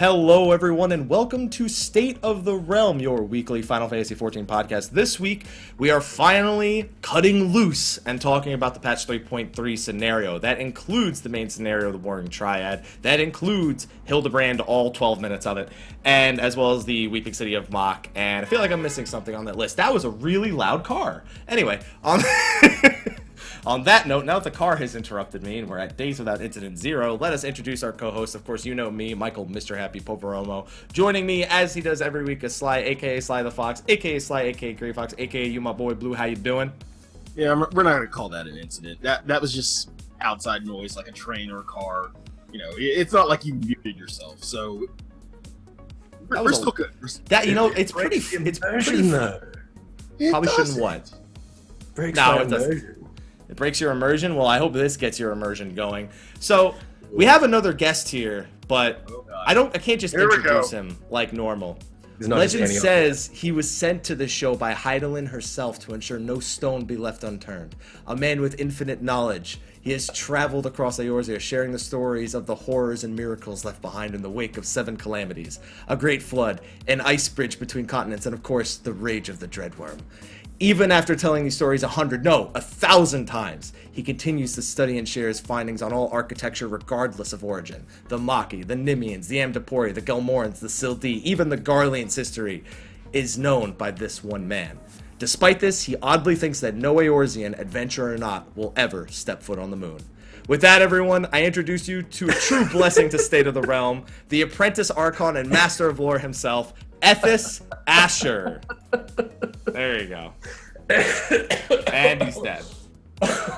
Hello, everyone, and welcome to State of the Realm, your weekly Final Fantasy XIV podcast. This week, we are finally cutting loose and talking about the patch 3.3 scenario. That includes the main scenario of the Warring Triad. That includes Hildibrand, all 12 minutes of it, and as well as the Weeping City of Mach. And I feel like I'm missing something on that list. That was a really loud car. Anyway, on that note, now that the car has interrupted me and we're at days without incident 0, let us introduce our co-host. Of course, you know me, Michael, Mr. Happy Poveromo. Joining me, as he does every week, is Slyh, a.k.a. Slythefox, a.k.a. Slyh, a.k.a. Greyfox, a.k.a. you, my boy Blue. How you doing? Yeah, we're not going to call that an incident. That was just outside noise, like a train or a car. You know, it's not like you muted yourself, so we're still good. That, you know, it's pretty... Probably shouldn't what? No, it doesn't. It breaks your immersion? Well, I hope this gets your immersion going. So, we have another guest here, but I can't just introduce him like normal. Legend says he was sent to the show by Hydaelyn herself to ensure no stone be left unturned. A man with infinite knowledge. He has traveled across Eorzea, sharing the stories of the horrors and miracles left behind in the wake of 7 calamities. A great flood, an ice bridge between continents, and of course, the rage of the Dreadworm. Even after telling these stories 1,000 times, he continues to study and share his findings on all architecture regardless of origin. The Machi, the Nimians, the Amdapori, the Gelmorans, the Syldi, even the Garlean's history is known by this one man. Despite this, he oddly thinks that no Eorzean, adventurer or not, will ever step foot on the moon. With that, everyone, I introduce you to a true blessing to State of the Realm, the apprentice archon and master of lore himself, Ethys Asher. There you go. And he's dead.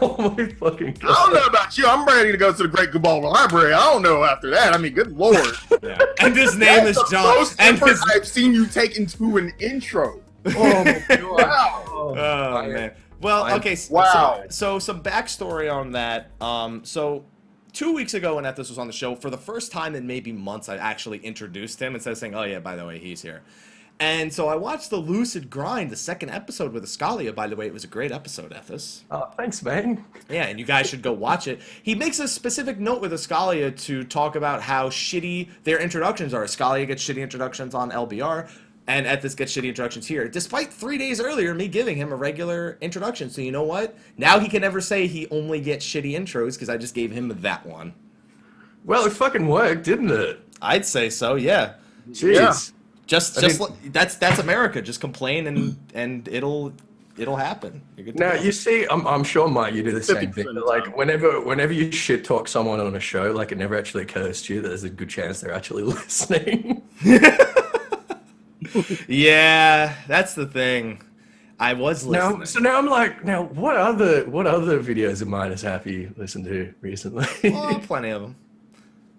Oh my fucking God. I don't know about you. I'm ready to go to the Great Cabal Library. I don't know after that. I mean, good lord. Yeah. And his name is John. Most I've seen you take into an intro. Oh my God. Wow. Oh man. Well, okay. Wow. So some backstory on that. So 2 weeks ago when Ethys was on the show, for the first time in maybe months, I actually introduced him instead of saying, oh yeah, by the way, he's here. And so I watched the Lucid Grind, the second episode with Ascalia. By the way, it was a great episode, Ethys. Oh, thanks, man. Yeah, and you guys should go watch it. He makes a specific note with Ascalia to talk about how shitty their introductions are. Ascalia gets shitty introductions on LBR, and Ethys gets shitty introductions here, despite 3 days earlier me giving him a regular introduction. So you know what? Now he can never say he only gets shitty intros because I just gave him that one. Well, it fucking worked, didn't it? I'd say so, yeah. Jeez. Yeah. That's America. Just complain and it'll happen. Now you see, I'm sure, Mike, you do the same thing. But like whenever you shit talk someone on a show, like it never actually occurs to you that there's a good chance they're actually listening. Yeah, that's the thing. I was listening. Now I'm like, what other videos of mine has Happy listened to recently? Oh, plenty of them.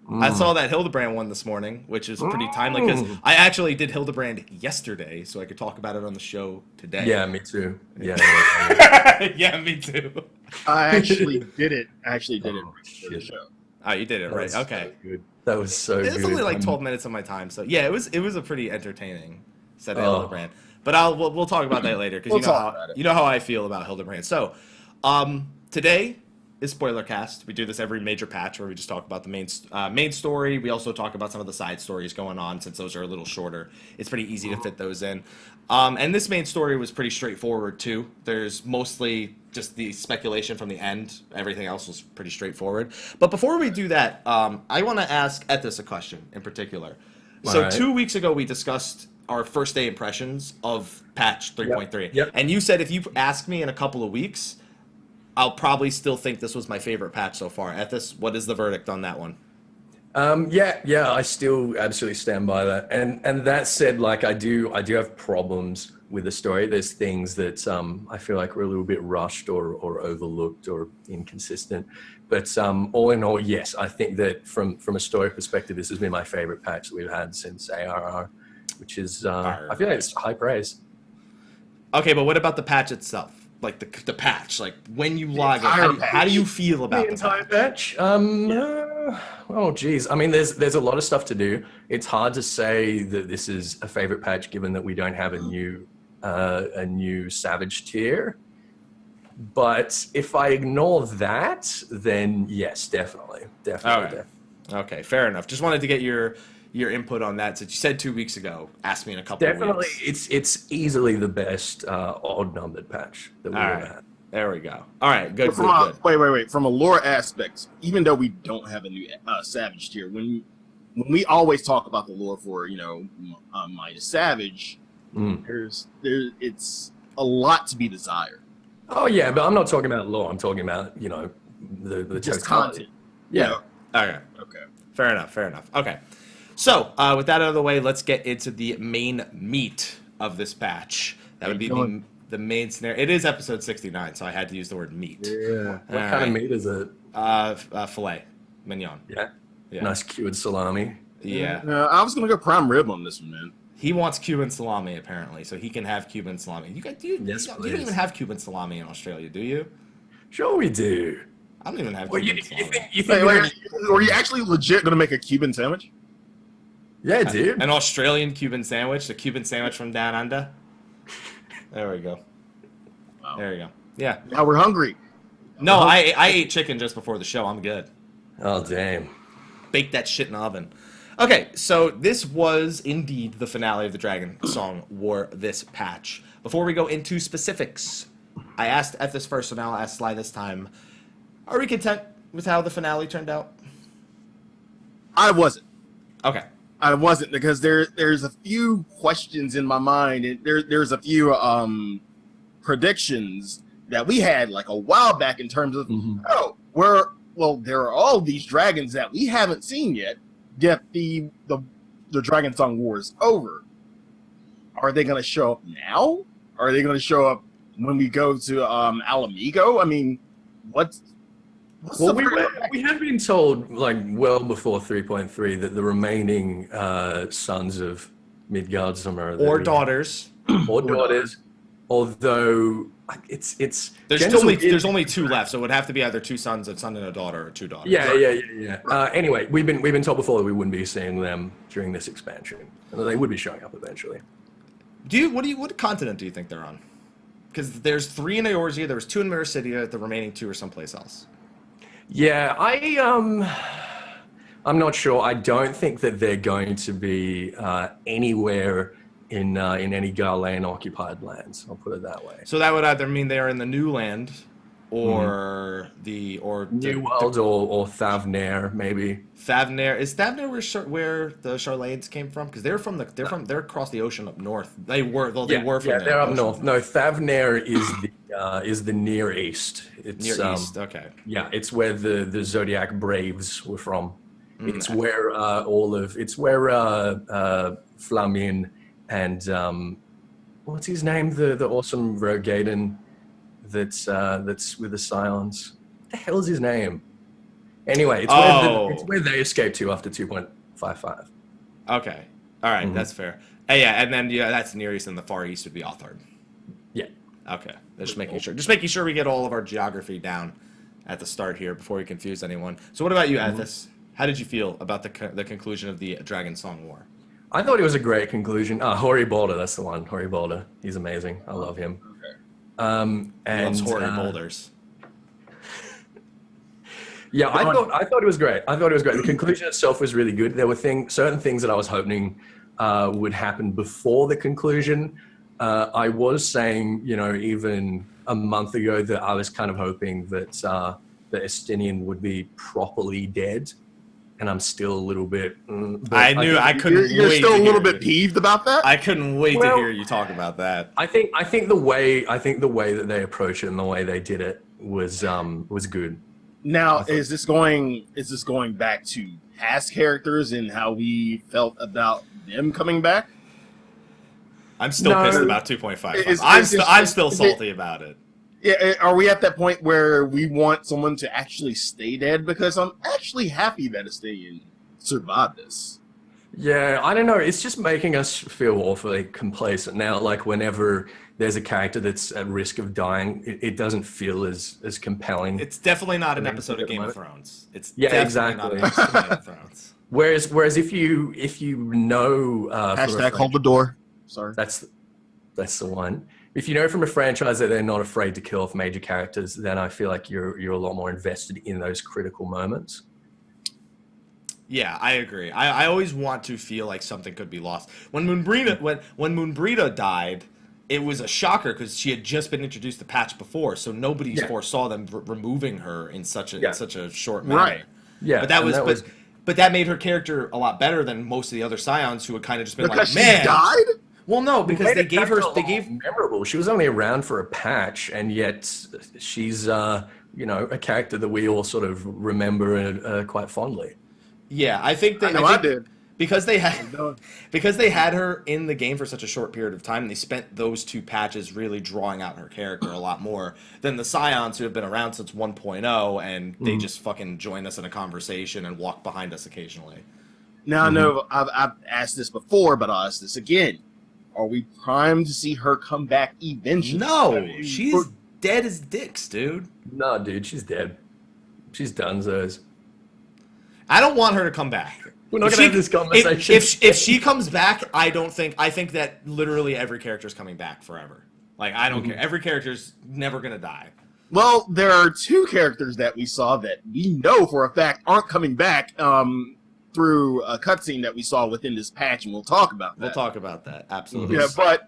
I saw that Hildibrand one this morning, which is pretty timely because I actually did Hildibrand yesterday, so I could talk about it on the show today. Yeah, me too. Yeah. Yeah, me too. I actually did it. For the show. Oh, you did it, right? Okay. So good. That was so good. It was only like 12 minutes of my time, so yeah, it was a pretty entertaining set of Hildibrand. But we'll talk about that later because you know how I feel about Hildibrand. So, today is Spoilercast. We do this every major patch where we just talk about the main story. We also talk about some of the side stories going on since those are a little shorter. It's pretty easy to fit those in. And this main story was pretty straightforward too. There's mostly just the speculation from the end. Everything else was pretty straightforward. But before we do that, I want to ask Ethys a question in particular. So right. 2 weeks ago we discussed our first day impressions of patch 3.3. Yep. And you said if you ask me in a couple of weeks, I'll probably still think this was my favorite patch so far. Ethys, what is the verdict on that one? Yeah, I still absolutely stand by that. And that said, like I do have problems with the story. There's things that I feel like were a little bit rushed or overlooked or inconsistent. But all in all, yes, I think that from a story perspective, this has been my favorite patch that we've had since ARR, which is I feel like it's high praise. Okay, but what about the patch itself? Like the patch, like when you log in, how do you feel about the entire patch? Oh geez, I mean, there's a lot of stuff to do. It's hard to say that this is a favorite patch given that we don't have a new Savage tier. But if I ignore that, then yes, definitely. Okay, fair enough. Just wanted to get your your input on that. Since you said 2 weeks ago, ask me in a couple of Definitely, weeks. it's easily the best odd-numbered patch that we've ever had. There we go. All right, good. Wait. From a lore aspect, even though we don't have a new Savage tier, when we always talk about the lore for Midas Savage, it's a lot to be desired. Oh yeah, but I'm not talking about lore. I'm talking about the just content. content. Yeah. Okay. Fair enough. Okay. So with that out of the way, let's get into the main meat of this patch. That would be the main scenario. It is episode 69, so I had to use the word meat. Yeah. What kind of meat is it? Filet mignon. Yeah. Nice cured salami. Yeah. I was gonna go prime rib on this one, man. He wants Cuban salami apparently, so he can have Cuban salami. You don't even have Cuban salami in Australia, do you? Sure we do. I don't even have Cuban salami. Were you actually legit gonna make a Cuban sandwich? Yeah, dude. An Australian Cuban sandwich, the Cuban sandwich from down under. There we go. Wow. There you go. Yeah. Now we're hungry. No, I ate chicken just before the show. I'm good. Oh, damn. Bake that shit in the oven. Okay, so this was indeed the finale of the Dragonsong War this patch. Before we go into specifics, I asked Ethys first, so now I'll ask Sly this time. Are we content with how the finale turned out? I wasn't. Okay. I wasn't, because there's a few questions in my mind, and there's a few predictions that we had like a while back in terms of there are all these dragons that we haven't seen yet the Dragonsong War is over. Are they going to show up now? Are they going to show up when we go to Alamigo? I mean, we have been told, like, well before 3.3 that the remaining sons of Midgardsormr or daughters, although there's only two left, so it would have to be either two sons, a son and a daughter, or two daughters. Yeah. Anyway, we've been told before that we wouldn't be seeing them during this expansion. They would be showing up eventually. What continent do you think they're on? Because there's 3 in Eorzea, there was 2 in Mericidia, the remaining 2 are someplace else. Yeah, I'm not sure. I don't think that they're going to be anywhere in any Garlean occupied lands. I'll put it that way. So that would either mean they are in the New Land, or New World, or Thavnair, maybe. Thavnair is Thavnair where the Charlades came from? Because they're across the ocean up north. They were from they're up north. No, Thavnair is the Near East. It's Near East. Okay. Yeah, it's where the Zodiac Braves were from. It's where Flamin and what's his name? The awesome Rogaden that's with the Scions. What the hell is his name? Anyway, it's where they escaped to after 2.55. Okay. All right, that's fair. And then that's Near East, and the Far East would be Authard. Yeah. Okay. Just making sure we get all of our geography down at the start here before we confuse anyone. So what about you, Ethys? How did you feel about the conclusion of the Dragonsong War? I thought it was a great conclusion. Hoary Boulder, that's the one. Hoary Boulder. He's amazing. I love him. Okay. And Hoary Boulders. Yeah, I thought it was great. The conclusion itself was really good. There were certain things that I was hoping would happen before the conclusion. I was saying, even a month ago, that I was kind of hoping that the Estinian would be properly dead, and I'm still a little bit. I couldn't. You're still a little bit peeved about that. I couldn't wait to hear you talk about that. I think the way that they approach it and the way they did it was good. Now, is this going back to past characters and how we felt about them coming back? I'm still pissed about 2.5. I'm still salty about it. Yeah, are we at that point where we want someone to actually stay dead? Because I'm actually happy that Estinian survived this. Yeah, I don't know. It's just making us feel awfully complacent now. Like, whenever there's a character that's at risk of dying, it doesn't feel as compelling. It's definitely not an episode of Game of Thrones. Exactly. Not an episode of Game of Thrones. Whereas if you know hashtag hold the door. Sorry. That's the one. If you know from a franchise that they're not afraid to kill off major characters, then I feel like you're a lot more invested in those critical moments. Yeah, I agree. I always want to feel like something could be lost. When Moonbrita died, it was a shocker because she had just been introduced to Patch before, so nobody foresaw them removing her in such a short manner. Right. Yeah, but that made her character a lot better than most of the other Scions who had kind of just been because like, man, she died. Well, no, because they gave memorable. She was only around for a patch, and yet she's a character that we all sort of remember quite fondly. Yeah, I think I did. Because they had her in the game for such a short period of time, they spent those 2 patches really drawing out her character a lot more than the Scions who have been around since 1.0, and they just fucking join us in a conversation and walk behind us occasionally. Now I know I've asked this before, but I'll ask this again. Are we primed to see her come back eventually? No, she's dead as dicks, dude. No, dude, she's dead. She's donezo's. I don't want her to come back. We're not going to have this conversation. If she comes back, I think that literally every character is coming back forever. Like, I don't care. Every character's never going to die. Well, there are 2 characters that we saw that we know for a fact aren't coming back through a cutscene that we saw within this patch, and we'll talk about that. We'll talk about that, absolutely. Yeah, but...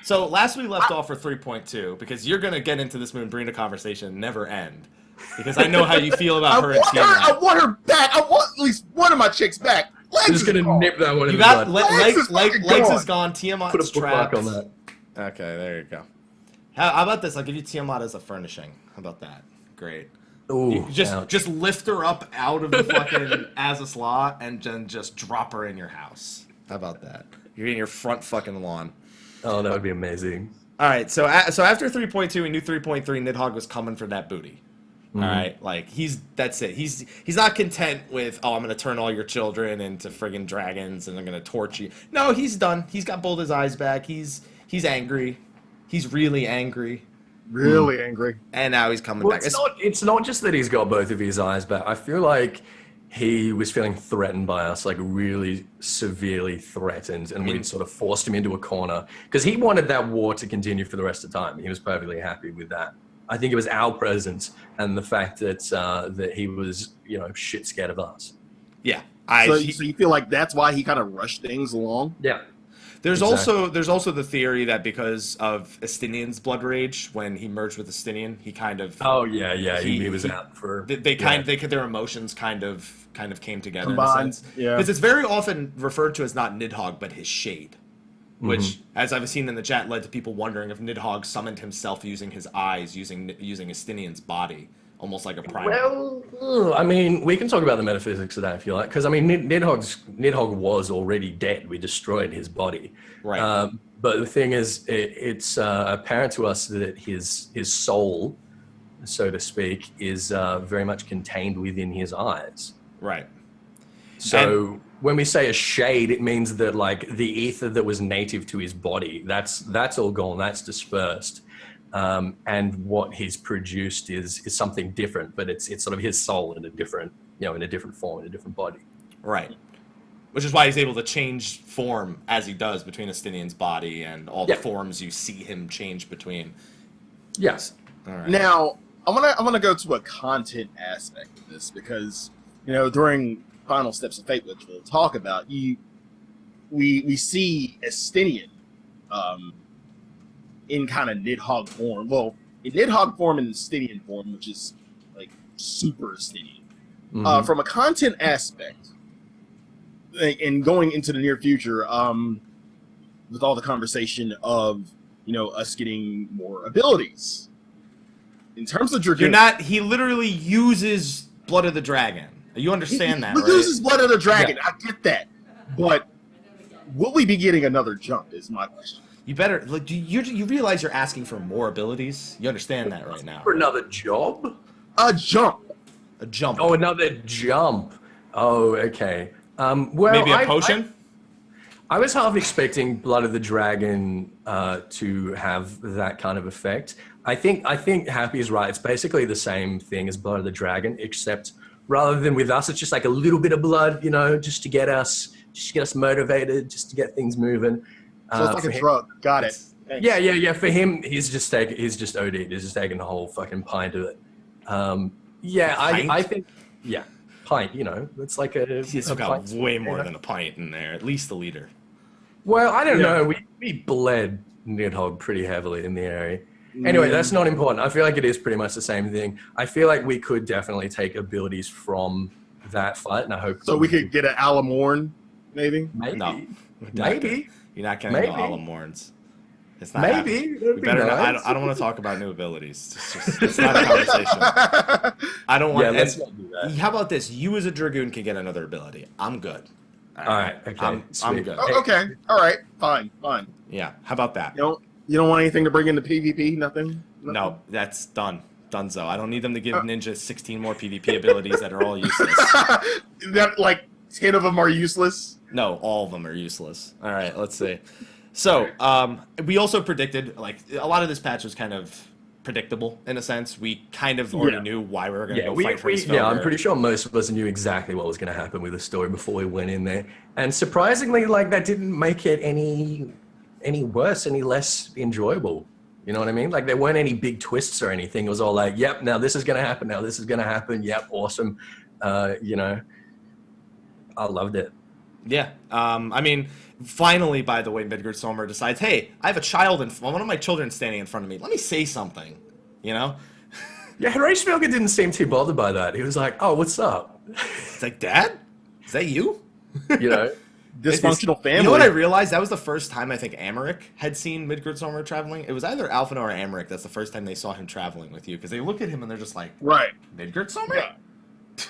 So, last we left off for 3.2, because you're going to get into this Moonbrita conversation and never end. Because I know how you feel about her and Tiamat. I want her back. I want at least one of my chicks back. Legs I'm just going to nip that one in the bud. Legs is gone. Tiamat's trapped. On that. Okay, there you go. How about this? I'll give you Tiamat as a furnishing. How about that? Great. Ooh, just lift her up out of the fucking as a Slyh and then just drop her in your house. How about that? You're in your front fucking lawn. Oh, that would be amazing. All right, so after 3.2, we knew 3.3 Nidhogg was coming for that booty. All right, like that's it. He's not content with, oh, I'm gonna turn all your children into friggin' dragons and I'm gonna torch you. No, he's done. He's got both his eyes back. He's angry. He's really angry. Really angry. And now he's coming back. It's not just that he's got both of his eyes back. I feel like he was feeling threatened by us, like really severely threatened, and we'd sort of forced him into a corner because he wanted that war to continue for the rest of the time. He was perfectly happy with that. I think it was our presence and the fact that that he was, shit scared of us. Yeah. So you feel like that's why he kind of rushed things along? Yeah. There's also the theory that because of Estinian's blood rage, when he merged with Estinian, he kind of he was out for their emotions kind of came together combined, in a sense. Yeah. Because it's very often referred to as not Nidhogg but his shade. Which, as I've seen in the chat, led to people wondering if Nidhogg summoned himself using his eyes, using Estinian's body, almost like a primal. Well, I mean, we can talk about the metaphysics of that if you like, because I mean, Nidhogg was already dead. We destroyed his body. Right. But the thing is, it's apparent to us that his soul, so to speak, is very much contained within his eyes. Right. So when we say a shade, it means that like the ether that was native to his body, that's all gone, that's dispersed. And what he's produced is something different, but it's sort of his soul in a different, in a different form, in a different body. Right. Which is why he's able to change form as he does between Estinian's body and all the forms you see him change between. Yes. All right. Now, I'm gonna go to a content aspect of this because, during Final Steps of Fate, which we'll talk about, we see Estinian in kind of Nidhogg form. Well, in Nidhogg form and Estinian form, which is like super Estinian. From a content aspect, and going into the near future, with all the conversation of us getting more abilities. In terms of he literally uses Blood of the Dragon. You understand that, right? He uses Blood of the Dragon. Yeah. I get that. But will we be getting another jump is my question. You better, like, you realize you're asking for more abilities? You understand that right now. For another job? A jump. A jump. Oh, another jump. Oh, okay. Well, maybe a potion? I was half expecting Blood of the Dragon to have that kind of effect. I think Happy is right. It's basically the same thing as Blood of the Dragon, except rather than with us, it's just like a little bit of blood, just to get us motivated, just to get things moving. So it's like a drug. Got it. Thanks. Yeah. For him, he's just OD'd. He's just taking the whole fucking pint of it. I think, yeah. pint, you know. It's like a He's a got pint. way more than a pint in there, at least a liter. Well, I don't know. We bled Nidhogg pretty heavily in the area. Anyway, that's not important. I feel like it is pretty much the same thing. I feel like we could definitely take abilities from that fight, and I hope so. We could get an Alamorn, maybe. No, maybe. You're not getting no Alamorns. It's not Maybe. happening. We better not, I don't want to talk about new abilities. It's not a conversation. I don't want. Let's not do that. How about this? You as a Dragoon can get another ability. I'm good. All right. Okay. I'm good. Oh, okay. All right. Fine. Yeah. How about that? You don't want anything to bring into PvP? Nothing? No, that's done. Donezo. I don't need them to give Ninja 16 more PvP abilities that are all useless. That like 10 of them are useless? No, all of them are useless. All right, let's see. So, we also predicted, like, a lot of this patch was kind of predictable in a sense. We kind of already knew why we were going to go fight for his Yeah, I'm pretty sure most of us knew exactly what was going to happen with the story before we went in there. And surprisingly, like, that didn't make it any worse, any less enjoyable. You know what I mean? Like, there weren't any big twists or anything. It was all like, yep, now this is going to happen. Now this is going to happen. Yep, awesome. You know, I loved it. Yeah. I mean, finally, by the way, Midgardsormr decides, hey, I have a child, one of my children standing in front of me. Let me say something, you know? Yeah, Hraesvelgr didn't seem too bothered by that. He was like, oh, what's up? It's like, Dad? Is that you? You know? Dysfunctional family. You know what I realized? That was the first time I think Amaric had seen Midgardsormr traveling. It was either Alphino or Amaric. That's the first time they saw him traveling with you. Because they look at him and they're just like, right. Midgardsormr?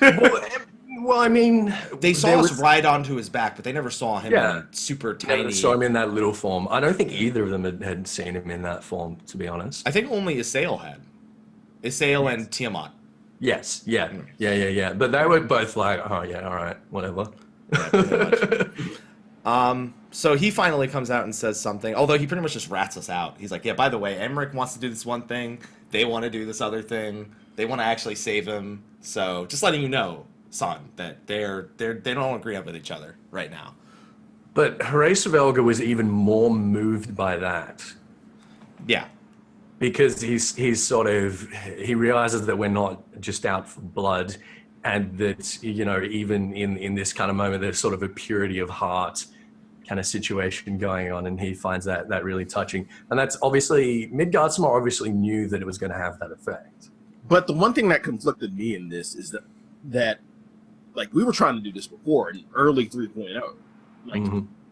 Yeah. Well, I mean... They saw us ride onto his back, but they never saw him in super tiny... They saw him in that little form. I don't think either of them had seen him in that form, to be honest. I think only Isael had. Isael and Tiamat. Yes, yeah. But they were both like, oh, yeah, all right, whatever. Yeah, pretty much. So he finally comes out and says something, although he pretty much just rats us out. He's like, yeah, by the way, Emmerich wants to do this one thing. They want to do this other thing. They want to actually save him. So just letting you know, son, that they don't agree with each other right now. But Hraesvelgr was even more moved by that. Yeah. Because he realizes that we're not just out for blood, and that, you know, even in this kind of moment, there's sort of a purity of heart kind of situation going on, and he finds that really touching. And that's obviously, Midgardsormr obviously knew that it was going to have that effect. But the one thing that conflicted me in this is that like, we were trying to do this before in early 3.0. Like,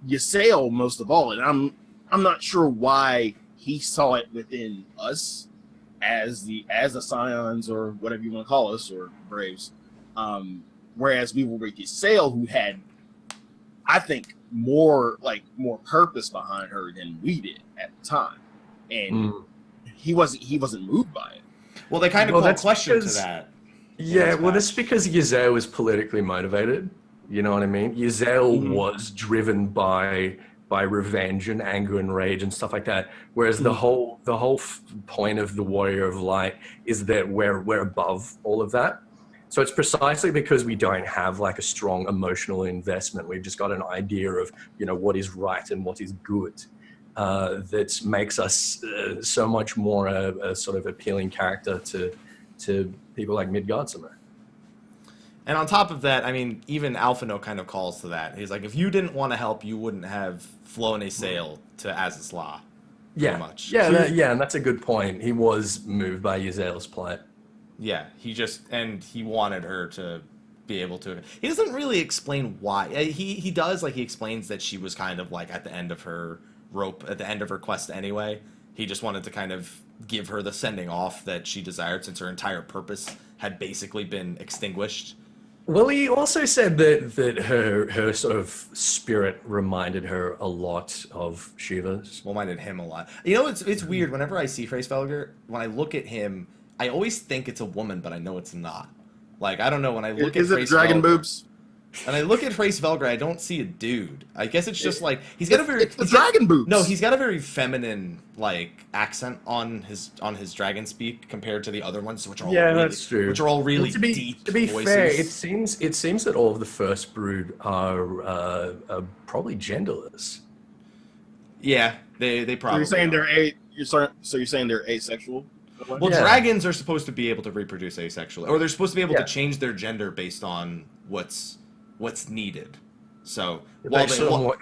Ysael most of all, and I'm not sure why he saw it within us as the Scions, or whatever you want to call us, or Braves. Whereas we were with Ysael, who had, I think, more purpose behind her than we did at the time, and he wasn't moved by it. Well, they kind of called question to that. Yeah, well, that's because Ysael was politically motivated. You know what I mean? Ysael was driven by revenge and anger and rage and stuff like that. Whereas the whole point of the Warrior of Light is that we're above all of that. So it's precisely because we don't have like a strong emotional investment. We've just got an idea of, you know, what is right and what is good. That makes us so much more a sort of appealing character to people like Midgardsormr. And on top of that, I mean, even Alphino kind of calls to that. He's like, if you didn't want to help, you wouldn't have flown a sail to Slyh. Yeah, much. Yeah, and that's a good point. He was moved by Ysael's plight. Yeah, he wanted her to be able to. He doesn't really explain why. He does, like, he explains that she was kind of like at the end of her rope, at the end of her quest anyway. He just wanted to kind of give her the sending off that she desired, since her entire purpose had basically been extinguished. Well, he also said that her sort of spirit reminded her a lot of Shiva's. Reminded him a lot. You know, it's weird. Whenever I see Hraesvelgr, when I look at him, I always think it's a woman, but I know it's not. Like, I don't know, when I look at Hraesvelgr... Is it dragon boobs? And I look at Hraesvelgr, I don't see a dude. I guess it's just like he's got it's the dragon boobs. No, he's got a very feminine like accent on his dragon speak compared to the other ones, which are all that's true. Which are all really deep. To be voices. fair, it seems that all of the first brood are probably genderless. Yeah, they probably. So you're saying they're asexual? Well, dragons are supposed to be able to reproduce asexually, or they're supposed to be able to change their gender based on what's needed. So what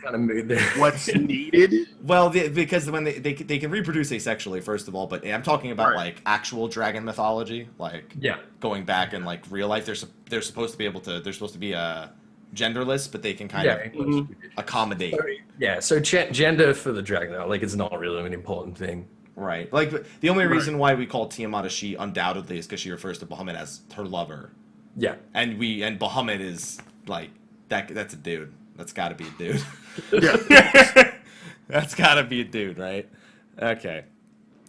kind of mood they're what's needed? Well, because when they can reproduce asexually, first of all, but I'm talking about like actual dragon mythology, like going back in like real life. They're supposed to be able to. They're supposed to be genderless, but they can kind of accommodate. So gender for the dragon, like, it's not really an important thing. Right. Like, the only reason why we call Tiamat a she undoubtedly is because she refers to Bahamut as her lover. Yeah. And Bahamut is like that's a dude. That's got to be a dude. Yeah. That's got to be a dude, right? Okay.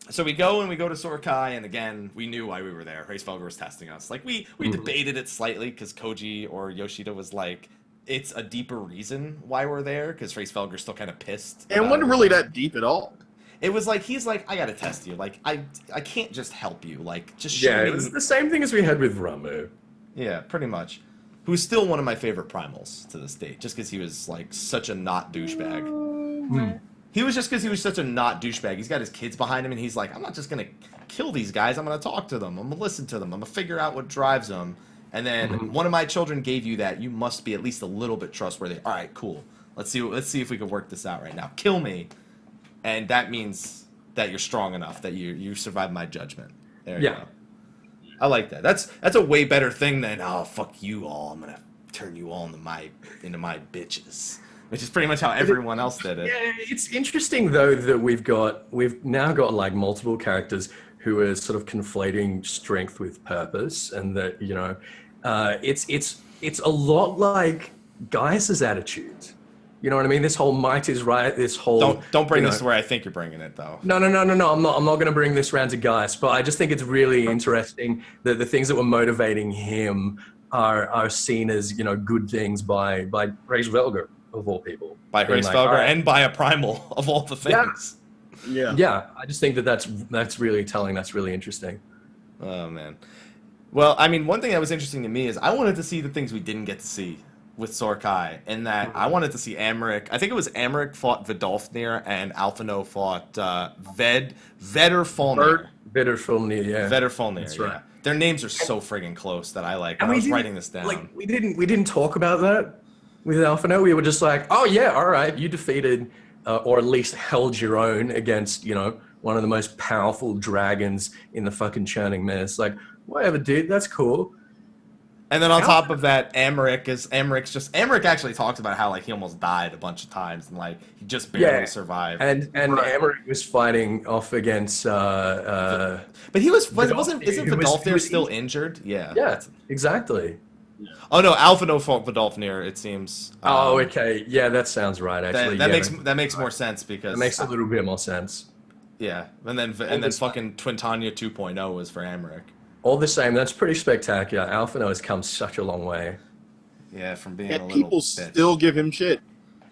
So we go to Sorkai, and again, we knew why we were there. Hraesvelgr was testing us. Like, we debated it slightly because Koji or Yoshida was like, it's a deeper reason why we're there, because Hraesvelgr's still kind of pissed. And it wasn't really that deep at all. It was like, he's like, I gotta test you. Like, I can't just help you. Like, just show me. It was the same thing as we had with Ramu. Yeah, pretty much. Who's still one of my favorite primals to this date, just because he was like such a not douchebag. He was just because he was such a not douchebag. He's got his kids behind him, and he's like, I'm not just gonna kill these guys. I'm gonna talk to them. I'm gonna listen to them. I'm gonna figure out what drives them. And then one of my children gave you that. You must be at least a little bit trustworthy. All right, cool. Let's see if we can work this out right now. Kill me, and that means that you're strong enough that you survive my judgment. There you go. I like that. That's a way better thing than, oh, fuck you all. I'm gonna turn you all into my bitches, which is pretty much how everyone else did it. Yeah, it's interesting though that we've now got like multiple characters who are sort of conflating strength with purpose, and that it's a lot like Gaius's attitude. You know what I mean? This whole might is right. This whole don't bring this to where I think you're bringing it, though. No. I'm not going to bring this round to Gaius, but I just think it's really interesting that the things that were motivating him are seen as good things by Hraesvelgr of all people. By Hraesvelgr and by a primal of all the things. Yeah. I just think that's really telling. That's really interesting. Oh man. Well, I mean, one thing that was interesting to me is I wanted to see the things we didn't get to see with Sorkai, in that I wanted to see Amaric. I think it was Amaric fought Vidolfnir and Alphino fought Vedrfolnir. Vedrfolnir, That's right. Yeah. Their names are so friggin' close that I like. I was writing this down. Like, we didn't talk about that with Alphino. We were just like, oh yeah, all right, you defeated or at least held your own against one of the most powerful dragons in the fucking churning mist. Like, whatever, dude, that's cool. And then on top of that, Amaric actually talks about how like he almost died a bunch of times and like he just barely survived. And Amaric was fighting off against but isn't Vidolfnir still injured? Yeah. Yeah, exactly. Oh no, Alphino fought Vidolfnir, it seems. Okay. Yeah, that sounds right actually. That makes more sense because it makes a little bit more sense. Yeah. And then fucking Twintania 2.0 was for Amaric. All the same, that's pretty spectacular. Alphino has come such a long way. Yeah, from being and people still give him shit.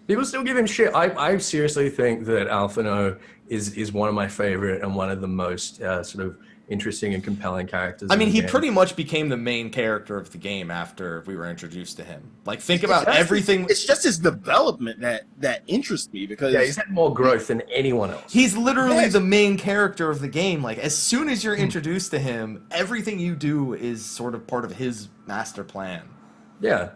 People still give him shit. I seriously think that Alphino is one of my favorite and one of the most sort of interesting and compelling characters. I mean, he pretty much became the main character of the game after we were introduced to him. Like, think about everything. It's just his development that interests me because he's had more growth than anyone else. He's literally the main character of the game. Like, as soon as you're introduced to him, everything you do is sort of part of his master plan. Yeah.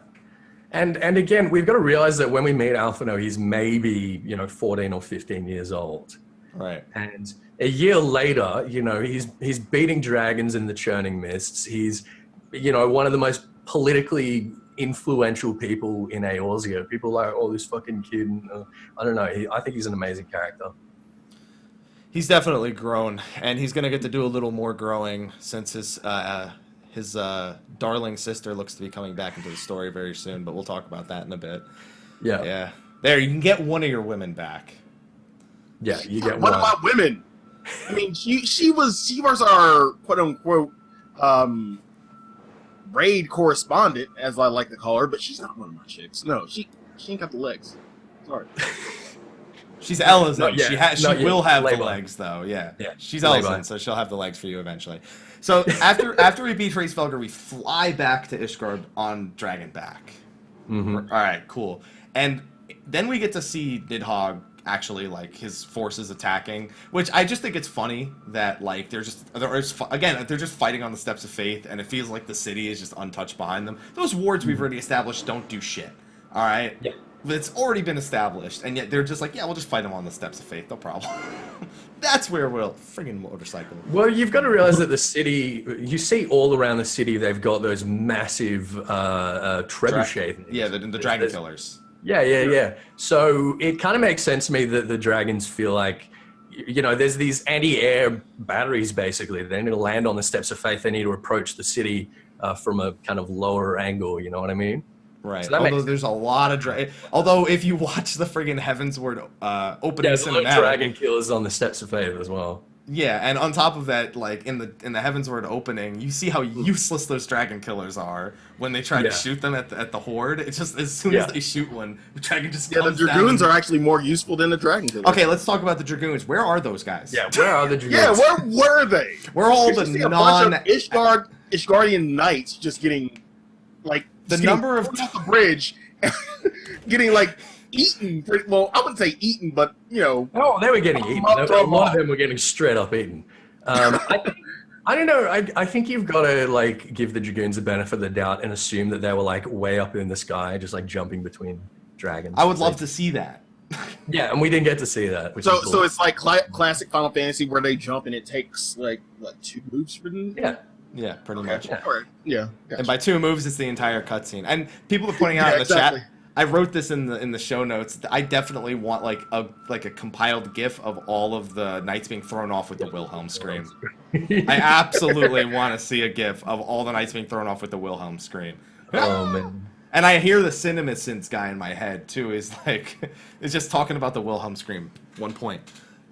And again, we've got to realize that when we meet Alphino, he's maybe 14 or 15 years old. Right. And a year later, he's beating dragons in the churning mists. He's, one of the most politically influential people in Eorzea. People are like, oh, this fucking kid. And, I don't know. I think he's an amazing character. He's definitely grown, and he's going to get to do a little more growing since his darling sister looks to be coming back into the story very soon, but we'll talk about that in a bit. Yeah. Yeah. There, you can get one of your women back. Yeah, you get one of my women. I mean, she was our quote unquote raid correspondent, as I like to call her, but she's not one of my chicks. No, she ain't got the legs. Sorry. She's Elizabeth. She will have Labor. The legs though. Yeah. She's Labor. Elizabeth, so she'll have the legs for you eventually. So after we beat Hraesvelgr, we fly back to Ishgard on Dragonback. Mm-hmm. All right, cool. And then we get to see Nidhogg actually like his forces attacking, which I just think it's funny that like they're just fighting on the steps of faith, and it feels like the city is just untouched behind them. Those wards we've already established don't do shit. All right. Yeah. It's already been established, and yet they're just like, yeah, we'll just fight them on the steps of faith, no problem. That's where we'll friggin' motorcycle. Well, you've got to realize that the city, you see all around the city, they've got those massive trebuchet things. Yeah, the dragon killers. Yeah. So it kind of makes sense to me that the dragons feel like, you know, there's these anti-air batteries, basically. They need to land on the steps of faith. They need to approach the city from a kind of lower angle, you know what I mean? Right. So although there's a lot of although if you watch the friggin' Heavensward opening cinematic, dragon killers on the steps of faith as well. Yeah, and on top of that, like in the Heavensward opening, you see how useless those dragon killers are when they try to shoot them at the horde. It's just as soon as they shoot one, the dragon just comes the dragoons down. are actually more useful than the dragon killers. Okay, let's talk about the dragoons. Where are those guys? Yeah, where are the dragoons? Yeah, where were they? We're all the bunch of Ishgardian knights just getting like the number of off the bridge, getting like eaten. Well, I wouldn't say eaten, but you know. Oh, they were getting eaten. A lot of them were getting straight up eaten. I don't know. I think you've got to like give the dragoons the benefit of the doubt and assume that they were like way up in the sky, just like jumping between dragons. I would love to see that. Yeah, and we didn't get to see that. Which so, is cool. So it's like classic Final Fantasy where they jump and it takes like what 2 moves for them. Yeah, pretty much. All right. Yeah. Gotcha. And by 2 moves, it's the entire cutscene. And people are pointing out in the chat. I wrote this in the show notes. I definitely want like a compiled GIF of all of the knights being thrown off with the Wilhelm scream. I absolutely want to see a GIF of all the knights being thrown off with the Wilhelm scream. Oh man. And I hear the CinemaSins guy in my head too. Is just talking about the Wilhelm scream. 1 point.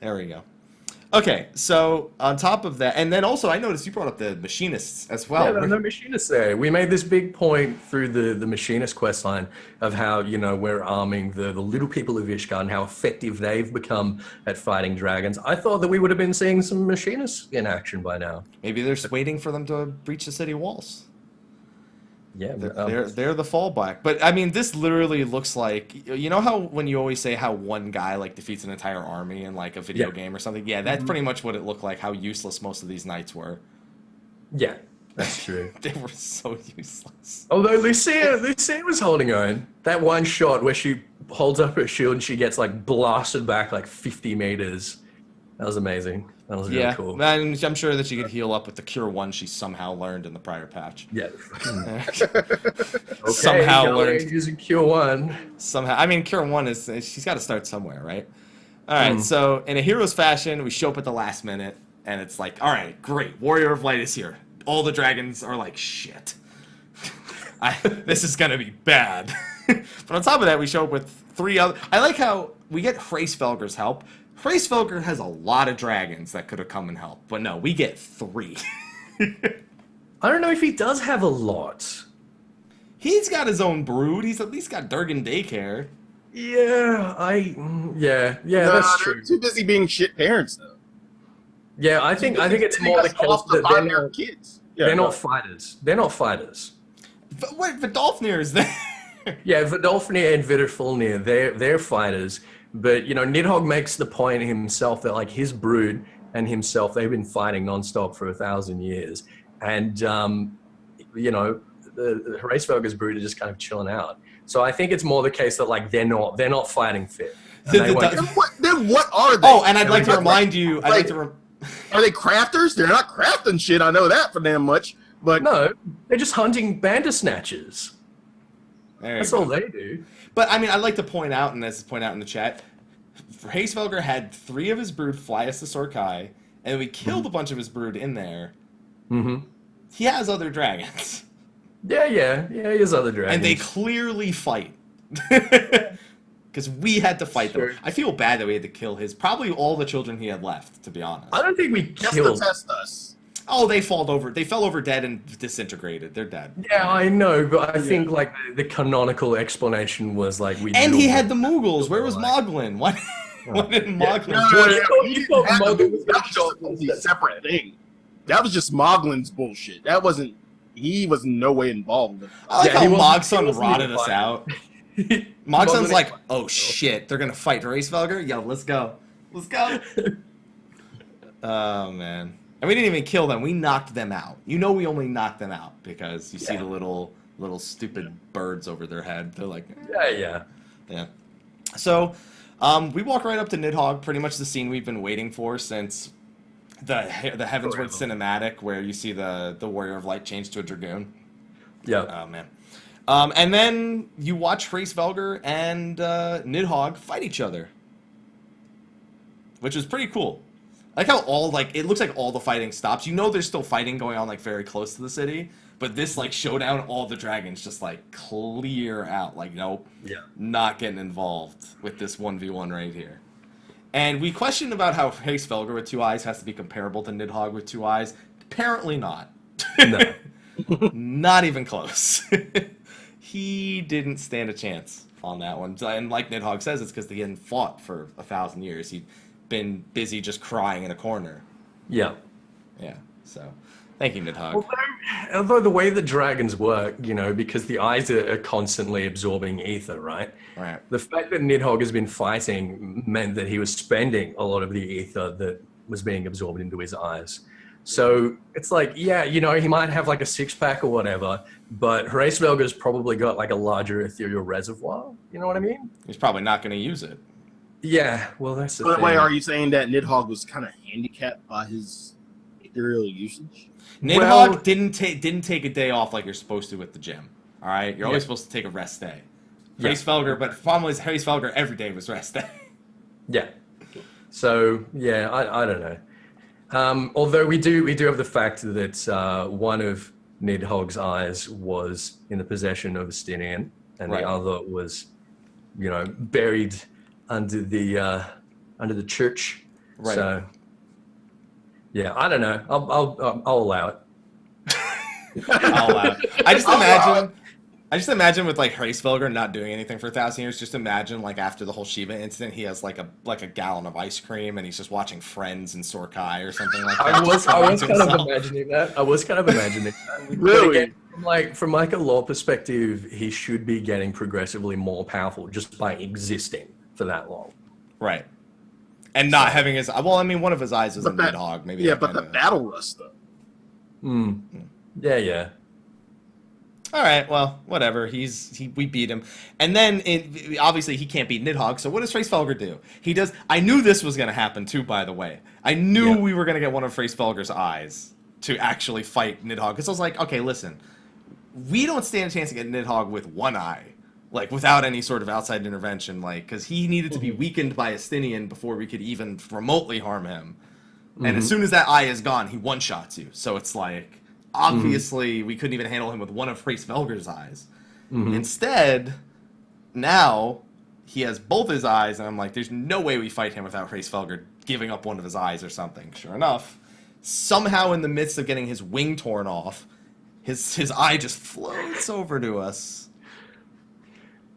There we go. Okay, so on top of that, and then also I noticed you brought up the machinists as well. Yeah, there are no machinists there. We made this big point through the machinist quest line of how, you know, we're arming the little people of Ishgard and how effective they've become at fighting dragons. I thought that we would have been seeing some machinists in action by now. Maybe they're just waiting for them to breach the city walls. Yeah, they're the fallback. But I mean, this literally looks like, you know how when you always say how one guy like defeats an entire army in like a video game or something? Yeah, that's pretty much what it looked like, how useless most of these knights were. Yeah, that's true. They were so useless. Although Lucia was holding her own. That one shot where she holds up her shield and she gets like blasted back like 50 meters. That was amazing. That was really cool. And I'm sure that she could heal up with the Cure 1 she somehow learned in the prior patch. Yeah. Somehow learned. Using Cure 1. Somehow. I mean, Cure 1 she's got to start somewhere, right? All right, so in a hero's fashion, we show up at the last minute, and it's like, all right, great. Warrior of Light is here. All the dragons are like, shit. This is going to be bad. But on top of that, we show up with 3 other... I like how we get Hraesvelgur's help. Hraesvelgur has a lot of dragons that could have come and helped, but no, we get 3. I don't know if he does have a lot. He's got his own brood. He's at least got Durgan Daycare. Yeah, that's true. They're too busy being shit parents, though. Yeah, I think it's more the case that they're kids. They're not fighters. They're not fighters. But wait, Vidolfnir is there. Yeah, Vidolfnir and Vidofulnir, they're fighters. But, you know, Nidhogg makes the point himself that, like, his brood and himself, they've been fighting nonstop for 1,000 years. And, you know, the Hraesvelgur's brood are just kind of chilling out. So I think it's more the case that, like, they're not fighting fit. Then what are they? Oh, and I'd like to remind you... Are they crafters? They're not crafting shit. I know that for damn much. But no, they're just hunting bandersnatchers. That's all they do. But, I mean, I'd like to point out, and this is point out in the chat, Hraesvelgur had 3 of his brood fly us to Sorkai, and we killed a bunch of his brood in there. Mm-hmm. He has other dragons. Yeah, he has other dragons. And they clearly fight. Because we had to fight them. I feel bad that we had to kill probably all the children he had left, to be honest. I don't think we killed... Just to test us. Oh, they fell over dead and disintegrated. They're dead. Yeah, I know, but I think like the canonical explanation was like we. And he had the Mughals. Where was Moglin? Why didn't Moglin? That was a separate thing. That was just Moglin's bullshit. He was in no way involved. I like how Mogson rotted us out. Mogson's like, oh shit, they're gonna fight Hraesvelgr? Yo, let's go. Let's go. Oh man. And we didn't even kill them, we knocked them out. You know we only knocked them out because you see the little stupid birds over their head. They're like, Yeah. So, we walk right up to Nidhogg, pretty much the scene we've been waiting for since the Heavensward cinematic, where you see the Warrior of Light change to a Dragoon. Yeah. Oh man. And then you watch Hraesvelgr and Nidhogg fight each other, which is pretty cool. I like how it looks like all the fighting stops. You know there's still fighting going on like very close to the city, but this like showdown, all the dragons just like clear out. Like, nope, not getting involved with this 1v1 right here. And we questioned about how Hraesvelgr with 2 eyes has to be comparable to Nidhogg with 2 eyes. Apparently not. No. Not even close. He didn't stand a chance on that one. And like Nidhogg says, it's because he hadn't fought for 1,000 years. He'd been busy just crying in a corner. Yeah. Yeah. So, thank you, Nidhogg. Although the way the dragons work, because the eyes are constantly absorbing ether, right? Right. The fact that Nidhogg has been fighting meant that he was spending a lot of the ether that was being absorbed into his eyes. So it's like, he might have like a 6-pack or whatever, but Hraesvelgr's probably got like a larger ethereal reservoir. You know what I mean? He's probably not going to use it. Yeah, well, that's the thing. Wait, are you saying that Nidhogg was kind of handicapped by his ethereal usage? Nidhogg didn't take a day off like you're supposed to with the gym. All right, you're always supposed to take a rest day. Hraesvelgr, but the problem was Hraesvelgr every day was rest day. Yeah. So I don't know. Although we do have the fact that one of Nidhogg's eyes was in the possession of Estinian, and the other was, buried under the church. Right. So I don't know. I'll allow it. I'll allow it. I just imagine with like Hraesvelgr not doing anything for 1,000 years. Just imagine like after the whole Shiva incident, he has like a gallon of ice cream and he's just watching Friends in Sorkai or something like that. I was kind of imagining that. Really? Again, from a lore perspective, he should be getting progressively more powerful just by existing for that long. Right. And not having his one of his eyes is a Nidhogg, maybe. Yeah, but the battle rust though. Yeah. All right, well, whatever. We beat him, and then obviously he can't beat Nidhogg. So what does Hraesvelgr do? He does. I knew this was going to happen too. By the way, I knew we were going to get one of Hraesvelgr's eyes to actually fight Nidhogg. Because I was like, okay, listen, we don't stand a chance to get Nidhogg with 1 eye, like without any sort of outside intervention, like because he needed to be weakened by Estinian before we could even remotely harm him. And as soon as that eye is gone, he one-shots you. So it's like. Obviously, we couldn't even handle him with one of Hraesvelgr's eyes. Instead, now he has both his eyes, and I'm like, there's no way we fight him without Hraesvelgr giving up one of his eyes or something. Sure enough, somehow in the midst of getting his wing torn off, his eye just floats over to us.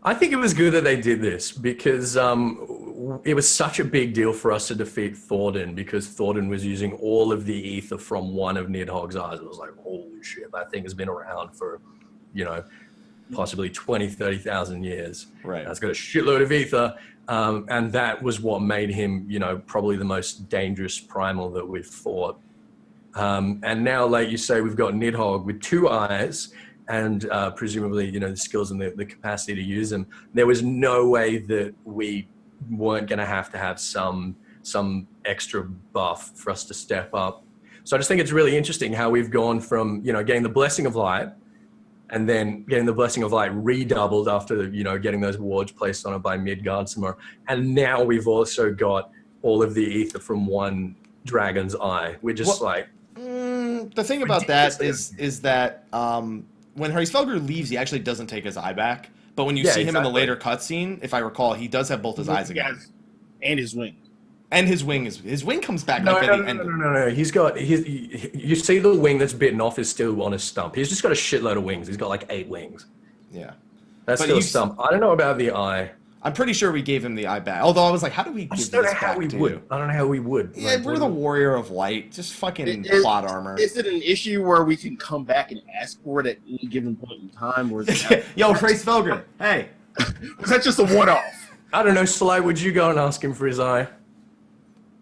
I think it was good that they did this because it was such a big deal for us to defeat Thordan because Thordan was using all of the ether from one of Nidhogg's eyes. It was like, holy shit, that thing has been around for, possibly 20, 30,000 years. Right. It's got a shitload of ether. And that was what made him, probably the most dangerous primal that we've fought. And now, like you say, we've got Nidhogg with 2 eyes and presumably, the skills and the capacity to use them. There was no way that we weren't going to have some extra buff for us to step up. So I just think it's really interesting how we've gone from, getting the Blessing of Light and then getting the Blessing of Light redoubled after, getting those wards placed on it by Midgardsormr. And now we've also got all of the ether from one dragon's eye. We're just the thing about that is that when Hraesvelgr leaves, he actually doesn't take his eye back. But when you see him in the later cutscene, if I recall, he does have both his eyes again. And his wing. And his wing comes back at the end. No. You see the wing that's bitten off is still on his stump. He's just got a shitload of wings. He's got like 8 wings. Yeah. That's still a stump. I don't know about the eye. I'm pretty sure we gave him the eye back. Although I was like, how do we give this back to you? I don't know how we would. Yeah, we're the Warrior of Light. Just fucking plot armor. Is it an issue where we can come back and ask for it at any given point in time? Or is it Yo, Hraesvelgr, hey, Was that just a one-off? I don't know, Sly, would you go and ask him for his eye?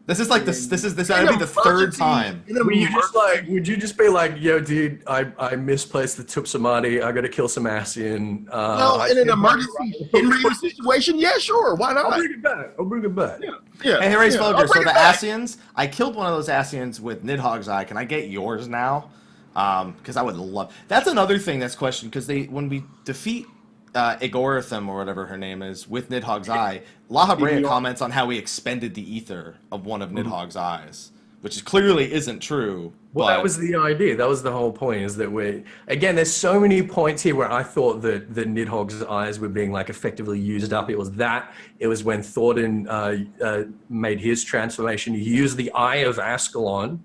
This is like this would be the third time. Would you just be like, yo, dude, I misplaced the Tupsamati. I got to kill some Ascian. Well, in an emergency situation, yeah, sure, why not? I'll bring it back. Yeah. Hey, Race Vulgar, so the Ascians, I killed one of those Ascians with Nidhogg's eye. Can I get yours now? Because I would love. That's another thing that's questioned, because when we defeat Igorithim, or whatever her name is, with Nidhogg's eye, Lahabrea comments on how we expended the ether of one of Nidhogg's eyes, which clearly isn't true. Well, that was the idea. That was the whole point, is that there's so many points here where I thought that Nidhogg's eyes were being like effectively used up. It was when Thornton made his transformation. He used the Eye of Ascalon,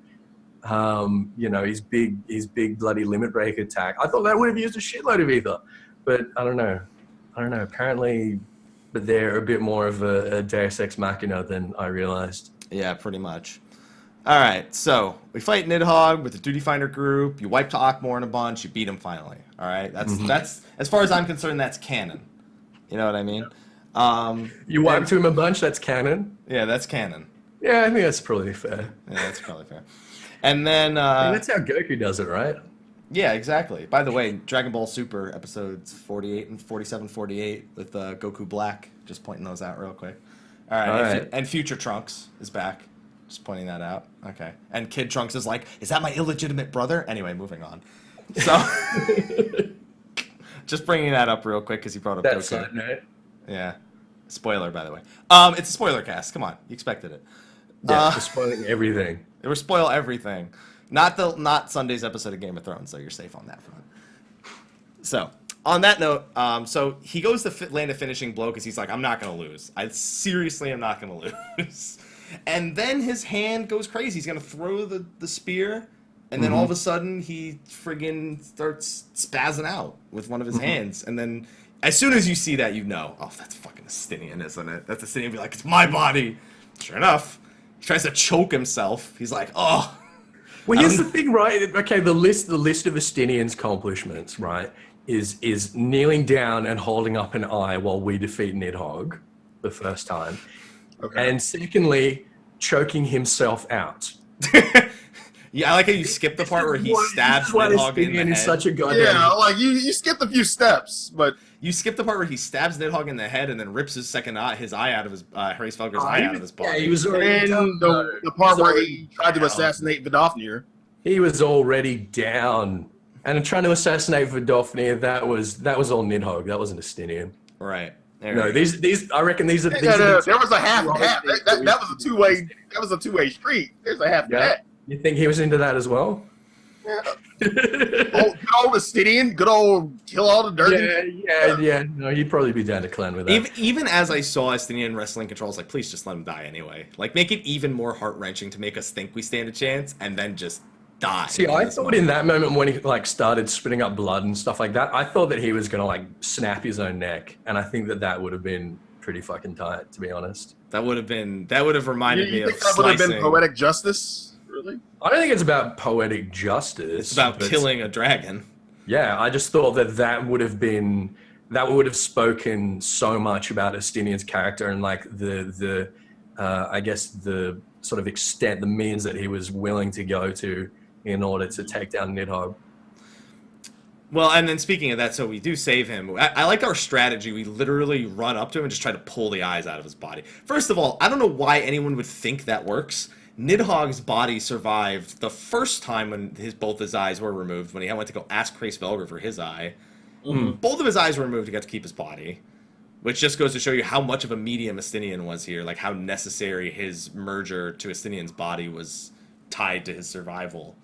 his big bloody limit break attack. I thought that would have used a shitload of ether. But I don't know. Apparently, but they're a bit more of a Deus Ex Machina than I realized. Yeah, pretty much. All right, so we fight Nidhogg with the Duty Finder group. You wipe to Akmor in a bunch. You beat him finally. All right, that's as far as I'm concerned, that's canon. You know what I mean? You wipe to him a bunch. That's canon. Yeah, that's canon. Yeah, I think that's probably fair. Yeah, that's probably fair. And then that's how Goku does it, right? Yeah, exactly. By the way, Dragon Ball Super episodes 48 and 47, 48 with Goku Black. Just pointing those out real quick. All right. And Future Trunks is back. Just pointing that out. Okay. And Kid Trunks is like, is that my illegitimate brother? Anyway, moving on. So, just bringing that up real quick because you brought up Goku. Side note. Yeah. Spoiler, by the way. It's a spoiler cast. Come on. You expected it. Yeah, we're spoiling everything. They were spoil everything. Not Sunday's episode of Game of Thrones, so you're safe on that front. So, on that note, so he goes to land a finishing blow because he's like, I'm not going to lose. I seriously am not going to lose. And then his hand goes crazy. He's going to throw the spear, and then all of a sudden he friggin' starts spazzing out with one of his hands. And then as soon as you see that, you know, oh, that's fucking Estinian, isn't it? That's Estinian. Be like, it's my body. Sure enough, he tries to choke himself. He's like, oh. Well, here's the thing, right? Okay, the list of Estinian's accomplishments, right, is kneeling down and holding up an eye while we defeat Nidhogg the first time. Okay. And secondly, choking himself out. Yeah, I like how you skip the part where he stabs Nidhogg in the head. Such a goddamn... Yeah, like you skipped a few steps, but you skip the part where he stabs Nidhogg in the head and then rips his eye out of his Race Felger's eye out of his body. Yeah, he was already down. The part where he tried to assassinate Vidofnir. He was already down, and trying to assassinate Vidofnir, that was all Nidhogg. That wasn't Estinian. Right. No, these. I reckon these are. There was a half. That was a two-way. That was a two-way street. There's a half. Yeah. You think he was into that as well? Yeah. Good old Estinian. Good old kill all the dirt. Yeah. No, he'd probably be down to clan with that. Even as I saw Estinian wrestling controls, like, please just let him die anyway. Like, make it even more heart-wrenching to make us think we stand a chance, and then just die. See, I thought in that moment when he started spitting up blood and stuff like that, I thought that he was gonna snap his own neck, and I think that would have been pretty fucking tight, to be honest. That would have reminded me of that would have been poetic justice. Really? I don't think it's about poetic justice. It's about killing a dragon. Yeah, I just thought that would have spoken so much about Estinian's character and the I guess the sort of extent, the means that he was willing to go to in order to take down Nidhogg. Well, and then speaking of that, so we do save him. I like our strategy. We literally run up to him and just try to pull the eyes out of his body. First of all, I don't know why anyone would think that works. Nidhogg's body survived the first time when both his eyes were removed, when he went to go ask Race Velger for his eye. Both of his eyes were removed to get to keep his body, which just goes to show you how much of a medium Estinian was here, like how necessary his merger to Estinian's body was tied to his survival.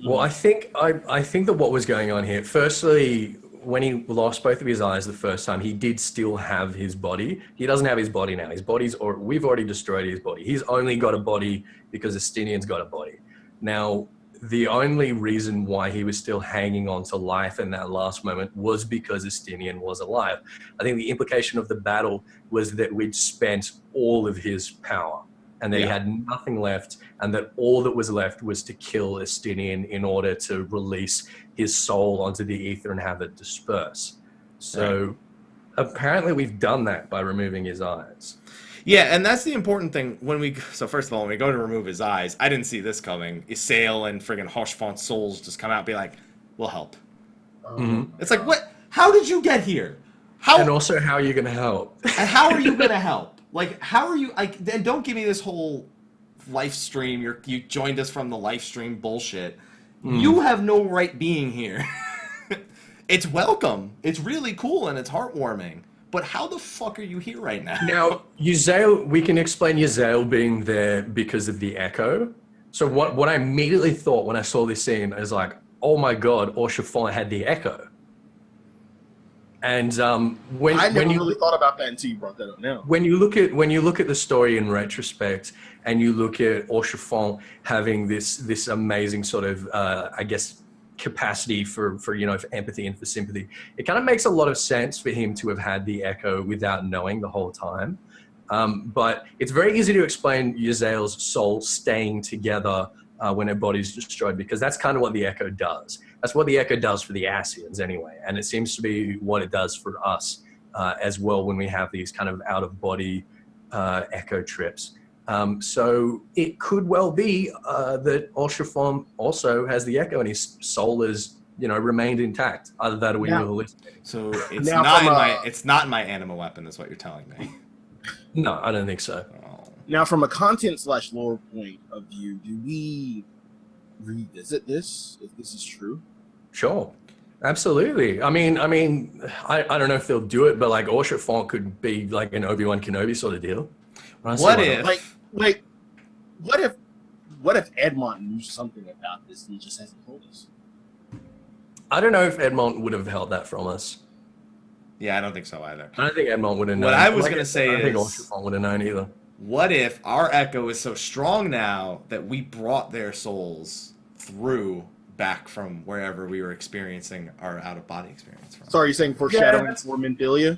Well, I think that what was going on here, firstly, when he lost both of his eyes the first time, he did still have his body. He doesn't have his body now. We've already destroyed his body. He's only got a body because Estinian's got a body. Now, the only reason why he was still hanging on to life in that last moment was because Estinian was alive. I think the implication of the battle was that we'd spent all of his power and that he had nothing left, and that all that was left was to kill Estinian in order to release his soul onto the ether and have it disperse. So apparently we've done that by removing his eyes. Yeah, and that's the important thing so first of all, when we go to remove his eyes, I didn't see this coming. Isail and friggin' Hoshfont's souls just come out and be like, we'll help. It's like, what? How did you get here? And also, how are you going to help? And how are you going to help? Like, how are you, then don't give me this whole live stream, you joined us from the live stream bullshit. You have no right being here. It's welcome. It's really cool and it's heartwarming. But how the fuck are you here right now? Now, Yzael, we can explain Yzael being there because of the echo. So what I immediately thought when I saw this scene is like, oh my god, Orchefort had the echo. And when you really thought about that until you brought that up now. When you look at the story in retrospect, and you look at Orchefort having this amazing sort of I guess capacity for empathy and for sympathy, it kind of makes a lot of sense for him to have had the echo without knowing the whole time. But it's very easy to explain Yzael's soul staying together when her body's destroyed, because that's kind of what the echo does. That's what the echo does for the Ascians anyway, and it seems to be what it does for us as well when we have these kind of out-of-body echo trips. So it could well be that Orchefort also has the echo and his soul is, remained intact. Either that or we were hallucinating. So it's not in my Anima weapon, is what you're telling me. No, I don't think so. Now, from a content/lore point of view, do we revisit this if this is true? Sure, absolutely. I mean, I don't know if they'll do it, but like Orchefort could be like an Obi-Wan Kenobi sort of deal. What if Edmond knew something about this and he just hasn't told us? I don't know if Edmond would have held that from us. Yeah, I don't think so either. I don't think Edmond would have known. What I was going to say I don't think is, Orchefort would have known either. What if our echo is so strong now that we brought their souls through back from wherever we were experiencing our out-of-body experience from? So are you saying foreshadowing for Menthilia?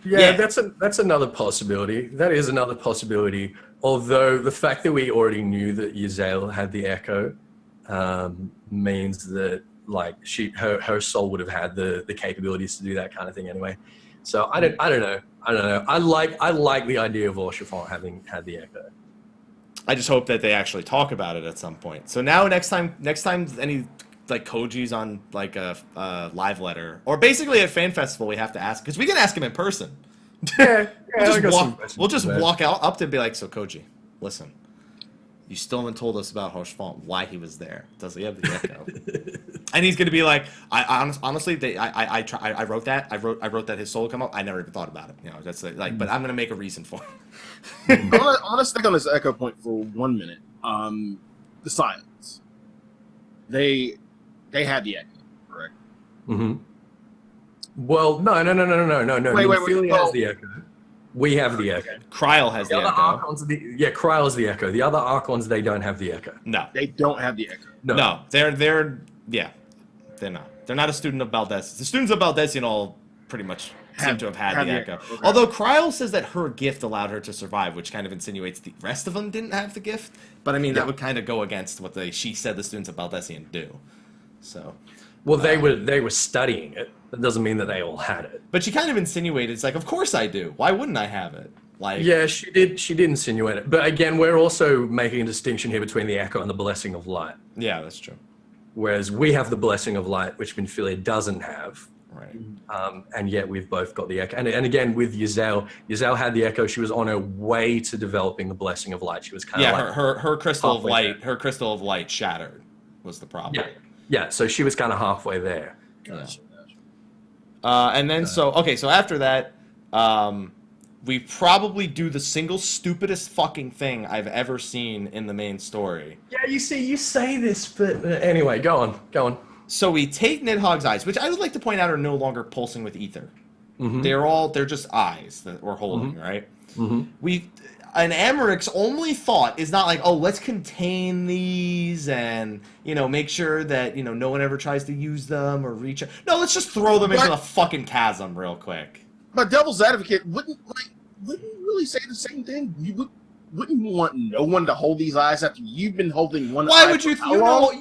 Yeah, that's another possibility. That is another possibility. Although the fact that we already knew that Yzael had the echo means that like her soul would have had the capabilities to do that kind of thing anyway. So I don't know. I like the idea of Orchefort having had the echo. I just hope that they actually talk about it at some point. So now next time any like Koji's on like a live letter or basically at fan festival, we have to ask, because we can ask him in person. We'll just walk out up to and be like, so Koji, listen, you still haven't told us about Hoshfont, why he was there. Does he have the echo? And he's gonna be like, honestly, I wrote that. I wrote that his soul would come up. I never even thought about it. That's like, but I'm gonna make a reason for it. I want to stick on this echo point for 1 minute. The Scions. They had the echo, correct? Mm-hmm. Well, no. Wait. Philly has the echo. We have the echo. Kryl has the echo. Kryl has the echo. The other Archons, they don't have the echo. No. They don't have the echo. No. They're not. They're not a student of Baldessian. The students of Baldessian all pretty much seem to have had the echo. Okay. Although Kryl says that her gift allowed her to survive, which kind of insinuates the rest of them didn't have the gift. But I mean, that would kind of go against what she said the students of Baldessian do. So. Well, they were studying it. That doesn't mean that they all had it. But she kind of insinuated, it's like, of course I do. Why wouldn't I have it? Like, yeah, she did insinuate it. But again, we're also making a distinction here between the echo and the blessing of light. Yeah, that's true. Whereas we have the blessing of light, which Minfilia doesn't have. Right. And yet we've both got the echo. And again, with Yzael had the echo. She was on her way to developing the blessing of light. She was kind of her crystal of light. Her crystal of light shattered was the problem. Yeah. So she was kind of halfway there. Gotcha. And then so after that, we probably do the single stupidest fucking thing I've ever seen in the main story. Yeah, you say this, but anyway, go on. So we take Nidhogg's eyes, which I would like to point out are no longer pulsing with ether. Mm-hmm. They're just eyes that we're holding, right? Mm-hmm. And Amaryk's only thought is not like, oh, let's contain these and, make sure that, no one ever tries to use them or reach out. No, let's just throw them into the fucking chasm real quick. But Devil's Advocate wouldn't really say the same thing. You wouldn't want no one to hold these eyes after you've been holding one eye. Why would you?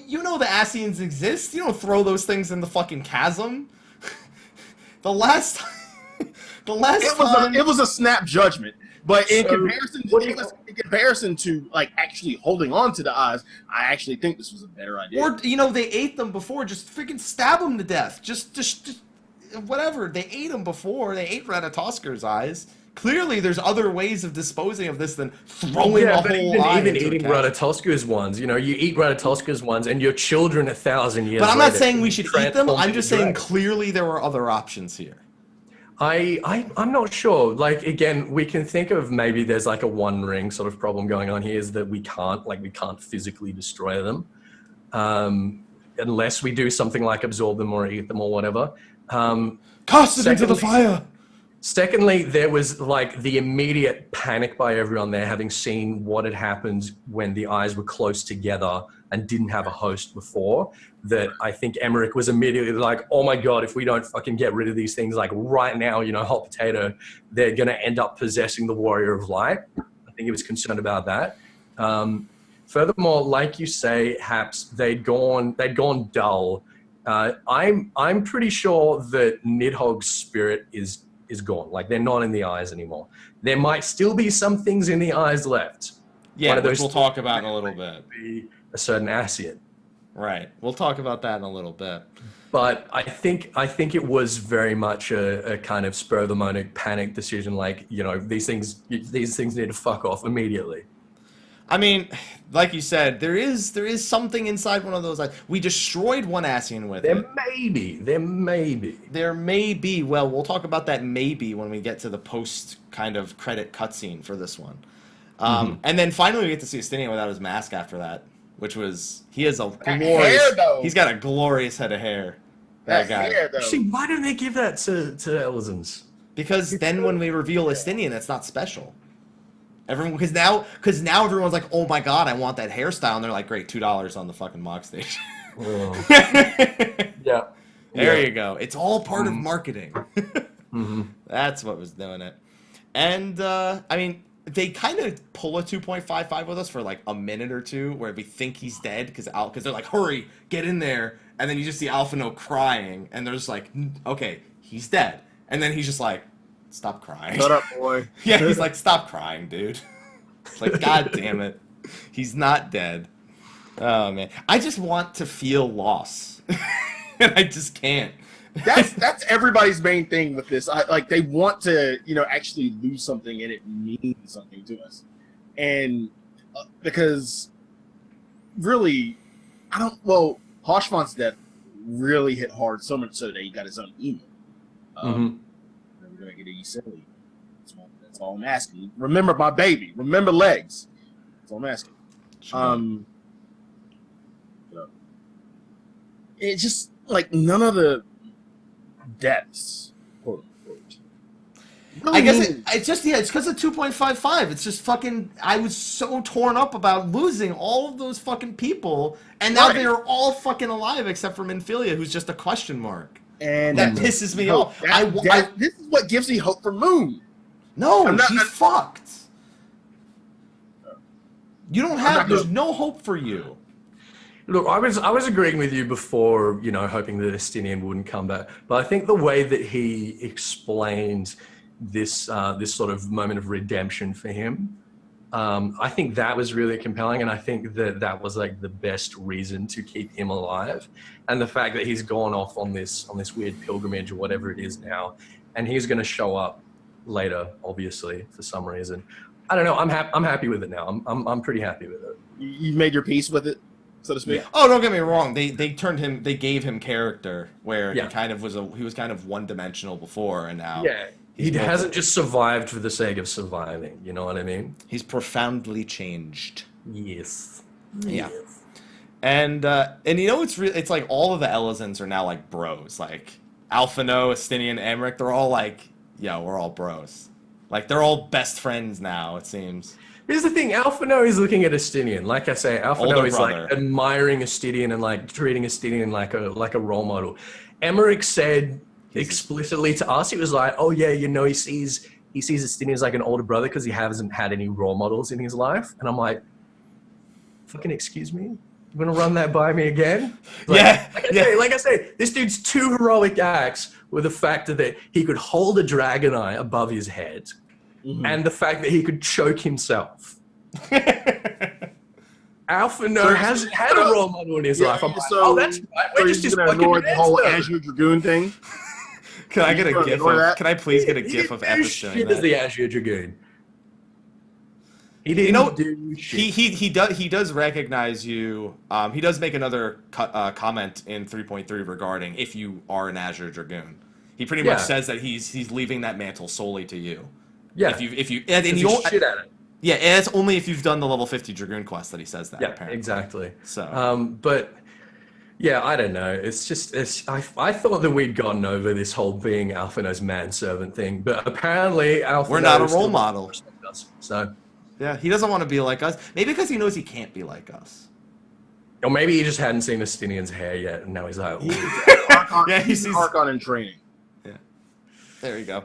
You know the Ascians exist. You don't throw those things in the fucking chasm. The last The last time it was a snap judgment. But in comparison to like actually holding on to the eyes, I actually think this was a better idea. Or they ate them before. Just freaking stab them to death. Just whatever. They ate them before. They ate Ratatosker's eyes. Clearly, there's other ways of disposing of this than throwing a whole eye even into eating a cat. Ratatosker's ones. You eat Ratatosker's ones, and your children 1,000 years. But I'm not later saying we should eat them. I'm just saying dragon. clearly there were other options here. I'm not sure. Like, again, we can think of maybe there's like a One Ring sort of problem going on here, is that we can't physically destroy them unless we do something like absorb them or eat them or whatever. Cast it into the fire. Secondly, there was like the immediate panic by everyone there, having seen what had happened when the eyes were close together and didn't have a host before, that I think Emmerich was immediately like, oh my God, if we don't fucking get rid of these things like right now, hot potato, they're going to end up possessing the Warrior of Light. I think he was concerned about that. Furthermore, like you say, Haps, they'd gone dull. I'm pretty sure that Nidhogg's spirit is gone. Like, they're not in the eyes anymore. There might still be some things in the eyes left. Yeah, which we'll talk about in a little bit. A certain Ascian. Right. We'll talk about that in a little bit. But I think it was very much a kind of spur of the moment panic decision. Like, these things need to fuck off immediately. I mean, like you said, there is something inside one of those eyes. We destroyed one Ascian with it. There may be. Well, we'll talk about that maybe when we get to the post kind of credit cutscene for this one. And then finally we get to see Estinian without his mask after that, which was, he's got a glorious head of hair. That guy. Actually, why don't they give that to Elizans? Because then when we reveal Estinian, it's not special. Because now everyone's like, oh my God, I want that hairstyle, and they're like, great, $2 on the fucking Mach station. Yeah. There you go. It's all part of marketing. That's what was doing it. And I mean, they kind of pull a 2.55 with us for like a minute or two, where we think he's dead because they're like, hurry, get in there, and then you just see Alphino crying, and they're just like, okay, he's dead, and then he's just like, stop crying. Shut up, boy. Yeah, he's like, stop crying, dude. It's like, God damn it. He's not dead. Oh, man. I just want to feel loss. And I just can't. That's everybody's main thing with this. They want to, actually lose something and it means something to us. And because really, Hoshvan's death really hit hard, so much so that he got his own emo. We're going to get silly. That's all I'm asking. Remember my baby. Remember legs. That's all I'm asking. Sure. It's just like none of the deaths, quote unquote. Really, I guess it's because of 2.55. It's just fucking. I was so torn up about losing all of those fucking people, and now they're all fucking alive except for Minfilia, who's just a question mark. And that pisses me off. This is what gives me hope for Moon. No, she's fucked. You don't have. There's no hope for you. Look, I was agreeing with you before, hoping that Estinian wouldn't come back. But I think the way that he explained this sort of moment of redemption for him, I think that was really compelling, and I think that was like the best reason to keep him alive. And the fact that he's gone off on this weird pilgrimage or whatever it is now, and he's going to show up later, obviously, for some reason. I don't know. I'm happy with it now. I'm pretty happy with it. You made your peace with it, so to speak. Yeah. Oh, don't get me wrong. They gave him character where he was kind of one-dimensional before, and now he hasn't just survived for the sake of surviving. You know what I mean? He's profoundly changed. Yes. Yeah. And it's like all of the Elizans are now like bros. Like Alphino, Estinian, Emmerich, they're all like, yo, we're all bros. Like they're all best friends now, it seems. Here's the thing, Alphino is looking at Estinian. Like I say, Alphino is like admiring Estinian and like treating Estinian like a role model. Emmerich said explicitly to us, he was like, oh yeah, he sees Estinian as like an older brother because he hasn't had any role models in his life. And I'm like, fucking excuse me? You want to run that by me again? Like I say, this dude's 2 heroic acts were the fact that he could hold a dragon eye above his head, and the fact that he could choke himself. Alpha hasn't had a role model in his life. I'm like, oh, that's right. We're just going to ignore the whole Azure Dragoon thing. Can I get a gif of? Can I please get a gif of Ethys doing that? Shit is the Azure Dragoon. He didn't do shit. He does recognize you. He does make another comment in 3.3 regarding if you are an Azure Dragoon. He pretty much says that he's leaving that mantle solely to you. Yeah. If you and you shit at it. Yeah, and it's only if you've done the level 50 Dragoon quest that he says that. Yeah, apparently. exactly. So, but yeah, I don't know. I thought that we'd gotten over this whole being Alphino's manservant thing, but apparently Alphino we're not a role model. So yeah, he doesn't want to be like us. Maybe because he knows he can't be like us. Or maybe he just hadn't seen Justinian's hair yet, and now he's like, he sees Archon in training. Yeah, there you go.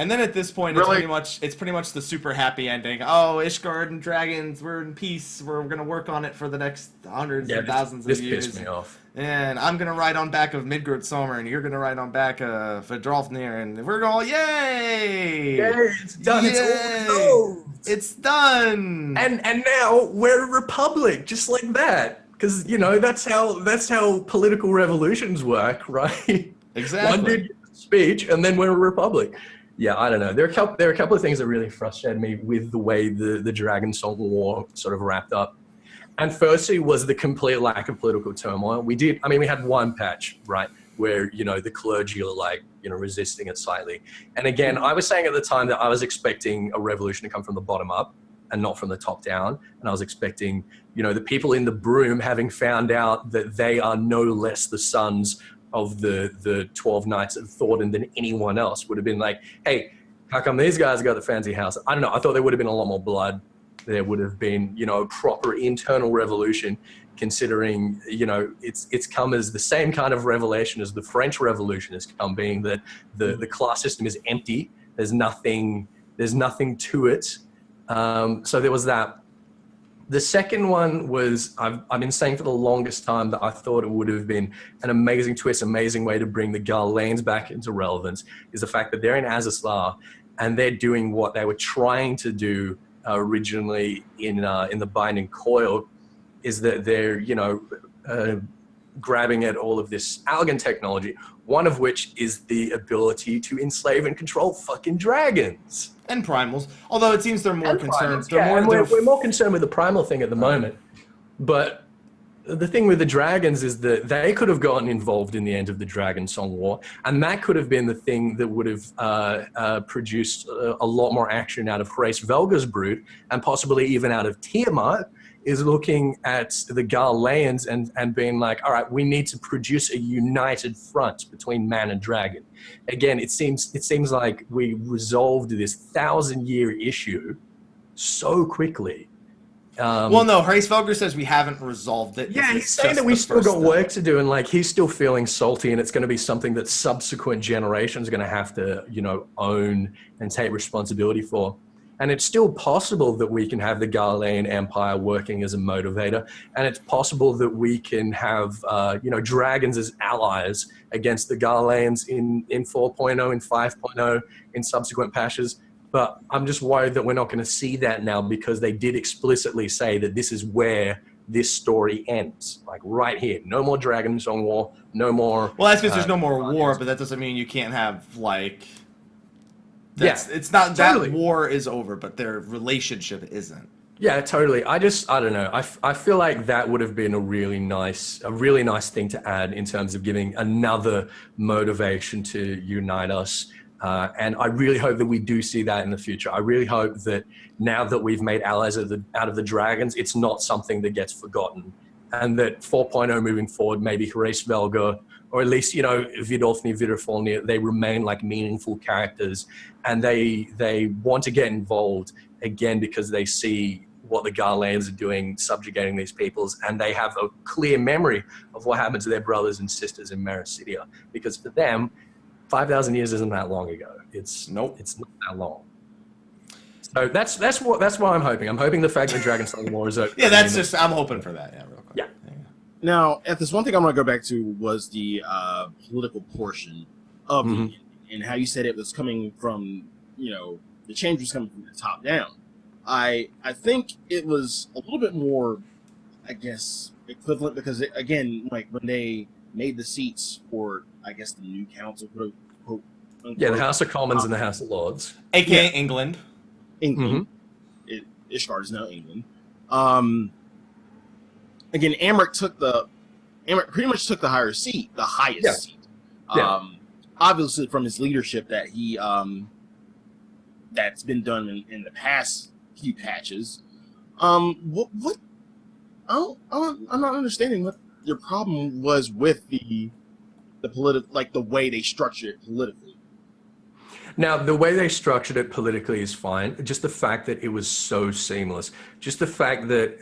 And then at this point, it's pretty much the super happy ending. Oh, Ishgard and dragons, we're in peace. We're gonna work on it for the next hundreds and thousands of years. This pissed me off. And I'm gonna ride on back of Midgard Sommer, and you're gonna ride on back of Fedrolfnir, and we're going, yay! Yay! It's done. Yay! It's all resolved. It's done. And now we're a republic, just like that. Because that's how political revolutions work, right? Exactly. One dude gets a speech, and then we're a republic. Yeah, I don't know. There are a couple of things that really frustrated me with the way the Dragonsong War sort of wrapped up. And firstly was the complete lack of political turmoil. We had one patch, right, where, the clergy are resisting it slightly. And again, I was saying at the time that I was expecting a revolution to come from the bottom up and not from the top down. And I was expecting, the people in the Broom, having found out that they are no less the sons of the 12 Knights of Thornton than anyone else, would have been like, hey, how come these guys got the fancy house? I don't know. I thought there would have been a lot more blood. There would have been, a proper internal revolution, considering, it's come as the same kind of revelation as the French Revolution has come, being that the class system is empty. There's nothing to it. So there was that. The second one was, I've been saying for the longest time that I thought it would have been an amazing twist, amazing way to bring the Garlanes back into relevance, is the fact that they're in Azazlar and they're doing what they were trying to do originally in the Binding Coil, is that they're, grabbing at all of this Algan technology, one of which is the ability to enslave and control fucking dragons. And primals. Although it seems they're more concerned. We're more concerned with the primal thing at the moment. But the thing with the dragons is that they could have gotten involved in the end of the Dragonsong War, and that could have been the thing that would have produced a lot more action out of Hrace Velga's brood, and possibly even out of Tiamat, is looking at the Garleans and being like, all right, we need to produce a united front between man and dragon. Again, it seems like we resolved this 1,000-year issue so quickly. Well, no, Hrace Velga says we haven't resolved it. Yeah, he's saying that we still got work to do, and he's still feeling salty, and it's going to be something that subsequent generations are going to have to, own and take responsibility for. And it's still possible that we can have the Garlean Empire working as a motivator, and it's possible that we can have, dragons as allies against the Garleans in 4.0, in 5.0, in subsequent patches. But I'm just worried that we're not going to see that now, because they did explicitly say that this is where this story ends. Right here. No more Dragonsong War, no more... Well, that's because there's no more war, but that doesn't mean you can't have, it's not totally. That war is over, but their relationship isn't. Yeah, totally. I don't know. I feel like that would have been a really nice thing to add in terms of giving another motivation to unite us. And I really hope that we do see that in the future. I really hope that now that we've made allies out of the dragons, it's not something that gets forgotten, and that 4.0 moving forward, maybe Hrace Velga, or at least, Vidolfni, Vidorfolnir, they remain meaningful characters, and they want to get involved again because they see what the Garleans are doing, subjugating these peoples, and they have a clear memory of what happened to their brothers and sisters in Mericidia. Because for them, 5,000 years isn't that long ago. It's not that long. So that's what I'm hoping. I'm hoping the fact that Dragonsong War is over. Yeah, I'm hoping for that. Yeah, real quick. Yeah. Now, Ethys, one thing I'm going to go back to was the political portion of the ending, and how you said it was coming from, the change was coming from the top down. I think it was a little bit more, I guess, equivalent because, when they made the seats for, I guess, the new council, quote, unquote, the House of Commons and the House of Lords. A.K.A. England. Ishgard is now England. Amric pretty much took the highest seat. Obviously from his leadership that he that's been done in the past few patches. I'm not understanding what your problem was with the the way they structured it politically. Now, the way they structured it politically is fine. Just the fact that it was so seamless. Just the fact that,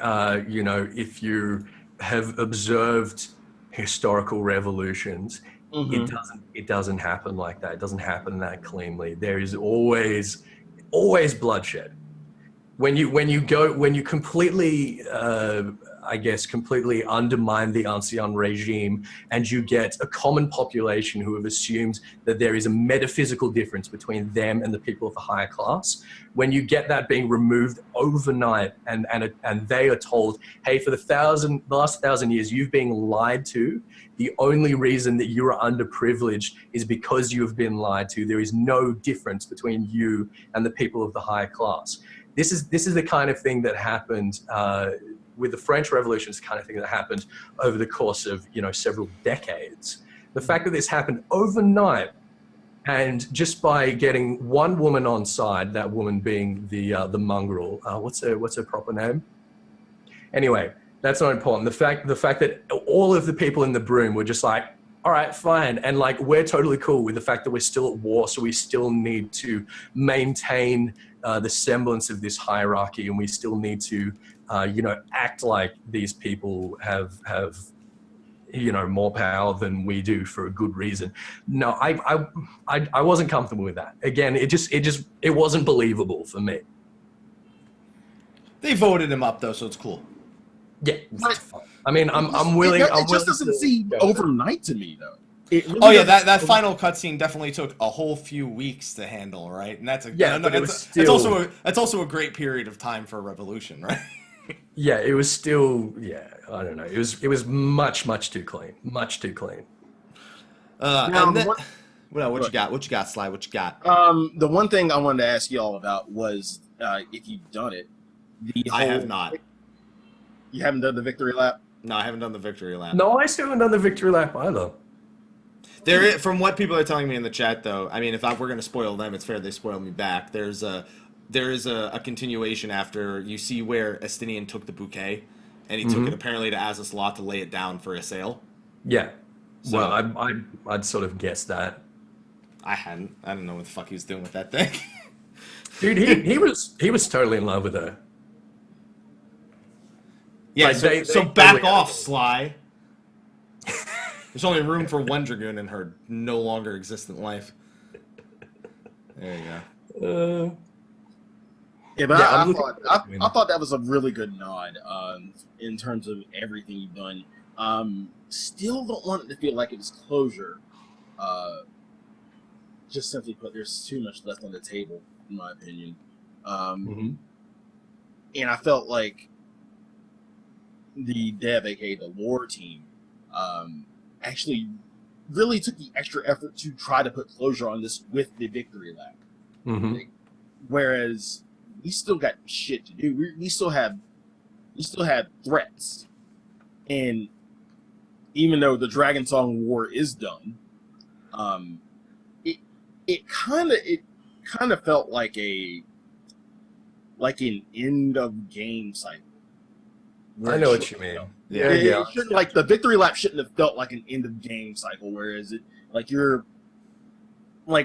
if you have observed historical revolutions, it doesn't happen like that. It doesn't happen that cleanly. There is always bloodshed. When you completely, completely undermine the ancien regime, and you get a common population who have assumed that there is a metaphysical difference between them and the people of the higher class. When you get that being removed overnight, and they are told, hey, for the last 1,000 years, you've been lied to. The only reason that you are underprivileged is because you have been lied to. There is no difference between you and the people of the higher class. This is the kind of thing that happened with the French Revolution. Is the kind of thing that happened over the course of several decades. The fact that this happened overnight, and just by getting one woman on side, that woman being the mongrel. What's her proper name? Anyway, that's not important. The fact that all of the people in the room were just like, all right, fine. And we're totally cool with the fact that we're still at war. So we still need to maintain the semblance of this hierarchy, and we still need to, act like these people have more power than we do for a good reason. No, I wasn't comfortable with that. Again, it wasn't believable for me. They voted him up though, so it's cool. Yeah, I mean, I'm willing. It just doesn't seem overnight to me, though. Really that final cutscene definitely took a whole few weeks to handle, right? And that's also a great period of time for a revolution, right? Yeah, it was still. Yeah, I don't know. It was much too clean. Much too clean. What you got? What you got, Slyh? What you got? The one thing I wanted to ask you all about was if you've done it. I have not. You haven't done the victory lap? No, I haven't done the victory lap. No, I still haven't done the victory lap either. From what people are telling me in the chat, though, I mean, if we're going to spoil them, it's fair they spoil me back. There is a continuation after you see where Estinian took the bouquet, and he took it apparently to Azaz Lot to lay it down for a sale. Yeah. So, well, I'd sort of guessed that. I don't know what the fuck he was doing with that thing. Dude, he was totally in love with her. Yeah, so back off, Slyh. There's only room for one Dragoon in her no longer existent life. There you go. Yeah, but I thought that was a really good nod in terms of everything you've done. Still don't want it to feel like it was closure. Just simply put, there's too much left on the table, in my opinion. And I felt like the dev, aka the lore team, actually really took the extra effort to try to put closure on this with the victory lap. Whereas we still got shit to do. We still have threats, and even though the Dragonsong War is done, it kind of felt like an end of game cycle. I know what you mean. It shouldn't, like, the victory lap shouldn't have felt like an end of game cycle. Whereas it, like,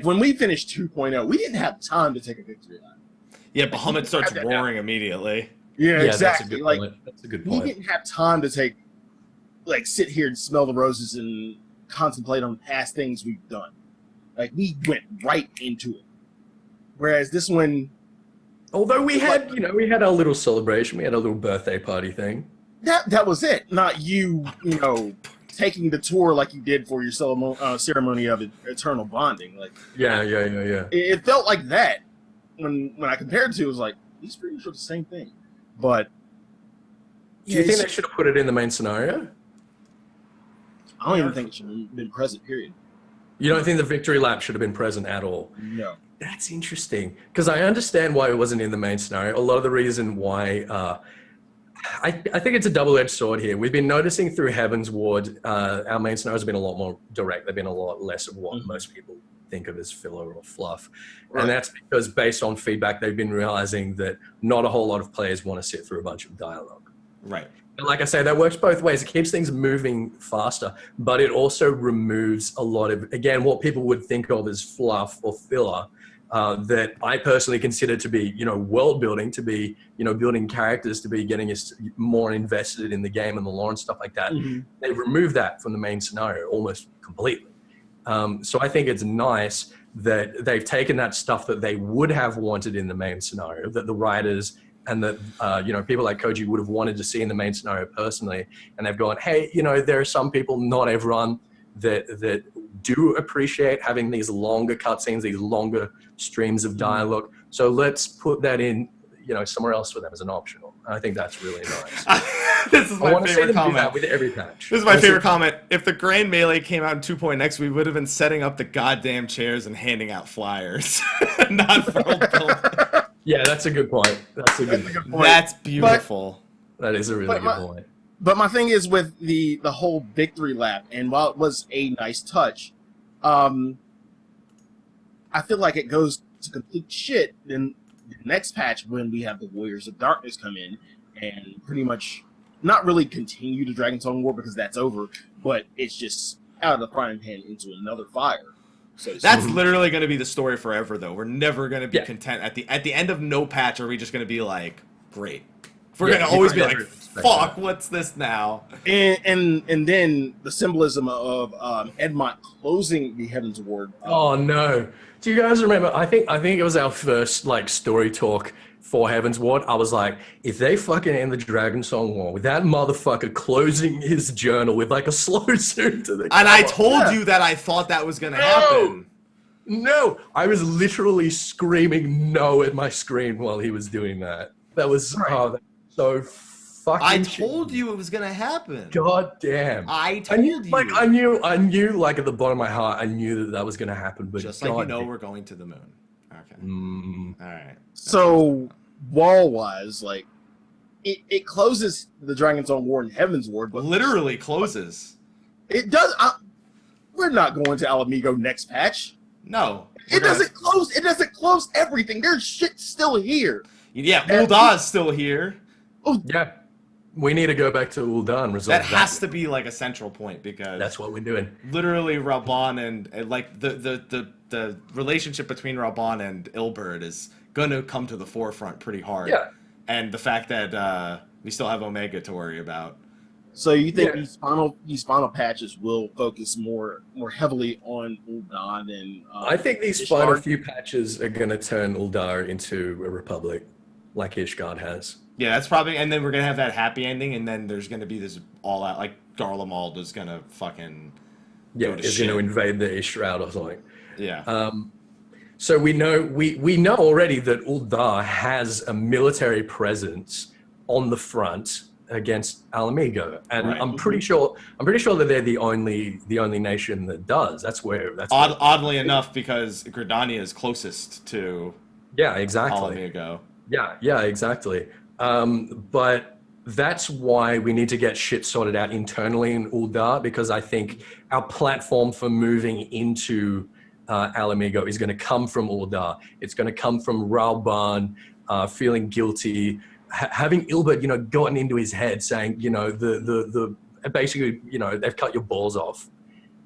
when we finished 2.0, we didn't have time to take a victory lap. Yeah, Bahamut starts roaring immediately. Yeah, exactly. That's a good point. We didn't have time to sit here and smell the roses and contemplate on past things we've done. Like, we went right into it. Whereas this one, although we had our little celebration, we had a little birthday party thing. That was it. Not you taking the tour like you did for your ceremony of eternal bonding. Like Yeah. it felt like that when I compared to it, was like these pretty much the same thing. But do you think they should have put it in the main scenario? I don't even think it should have been present, period. You don't think the victory lap should have been present at all? No. That's interesting, because I understand why it wasn't in the main scenario. A lot of the reason why, I think it's a double-edged sword here. We've been noticing through Heaven's Ward, our main scenarios have been a lot more direct. They've been a lot less of what most people think of as filler or fluff. Right. And that's because based on feedback, they've been realizing that not a whole lot of players want to sit through a bunch of dialogue. Right. And like I say, that works both ways. It keeps things moving faster, but it also removes a lot of, again, what people would think of as fluff or filler, that I personally consider to be, world building, to be, building characters, to be getting us more invested in the game and the lore and stuff like that. Mm-hmm. They remove that from the main scenario almost completely. So I think it's nice that they've taken that stuff that they would have wanted in the main scenario, that the writers and that, people like Koji would have wanted to see in the main scenario personally. And they've gone, hey, there are some people, not everyone, that do appreciate having these longer cutscenes, these longer streams of dialogue. So let's put that in, somewhere else for them as an optional. I think that's really nice. This is my favorite comment. With every patch. This is my favorite comment. If the Grand Melee came out in 2.x, we would have been setting up the goddamn chairs and handing out flyers, not world building. Yeah, that's a good point. That's a good point. That's beautiful. That is a really good point. But my thing is with the whole victory lap, and while it was a nice touch, I feel like it goes to complete shit in the next patch when we have the Warriors of Darkness come in and pretty much not really continue the Dragonsong War because that's over, but it's just out of the frying pan into another fire. So that's literally going to be the story forever, though. We're never going to be content. At the end of no patch, are we just going to be like, great? We're going to always be like, fuck, what's this now? And then the symbolism of Edmont closing the Heaven's Ward. Oh, no. Do you guys remember? I think it was our first story talk for Heaven's Ward. I was like, if they fucking end the Dragonsong War with that motherfucker closing his journal with a slow zoom to the And I told you that I thought that was going to happen. No, I was literally screaming no at my screen while he was doing that. That was so fucking I told you it was going to happen. God damn. I told you. I knew at the bottom of my heart, I knew that was going to happen. But just like we're going to the moon. Okay. All right. So, wall-wise, it closes the Dragonsong War and Heaven's Ward. But literally closes. It does. We're not going to Alamigo next patch. No. It doesn't close. It doesn't close everything. There's shit still here. Yeah, Ul'dah's still here. Oh yeah. We need to go back to Ul'dah and resolve that. That has to be a central point because that's what we're doing. Literally, Raubahn and the relationship between Raubahn and Ilberd is going to come to the forefront pretty hard. Yeah. And the fact that we still have Omega to worry about. So you think these final patches will focus more heavily on Ul'dah than? I think these final few patches are going to turn Ul'dah into a republic, like Ishgard has. Yeah, that's probably, and then we're gonna have that happy ending, and then there's gonna be this all out Garlemald is gonna fucking is gonna invade the Ishroud or something. Yeah. So we know already that Ul'dah has a military presence on the front against Alamigo, and I'm pretty sure that they're the only nation that does. That's oddly enough, because Gridania is closest to Alamigo. Yeah, exactly. But that's why we need to get shit sorted out internally in Ul'dah, because I think our platform for moving into Alamigo is going to come from Ul'dah. It's going to come from Raubahn feeling guilty, having Ilberd, gotten into his head, saying, the basically, they've cut your balls off.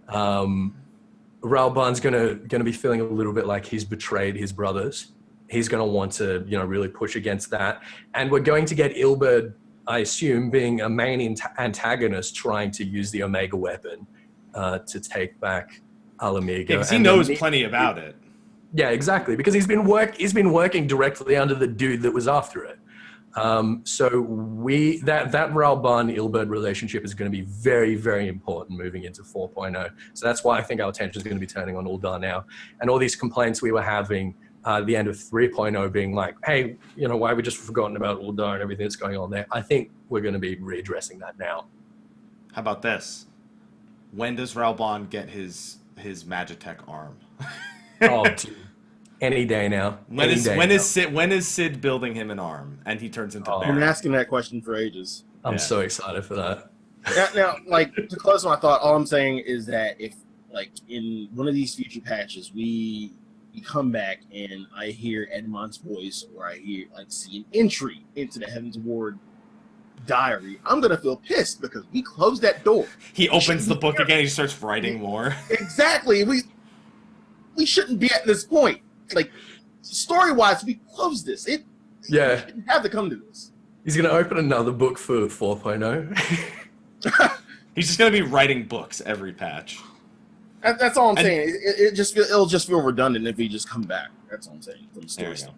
Raubah's going to be feeling a little bit like he's betrayed his brothers. He's going to want to, really push against that. And we're going to get Ilberd, I assume, being a main antagonist, trying to use the Omega weapon to take back Alamigo. Yeah, because he knows plenty about it. Yeah, exactly. Because he's been working directly under the dude that was after it. So that Ralban Ilberd relationship is going to be very, very important moving into 4.0. So that's why I think our attention is going to be turning on Uldar now. And all these complaints we were having at the end of 3.0 being like, hey, why have we just forgotten about Uldar and everything that's going on there? I think we're going to be readdressing that now. How about this? When does Ralban get his Magitech arm? Oh, dude. Any day now. When is Sid building him an arm and he turns into I've been asking that question for ages. I'm so excited for that. Now, to close my thought, all I'm saying is that if, in one of these future patches, we come back and I hear Edmond's voice or I see an entry into the Heaven's Ward diary, I'm going to feel pissed because we closed that door. He opens the book again, he starts writing more. Exactly. We shouldn't be at this point. Story-wise, we closed this. We didn't have to come to this. He's going to open another book for 4.0. He's just going to be writing books every patch. That's all I'm saying. It'll just feel redundant if we just come back. That's all I'm saying. From the story stuff.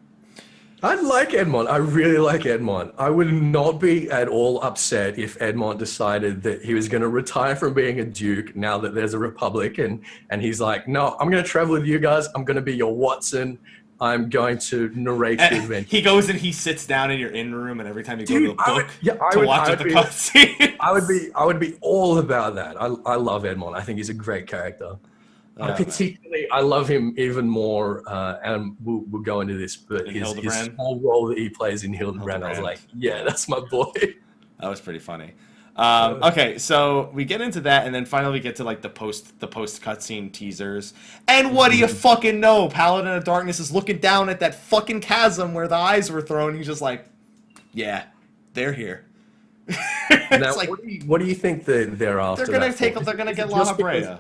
I like Edmond. I really like Edmond. I would not be at all upset if Edmond decided that he was going to retire from being a duke now that there's a republic, and he's like, no, I'm going to travel with you guys. I'm going to be your Watson. I'm going to narrate the adventure. He goes and he sits down in your in room, and every time you go to the book to watch the cutscene. I would be all about that. I love Edmond. I think he's a great character. I love him even more, and we'll go into this, but his small role that he plays in Hildibrand, I was like, yeah, that's my boy. That was pretty funny. Okay, so we get into that, and then finally we get to the post cutscene teasers. And what do you fucking know? Paladin of Darkness is looking down at that fucking chasm where the eyes were thrown. He's just like, yeah, they're here. Now, what do you think they're after? They're gonna get La Habrea.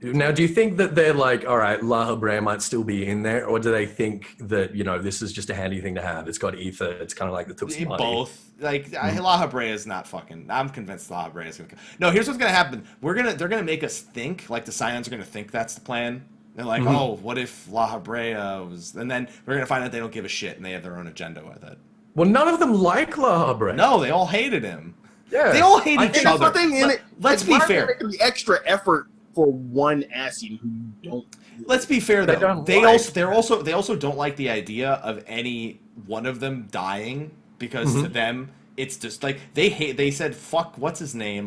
Now, do you think that they're like, all right, La Habrea might still be in there, or do they think that, this is just a handy thing to have? It's got ether. It's kind of like the Tooks money. Both. La Habrea is not fucking. I'm convinced La Habrea is gonna. No, here's what's gonna happen. They're gonna make us think. The Scions are gonna think that's the plan. They're like, oh, what if La Habrea was? And then we're gonna find out they don't give a shit and they have their own agenda with it. Well, none of them like La Habrea. No, they all hated him. Yeah, they all hate each other. Let's be fair. Making the extra effort for one Ascian who don't. Let's be fair though. They also don't like the idea of any one of them dying because to them it's just they said fuck what's his name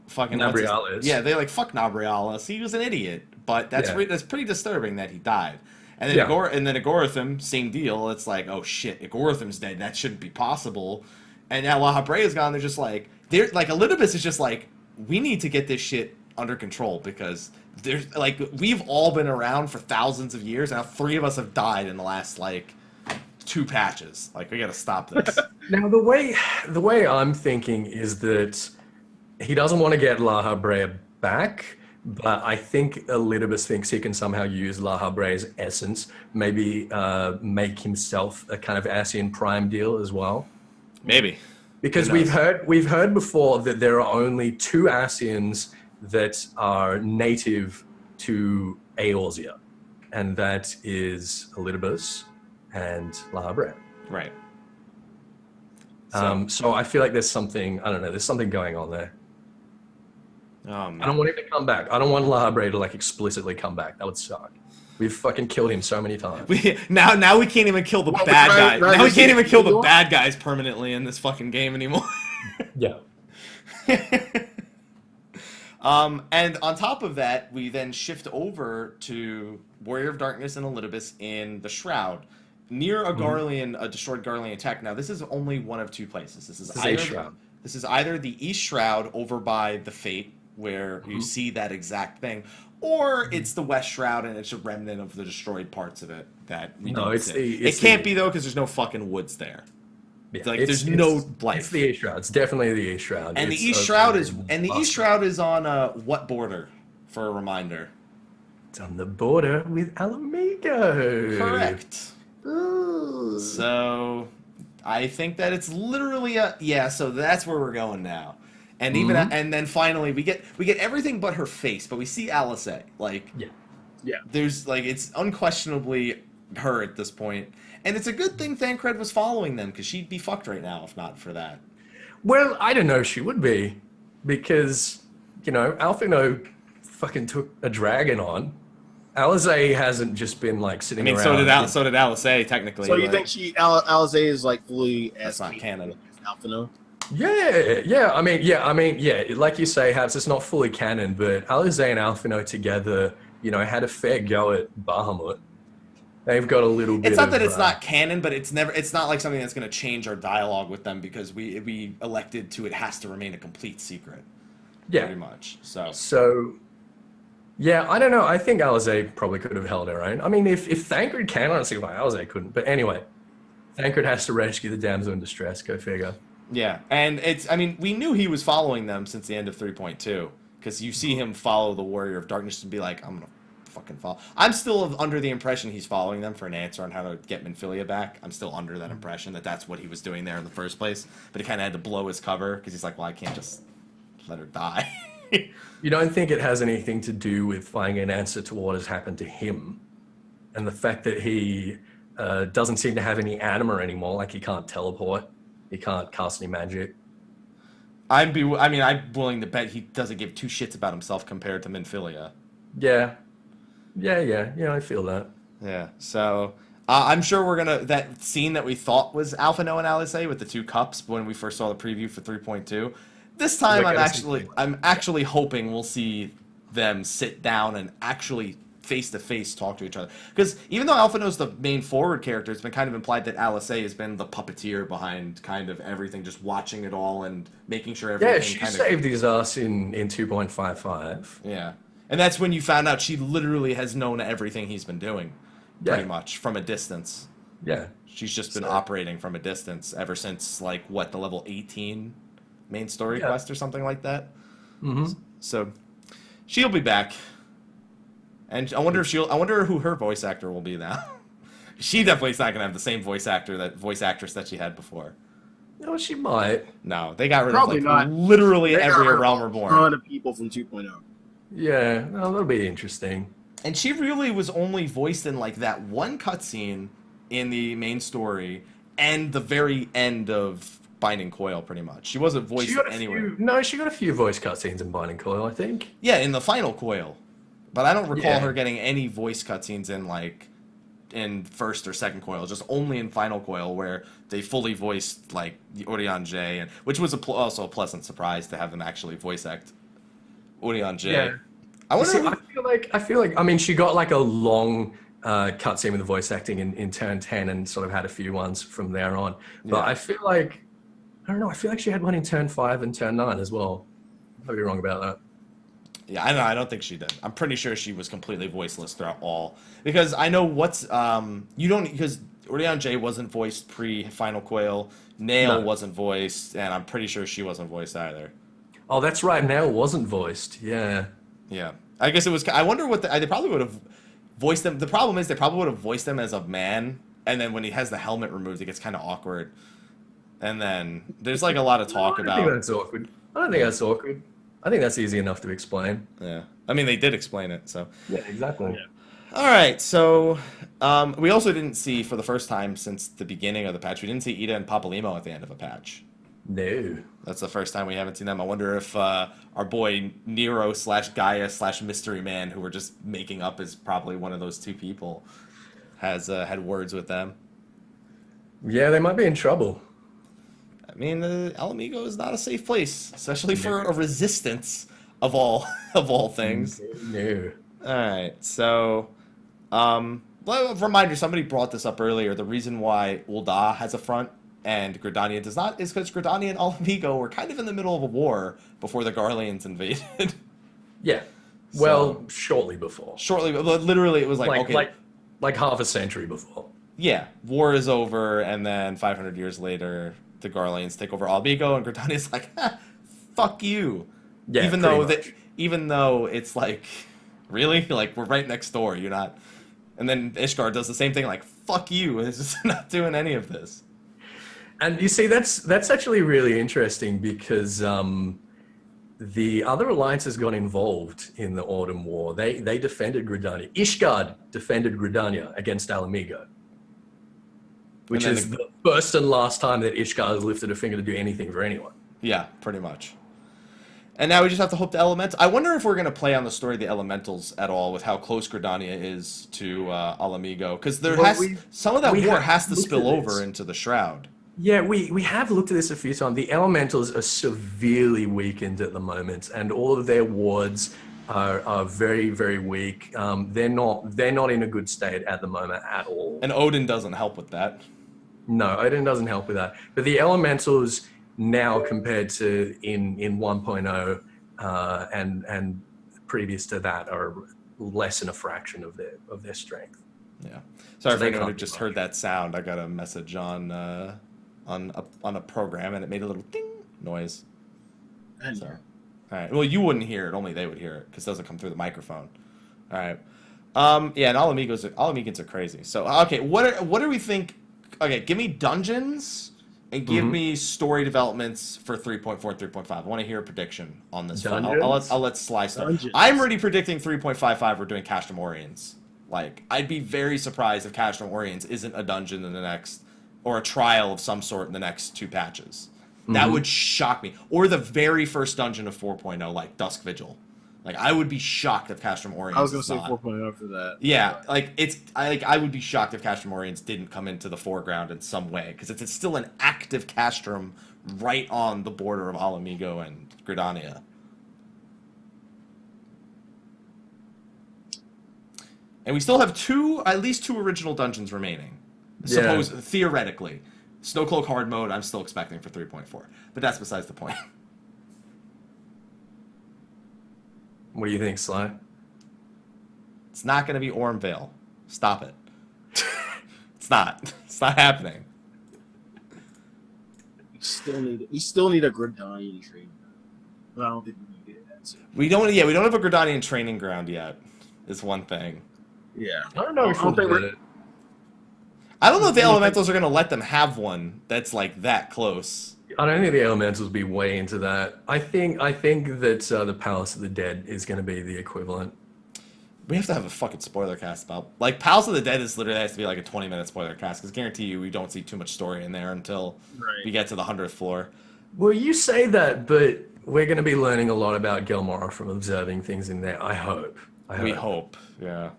fucking Nabrialis. Yeah, they fuck Nabrialis. He was an idiot, but that's pretty disturbing that he died. And then Igorithim, same deal. It's like, oh shit, Igorithim's dead. That shouldn't be possible. And now La Habrea's gone. They're just Elidibus is just we need to get this shit under control because there's we've all been around for thousands of years. Now 3 of us have died in the last 2 patches. We gotta stop this. Now the way I'm thinking is that he doesn't want to get La Habrea back, but I think Elidibus thinks he can somehow use La Habrea's essence, maybe make himself a kind of Ascian Prime deal as well. Maybe. Because we've heard before that there are only 2 Ascians that are native to Eorzea, and that is Elidibus and La Habrea. Right. So I feel like there's something, I don't know, there's something going on there. I don't want him to come back. I don't want La Habrea to explicitly come back. That would suck. We've fucking killed him so many times. Now we can't even kill the bad guys. Now we can't even kill the bad guys permanently in this fucking game anymore. Yeah. And on top of that, we then shift over to Warrior of Darkness and Elidibus in the Shroud, near a Garlean, a destroyed Garlean tech. Now, this is only one of 2 places. This is either the East Shroud over by the Fate, where you see that exact thing, or it's the West Shroud and it's a remnant of the destroyed parts of it that we don't see. It can't be though because there's no fucking woods there. Yeah, there's no life. It's the East Shroud. It's definitely the East Shroud. And the East Shroud is on what border? For a reminder, it's on the border with Alamigo. Correct. Ooh. So I think that it's literally so that's where we're going now. And even and then finally we get everything but her face, but we see Alice. There's it's unquestionably her at this point. And it's a good thing Thancred was following them, because she'd be fucked right now if not for that. Well, I don't know if she would be, because, Alphino fucking took a dragon on. Alizé hasn't just been like sitting around. So did Alizé, technically. So you think Alizé is like fully that's not canon. Alphino? Yeah. I mean, like you say, Habs, it's not fully canon, but Alizé and Alphino together, had a fair go at Bahamut. They've got a little bit. It's not that it's not canon, but it's not like something that's going to change our dialogue with them, because we elected to. It has to remain a complete secret. Yeah, pretty much. So. Yeah, I don't know. I think Alizé probably could have held her own. I mean, if Thancred can, I don't see why Alizé couldn't. But anyway, Thancred has to rescue the damsel in distress. Go figure. Yeah, and we knew he was following them since the end of 3.2, because you see him follow the Warrior of Darkness and be like, I'm going to fucking follow. I'm still under the impression he's following them for an answer on how to get Minfilia back. I'm still under that impression that that's what he was doing there in the first place. But he kind of had to blow his cover, because he's like, well, I can't just let her die. You don't think it has anything to do with finding an answer to what has happened to him, and the fact that he doesn't seem to have any anima anymore, like he can't teleport, he can't cast any magic? I'm willing to bet he doesn't give two shits about himself compared to Minfilia. Yeah, I feel that. Yeah, so I'm sure that scene that we thought was Alphino and Alizé with the two cups when we first saw the preview for 3.2. This time, I'm actually hoping we'll see them sit down and actually face-to-face talk to each other. Because even though Alphino's the main forward character, it's been kind of implied that Alizé has been the puppeteer behind kind of everything, just watching it all and making sure everything. Yeah, she saved his ass in 2.55. Yeah, and that's when you found out she literally has known everything he's been doing, pretty much from a distance. Yeah, she's just been operating from a distance ever since the level 18. Main story quest or something like that. Mm-hmm. So she'll be back, and I wonder who her voice actor will be now. She definitely is not gonna have the same voice actress that she had before. No, she might. No, they got rid of literally every Realm Reborn. A ton of people from 2.0. Yeah, well, that'll be interesting. And she really was only voiced in that one cutscene in the main story and the very end of Binding Coil, pretty much. She wasn't voiced anywhere. She got a few voice cutscenes in Binding Coil, I think. Yeah, in the final Coil. But I don't recall her getting any voice cutscenes in first or second Coil, just only in final Coil, where they fully voiced the Urianger, which was also a pleasant surprise to have them actually voice act Urianger. Yeah. I feel like she got a long cutscene with the voice acting in turn 10 and sort of had a few ones from there on. But I feel like I feel like she had one in turn 5 and turn 9 as well. I might be wrong about that. Yeah, I don't think she did. I'm pretty sure she was completely voiceless throughout all. Because I know because Urianger wasn't voiced pre-Final Coil, Nail wasn't voiced, and I'm pretty sure she wasn't voiced either. Oh, that's right, Nail wasn't voiced, yeah. Yeah. I guess it was, I wonder what, they probably would have voiced them. The problem is they probably would have voiced them as a man, and then when he has the helmet removed, it gets kind of awkward. And then there's a lot of talk about... I don't think that's awkward. I don't think that's awkward. I think that's easy enough to explain. Yeah. I mean, they did explain it, so... Yeah, exactly. Yeah. All right, so we also didn't see, for the first time since the beginning of the patch, we didn't see Ida and Papalymo at the end of a patch. No. That's the first time we haven't seen them. I wonder if our boy Nero / Gaia / Mystery Man, who we're just making up as probably one of those two people, has had words with them. Yeah, they might be in trouble. I mean, Alamigo is not a safe place, especially for a resistance of all things. No. All right, so reminder: somebody brought this up earlier. The reason why Ul'dah has a front and Gridania does not is because Gridania and Alamigo were kind of in the middle of a war before the Garleans invaded. Yeah. Well, shortly before. Shortly, but literally, it was like half a century before. Yeah, war is over, and then 500 years later, the Garleans take over Alamigo, and Gridania's like, fuck you. Yeah, even though it's really? We're right next door, you're not... And then Ishgard does the same thing, fuck you, and it's just not doing any of this. And you see, that's actually really interesting because the other alliances got involved in the Autumn War. They defended Gridania. Ishgard defended Gridania against Alamigo, which is the first and last time that Ishgard has lifted a finger to do anything for anyone. Yeah, pretty much. And now we just have to hope the elementals. I wonder if we're going to play on the story of the elementals at all with how close Gridania is to Alamigo, because some of that war has to spill over into the Shroud. Yeah, we have looked at this a few times. The elementals are severely weakened at the moment, and all of their wards are very, very weak. They're not in a good state at the moment at all. And Odin doesn't help with that. No, Odin doesn't help with that. But the elementals now, compared to in 1.0 and previous to that, are less than a fraction of their strength. Yeah. Sorry for anyone who just heard that sound. I got a message on a program, and it made a little ding noise. So, all right. Well, you wouldn't hear it. Only they would hear it because it doesn't come through the microphone. All right. Yeah, and Alamigans are crazy. So, okay, what do we think? Okay, give me dungeons and give me story developments for 3.4 and 3.5. I want to hear a prediction on this one. I'll let Slyh start. Dungeons. I'm already predicting 3.55. We're doing Castrum Oriens. Like, I'd be very surprised if Castrum Oriens isn't a dungeon in the next, or a trial of some sort in the next 2 patches. That would shock me. Or the very first dungeon of 4.0, like Dusk Vigil. Like, I would be shocked if Castrum Oriens. I was going to say 4.0 for that. Yeah, like I would be shocked if Castrum Oriens didn't come into the foreground in some way, because it's still an active Castrum right on the border of Alamigo and Gridania. And we still have at least two original dungeons remaining. Theoretically. Snowcloak hard mode, I'm still expecting for 3.4. But that's besides the point. What do you think, Slyh? It's not going to be Ormvale. Stop it. It's not. It's not happening. We still need a Gridanian training ground. But I don't think we can get that soon. We don't have a Gridanian training ground yet. Is one thing. Yeah. I don't know if we'll get it. I don't know if the elementals are going to let them have one that's like that close. I don't think the elementals will be way into that. I think that the Palace of the Dead is going to be the equivalent. We have to have a fucking spoiler cast about, like, Palace of the Dead is literally has to be like a 20-minute spoiler cast, because guarantee you we don't see too much story in there until we get to the 100th floor. Well, you say that, but we're going to be learning a lot about Gelmora from observing things in there. I hope. We hope. Yeah.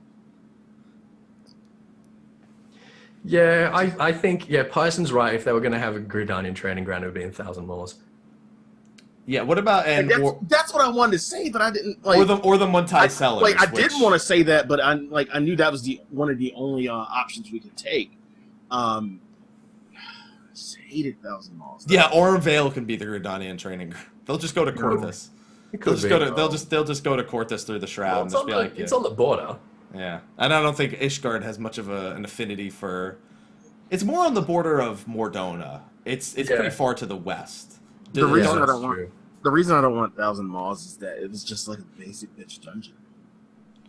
Yeah, I think, Pison's right. If they were going to have a Gridanian training ground, it would be in 1,000 Moors. Yeah, what about... That's what I wanted to say, but I didn't... Like, or the Muntai Cellars. Like, I didn't want to say that, but I knew that was one of the only options we could take. I just hated 1,000 Moors. Yeah, Ormvale can be the Gridanian training ground. They'll just go to Corthus. They'll just go to Corthus through the Shroud and just be like... It's on the border. Yeah, and I don't think Ishgard has much of an affinity for... It's more on the border of Mordona. It's pretty far to the west. The reason I don't want 1,000 Moors is that it was just like a basic bitch dungeon.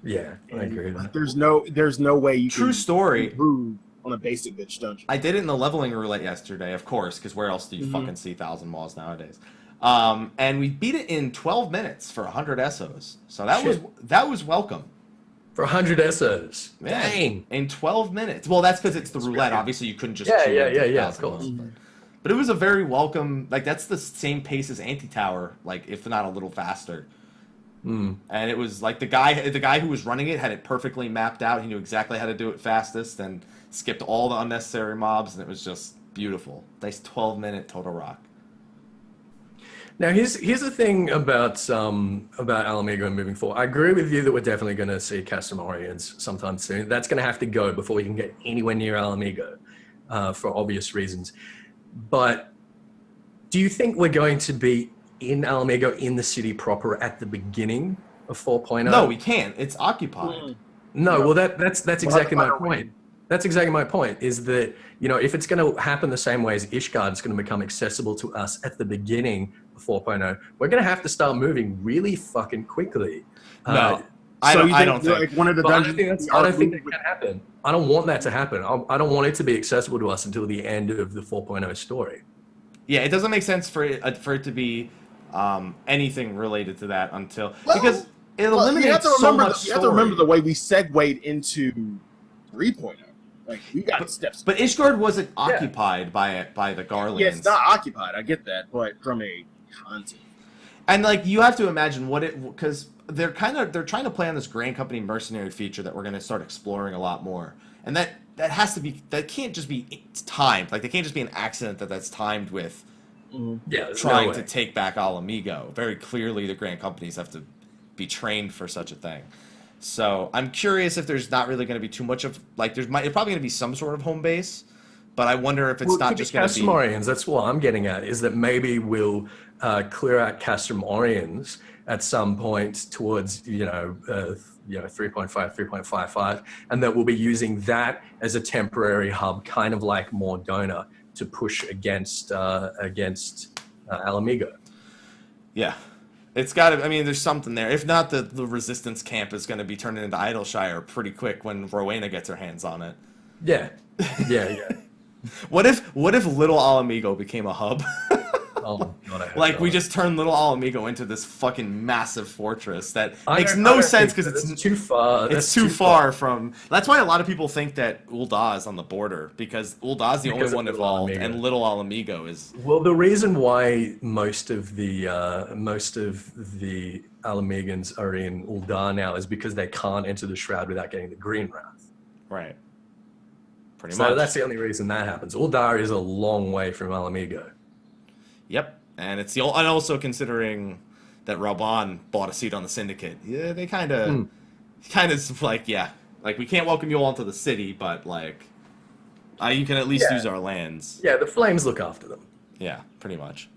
Yeah, I agree with that. There's no way you True can story. improve on a basic bitch dungeon. I did it in the leveling roulette yesterday, of course, because where else do you fucking see 1,000 Moors nowadays? And we beat it in 12 minutes for 100 SOs. So that was welcome. For 100 SOs. Yeah, Dang. in 12 minutes. Well, that's because it's the roulette. Obviously, you couldn't just... Yeah, of course. But it was a very welcome... Like, that's the same pace as Anti-Tower, like, if not a little faster. And it was like the guy who was running it had it perfectly mapped out. He knew exactly how to do it fastest and skipped all the unnecessary mobs, and it was just beautiful. Nice 12-minute total rock. Now, here's the thing about Alamigo and moving forward. I agree with you that we're definitely going to see Castrum Oriens sometime soon. That's going to have to go before we can get anywhere near Alamigo, for obvious reasons. But do you think we're going to be in Alamigo, in the city proper, at the beginning of 4.0? No, we can't. It's occupied. No, well, that's exactly my point. That's exactly my point, is that, if it's going to happen the same way as Ishgard, it's going to become accessible to us at the beginning of 4.0, we're going to have to start moving really fucking quickly. No, I don't think. Like one of the dungeons, I don't think that can happen. I don't want that to happen. I don't want it to be accessible to us until the end of the 4.0 story. Yeah, it doesn't make sense for it to be anything related to that until because it eliminates you have to so remember much. You have to remember the way we segued into 3.0. Like we got steps. But Ishgard wasn't occupied by the Garlands. Yeah, it's not occupied. I get that, but from a content. And like you have to imagine because they're trying to play on this Grand Company mercenary feature that we're going to start exploring a lot more, and that can't just be timed. Like they can't just be an accident that's timed with trying to take back Alamigo. Very clearly, the Grand Companies have to be trained for such a thing. So I'm curious if there's not really going to be too much of like it's probably going to be some sort of home base, but I wonder if it's not just going to be Castamorians. That's what I'm getting at. Is that maybe we'll clear out Castamorians at some point towards 3.5, 3.55, and that we'll be using that as a temporary hub, kind of like Mordona, to push against Alamigo. Yeah. It's got to. I mean, there's something there. If not, the resistance camp is going to be turning into Idleshire pretty quick when Rowena gets her hands on it. Yeah. What if Little Alamigo became a hub? Oh God, like we just turned Little Alamigo into this fucking massive fortress that makes no sense because it's too far. It's too far from. That's why a lot of people think that Ul'dah is on the border because Ul'dah is the only one involved, and Little Alamigo is. Well, the reason why most of the Alamegans are in Ul'dah now is because they can't enter the Shroud without getting the Green Wrath. Right. Pretty so much. That's the only reason that happens. Ul'dah is a long way from Alamigo. Yep, and and also considering that Rauban bought a seat on the Syndicate, yeah, they kind of like we can't welcome you all into the city, but like you can at least use our lands. Yeah, the Flames look after them. Yeah, pretty much.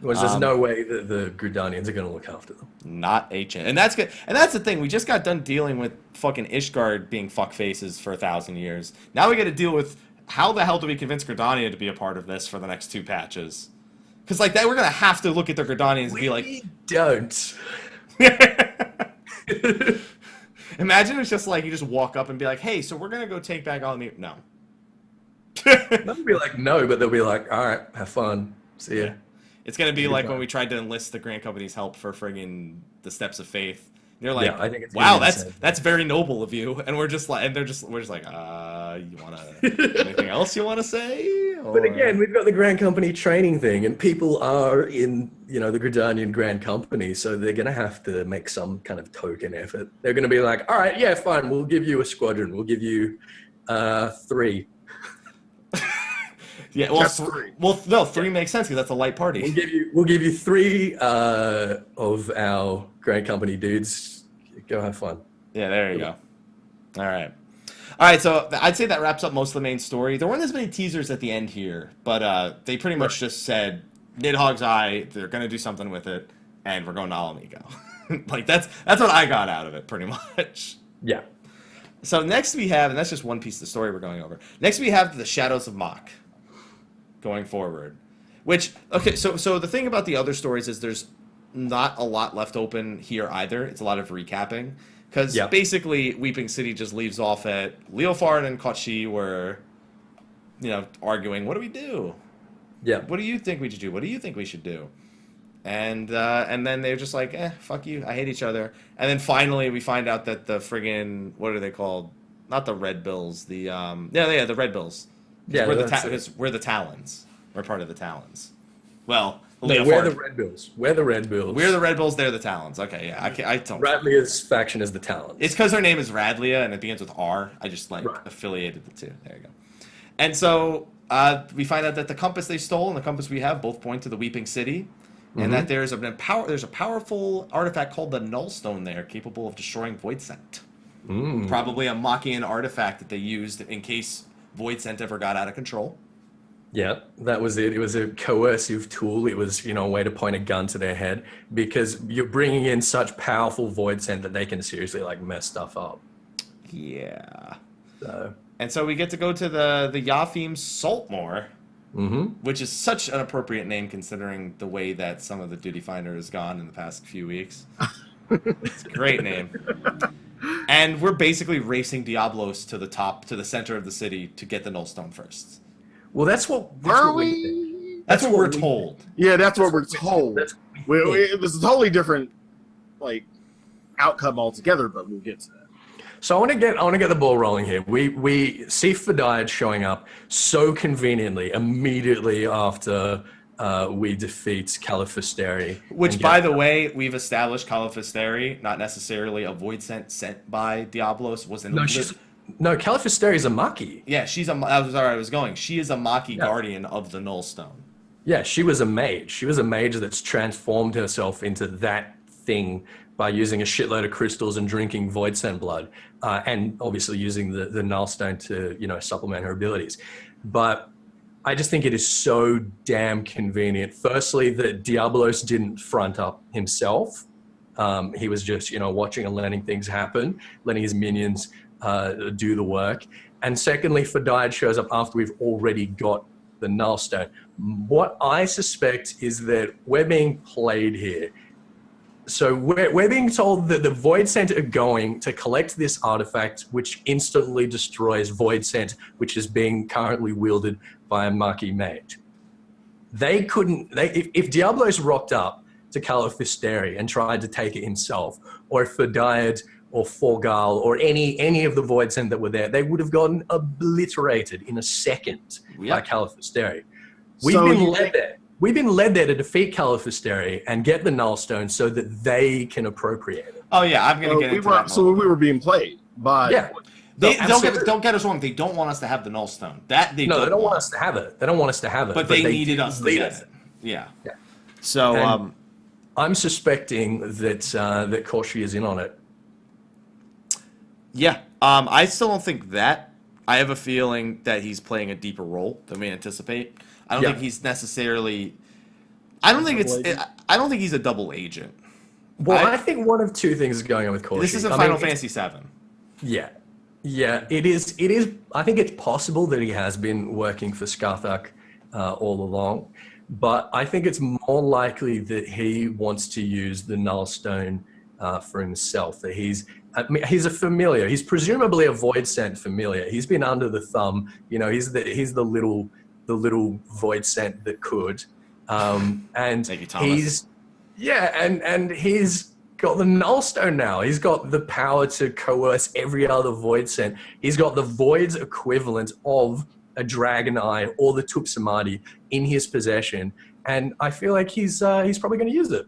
Whereas there's no way that the Gridanians are going to look after them. Not ancient, and that's good. And that's the thing. We just got done dealing with fucking Ishgard being fuckfaces for 1,000 years. Now we got to deal with how the hell do we convince Gridania to be a part of this for the next 2 patches. Because like that, we're gonna have to look at the Gridanians and be like, don't. Imagine it's just like you just walk up and be like, "Hey, so we're gonna go take back Alamigo." No. They'll be like, no, but they'll be like, all right, have fun, see ya. Yeah. It's gonna be like when we tried to enlist the Grand Company's help for friggin' the Steps of Faith. They're like, I think it's wow, that's very noble of you, and we're just like, we're just like, you wanna anything else you wanna say? Or... But again, we've got the Grand Company training thing, and people are in, the Gridanian Grand Company, so they're gonna have to make some kind of token effort. They're gonna be like, all right, yeah, fine, we'll give you a squadron, we'll give you 3. Yeah, well, 3. Well, no, 3 makes sense because that's a light party. We'll give you 3 of our Grand Company dudes. Go have fun. Yeah, there you go. All right, so I'd say that wraps up most of the main story. There weren't as many teasers at the end here, but they pretty much just said Nidhogg's Eye. They're gonna do something with it, and we're going to Alamigo. Like that's what I got out of it, pretty much. Yeah. So next we have, and that's just one piece of the story we're going over. Next we have the Shadows of Mach. Going forward, which so the thing about the other stories is there's not a lot left open here either. It's a lot of recapping because basically Weeping City just leaves off at Leofard and Kochi were arguing, what do we do? Yeah, what do you think we should do? What do you think we should do? And then they're just like, fuck you, I hate each other. And then finally we find out that the friggin' what are they called? Not the Red Bills, the the Red Bills. Yeah, we're the Talons. We're part of the Talons. Well, we're the Red Bills. We're the Red Bills. We're the Red Bills. They're the Talons. Okay, yeah. I don't. Radlia's faction is the Talons. It's because her name is Radlia and it begins with R. I just affiliated the two. There you go. And so we find out that the compass they stole and the compass we have both point to the Weeping City, and that there's a powerful artifact called the Nullstone there, capable of destroying Voidsent. Probably a Machian artifact that they used in case Voidsent ever got out of control. Yeah, that was it. It was a coercive tool. It was, a way to point a gun to their head because you're bringing in such powerful Voidsent that they can seriously mess stuff up. Yeah. And so we get to go to the Yaphim Saltmoor, which is such an appropriate name considering the way that some of the Duty Finder has gone in the past few weeks. It's a great name. And we're basically racing Diablos to the center of the city to get the Nullstone first. Well, that's what we? That's what we're told. Yeah, that's what we're told. It was a totally different, like, outcome altogether, but we'll get to that. So I want to get the ball rolling here. We see Fadiad showing up so conveniently immediately after we defeat Califasteri. Which, by the way, we've established Califasteri, not necessarily a void sent by Diablos, was in Califasteri is a Mach. Yeah, she's a. That was where I was going. She is a Mach guardian of the Nullstone. Yeah, she was a mage. She was a mage that's transformed herself into that thing by using a shitload of crystals and drinking void sent blood, and obviously using the Nullstone to supplement her abilities. But I just think it is so damn convenient. Firstly, that Diablos didn't front up himself. He was just watching and letting things happen, letting his minions do the work. And secondly, Fadiad shows up after we've already got the Nullstone. What I suspect is that we're being played here. So we're being told that the Void Scent are going to collect this artifact, which instantly destroys Void Scent, which is being currently wielded by a Mach mage. If Diablos rocked up to Califasteri and tried to take it himself, or if Fadiad or Forgal or any of the Void Scent that were there, they would have gotten obliterated in a second by Califasteri. We've been led there to defeat Califasteri and get the Nullstone so that they can appropriate it. Oh yeah, I'm gonna get into that. So we were being played by. Yeah. Don't get us wrong. They don't want us to have the Nullstone. They don't want us to have it. They don't want us to have it. But they needed us to get it. Yeah. So I'm suspecting that Koshi is in on it. Yeah. I still don't think that. I have a feeling that he's playing a deeper role than we anticipate. I don't think he's necessarily. I don't think he's a double agent. Well, I think one of two things is going on with Koshi. This isn't Final Fantasy VII. Yeah, it is. I think it's possible that he has been working for Skarthak all along, but I think it's more likely that he wants to use the Nullstone for himself. That he's a familiar. He's presumably a Void Scent familiar. He's been under the thumb. He's the little Void Scent that could. And thank you, Thomas. And he's got the Nullstone now. He's got the power to coerce every other Void Scent. He's got the Void's equivalent of a Dragon Eye or the Tupsamadi in his possession, and I feel like he's probably going to use it.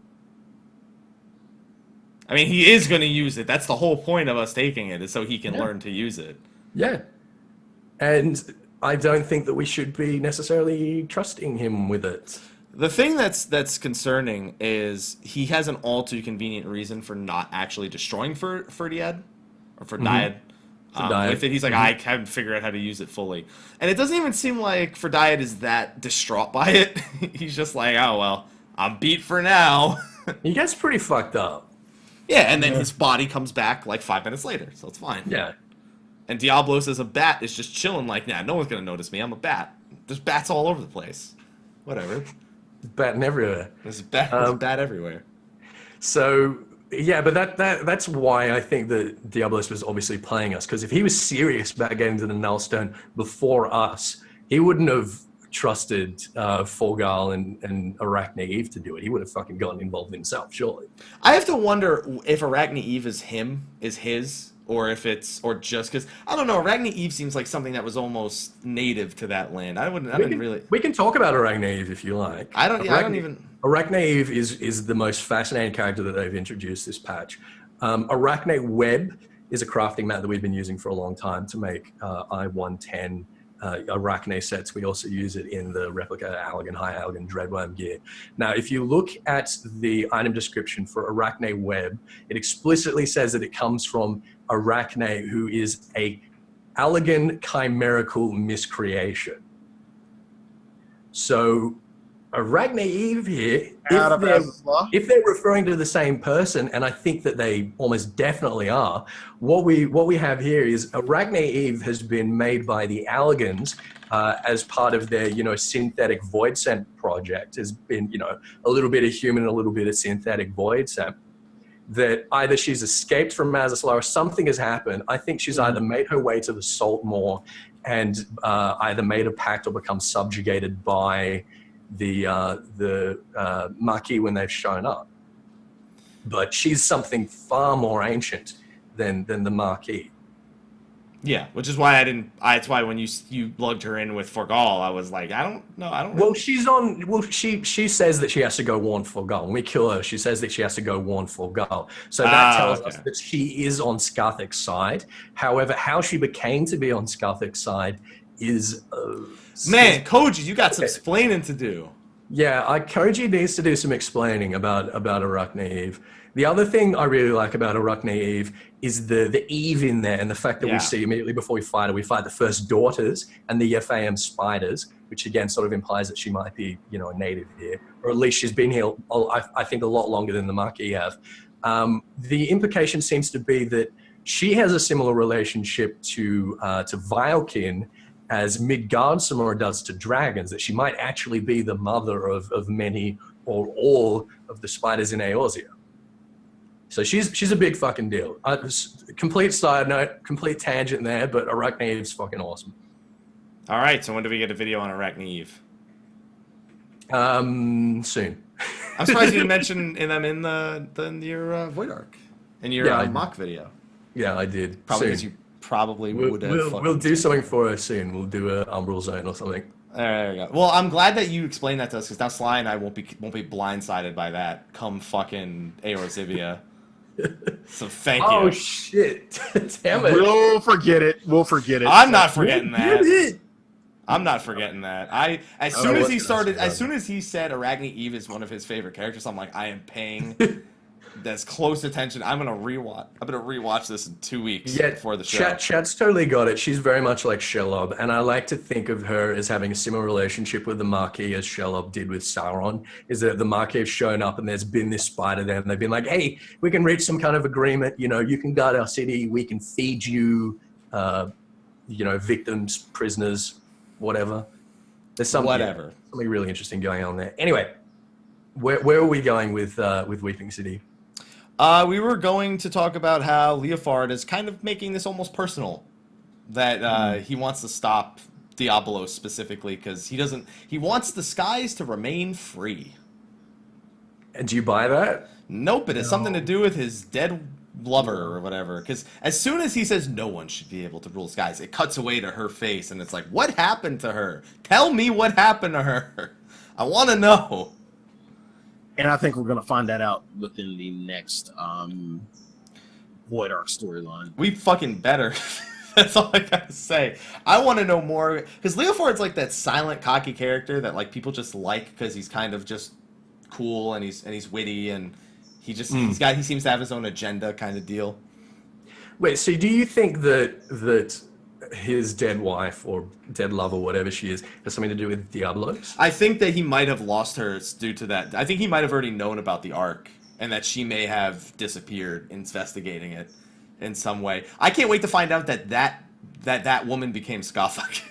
I mean, he is going to use it. That's the whole point of us taking it, is so he can learn to use it. Yeah, and I don't think that we should be necessarily trusting him with it. The thing that's concerning is he has an all too convenient reason for not actually destroying Fadiad or Fadiad. With it, he's like, I haven't figured out how to use it fully, and it doesn't even seem like Fadiad is that distraught by it. He's just like, oh well, I'm beat for now. He gets pretty fucked up. Yeah, and then his body comes back like 5 minutes later, so it's fine. Yeah. And Diablos as a bat is just chilling like, nah, no one's going to notice me. I'm a bat. There's bats all over the place. Whatever. Batting everywhere. There's a bat everywhere. So, yeah, but that's why I think that Diablos was obviously playing us. Because if he was serious about getting to the Nullstone before us, he wouldn't have trusted Forgal and Arachne Eve to do it. He would have fucking gotten involved himself, surely. I have to wonder if Arachne Eve is his, or if it's, or just because, I don't know, Arachne Eve seems like something that was almost native to that land. We can talk about Arachne Eve if you like. Arachne Eve is the most fascinating character that they've introduced this patch. Arachne Web is a crafting mat that we've been using for a long time to make I-110 Arachne sets. We also use it in the replica Allergan, High Allergan Dreadworm gear. Now, if you look at the item description for Arachne Web, it explicitly says that it comes from Arachne, who is a Allergan chimerical miscreation. So Arachne Eve here, if they're referring to the same person, and I think that they almost definitely are, what we have here is Arachne Eve has been made by the Allergans as part of their, synthetic void scent project. Has been, a little bit of human, a little bit of synthetic void scent. That either she's escaped from Mazasla or something has happened. I think she's either made her way to the Saltmoor and either made a pact or become subjugated by the Marquis when they've shown up. But she's something far more ancient than the Marquis. Yeah, which is why that's why when you lugged her in with Forgal, I was like, I don't know. Well, she says that she has to go warn Forgal. When we kill her, she says that she has to go warn Forgal. So that tells us that she is on Scarthic's side. However, how she became to be on Scarthic's side is... Man, Koji, you got some explaining to do. Yeah, Koji needs to do some explaining about Arachne Eve. The other thing I really like about Arachne Eve is the Eve in there, and the fact that we see immediately before we fight the first daughters and the FAM spiders, which again sort of implies that she might be, a native here, or at least she's been here, I think, a lot longer than the Marquis have. The implication seems to be that she has a similar relationship to Vilekin as Midgardsormr does to dragons, that she might actually be the mother of many or all of the spiders in Eorzea. So she's a big fucking deal. Complete side note, complete tangent there, but Arachne Eve's fucking awesome. All right, so when do we get a video on Arachne Eve? Soon. I'm surprised you didn't mention them in your Void Arc, in your Mach video. Yeah, I did. Probably because you probably would have. We'll do something for her soon. We'll do a Umbral Zone or something. There you go. Well, I'm glad that you explained that to us, because now Sly and I won't be blindsided by that come fucking Eorzea. So thank you. Oh shit! Damn it. We'll forget it. I'm not forgetting that. I'm not forgetting that. As soon as he said Arachne Eve is one of his favorite characters, I'm like, I am paying as close attention. I'm gonna rewatch this in 2 weeks before the show. Chat's totally got it. She's very much like Shelob, and I like to think of her as having a similar relationship with the Marquis as Shelob did with Sauron. Is that the Marquis have shown up and there's been this spider there, and they've been like, "Hey, we can reach some kind of agreement. You can guard our city. We can feed you, victims, prisoners, whatever." There's something really interesting going on there. Anyway, where are we going with Weeping City? We were going to talk about how Leofard is kind of making this almost personal. That he wants to stop Diabolos specifically because he wants the skies to remain free. And do you buy that? Nope, it has something to do with his dead lover or whatever. Because as soon as he says no one should be able to rule skies, it cuts away to her face and it's like, what happened to her? Tell me what happened to her. I want to know. And I think we're going to find that out within the next Void Arc storyline. We fucking better. That's all I got to say. I want to know more. Because Leofard's like that silent, cocky character that like people just like because he's kind of just cool and he's witty and he seems to have his own agenda kind of deal. Wait, so do you think that his dead wife or dead lover, whatever she is, has something to do with Diabolos? I think that he might have lost her due to that. I think he might have already known about the Ark and that she may have disappeared investigating it in some way. I can't wait to find out that woman became Scarthik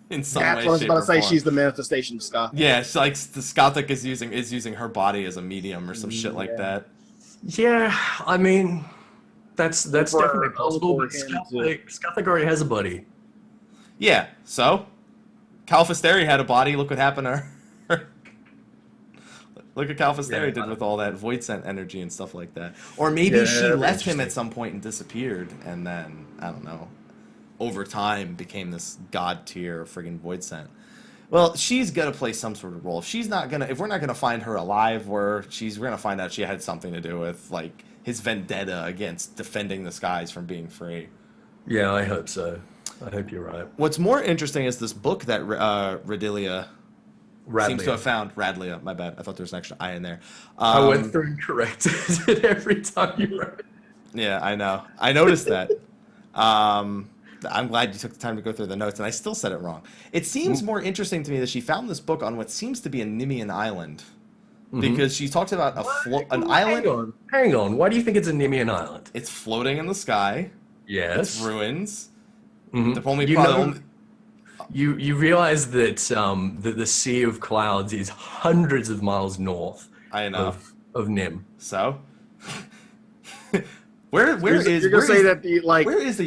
in some way. That's what I was about to say. She's the manifestation of Scarthik. Yeah, it's like the Scarthik is using her body as a medium or some shit like that. Yeah, I mean, that's definitely possible. But Scarthik already has a body. Yeah, so Calfasteri had a body. Look what happened to her. Look what Calfasteri did with all that void scent energy and stuff like that. Or maybe she left him at some point and disappeared, and then I don't know. Over time, became this god tier friggin' void scent. Well, she's gonna play some sort of role. If we're not gonna find her alive, we're gonna find out she had something to do with like his vendetta against defending the skies from being free. Yeah, I hope so. I hope you're right. What's more interesting is this book that Radlia seems to have found. Radlia, my bad. I thought there was an extra I in there. I went through and corrected it every time you wrote it. Yeah, I know. I noticed that. I'm glad you took the time to go through the notes, and I still said it wrong. It seems more interesting to me that she found this book on what seems to be a Nimian island. Because she talks about an island. Hang on. Why do you think it's a Nimian island? It's floating in the sky. Yes. It's ruins. The you realize that the Sea of Clouds is hundreds of miles north. I know. Of Nim. So, where is the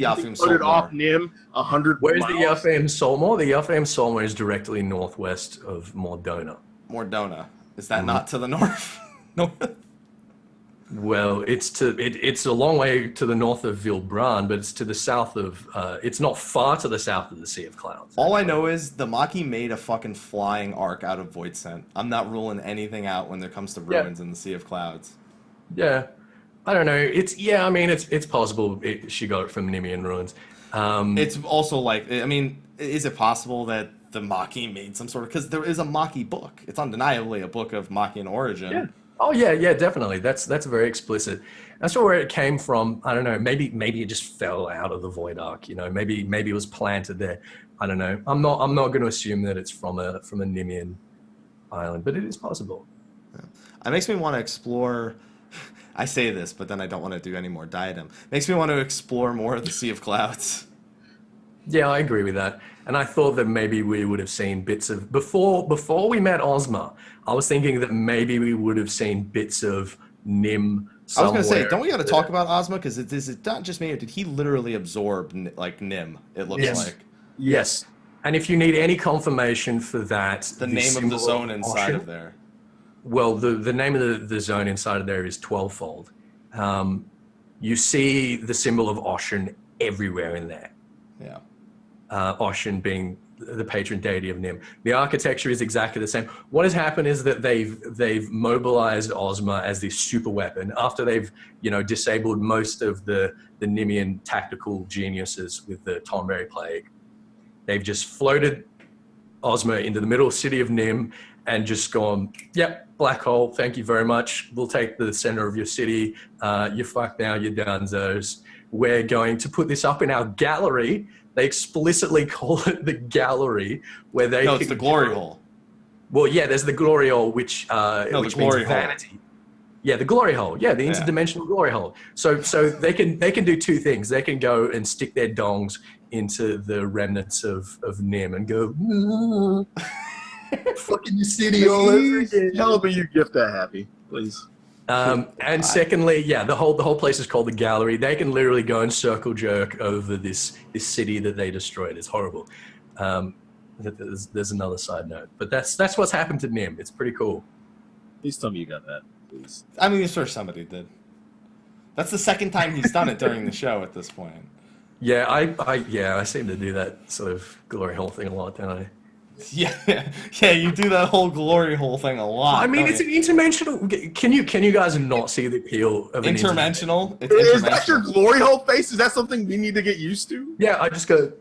Yafim Solmor? Off Nim 100 Where's miles? the Yafim Solmor? The Yafim Solmor is directly northwest of Mordona. Mordona? Is that not to the north? No. Well, it's a long way to the north of Hildibrand, but it's to the south of. It's not far to the south of the Sea of Clouds. All I know is the Mach made a fucking flying arc out of Voidsent. I'm not ruling anything out when it comes to ruins in the Sea of Clouds. Yeah, I don't know. It's possible she got it from Nemean ruins. It's also like, I mean, is it possible that the Mach made some sort of, because there is a Mach book. It's undeniably a book of Machian origin. Yeah. Oh yeah, definitely. That's very explicit. That's where it came from. I don't know. Maybe it just fell out of the Void Arc. You know, maybe it was planted there. I don't know. I'm not going to assume that it's from a Nemean island, but it is possible. Yeah. It makes me want to explore. I say this, but then I don't want to do any more diadem. Makes me want to explore more of the Sea of Clouds. Yeah, I agree with that. And I thought that maybe we would have seen bits of before we met Ozma. I was thinking that maybe we would have seen bits of Nim. I was going to say, don't we got to talk about Ozma? Because is it not just me, or did he literally absorb like Nim? It looks like. Yes. And if you need any confirmation for that, the name of the zone inside of there. Well, the name of the zone inside of there is 12-fold. You see the symbol of Ocean everywhere in there. Yeah. Ocean being the patron deity of Nim. The architecture is exactly the same. What has happened is that they've mobilized Ozma as this super weapon after they've disabled most of the Nimian tactical geniuses with the Tonberry Plague. They've just floated Ozma into the middle city of Nim and just gone, yep, black hole, thank you very much. We'll take the center of your city. You're fucked now, you're donezo's. We're going to put this up in our gallery. They explicitly call it the gallery, where they. No, it's the glory hole. Well, yeah, there's the glory hole, which means vanity. Hole. Yeah, the glory hole. Yeah, the interdimensional glory hole. So they can do two things. They can go and stick their dongs into the remnants of Nim and go, fucking your city all over again. Tell me you gift that happy, please. And secondly, the whole place is called the gallery. They can literally go and circle jerk over this city that they destroyed. It's horrible. There's another side note, but that's what's happened to Nim. It's pretty cool. Please tell me you got that, please. I mean, sure, somebody did. That's the second time he's done it during the show at this point. Yeah, I seem to do that sort of glory hole thing a lot, don't I? Yeah, you do that whole glory hole thing a lot. I mean, it's an interdimensional. Can you guys not see the appeal of interdimensional? Is that your glory hole face? Is that something we need to get used to? Yeah, I just go.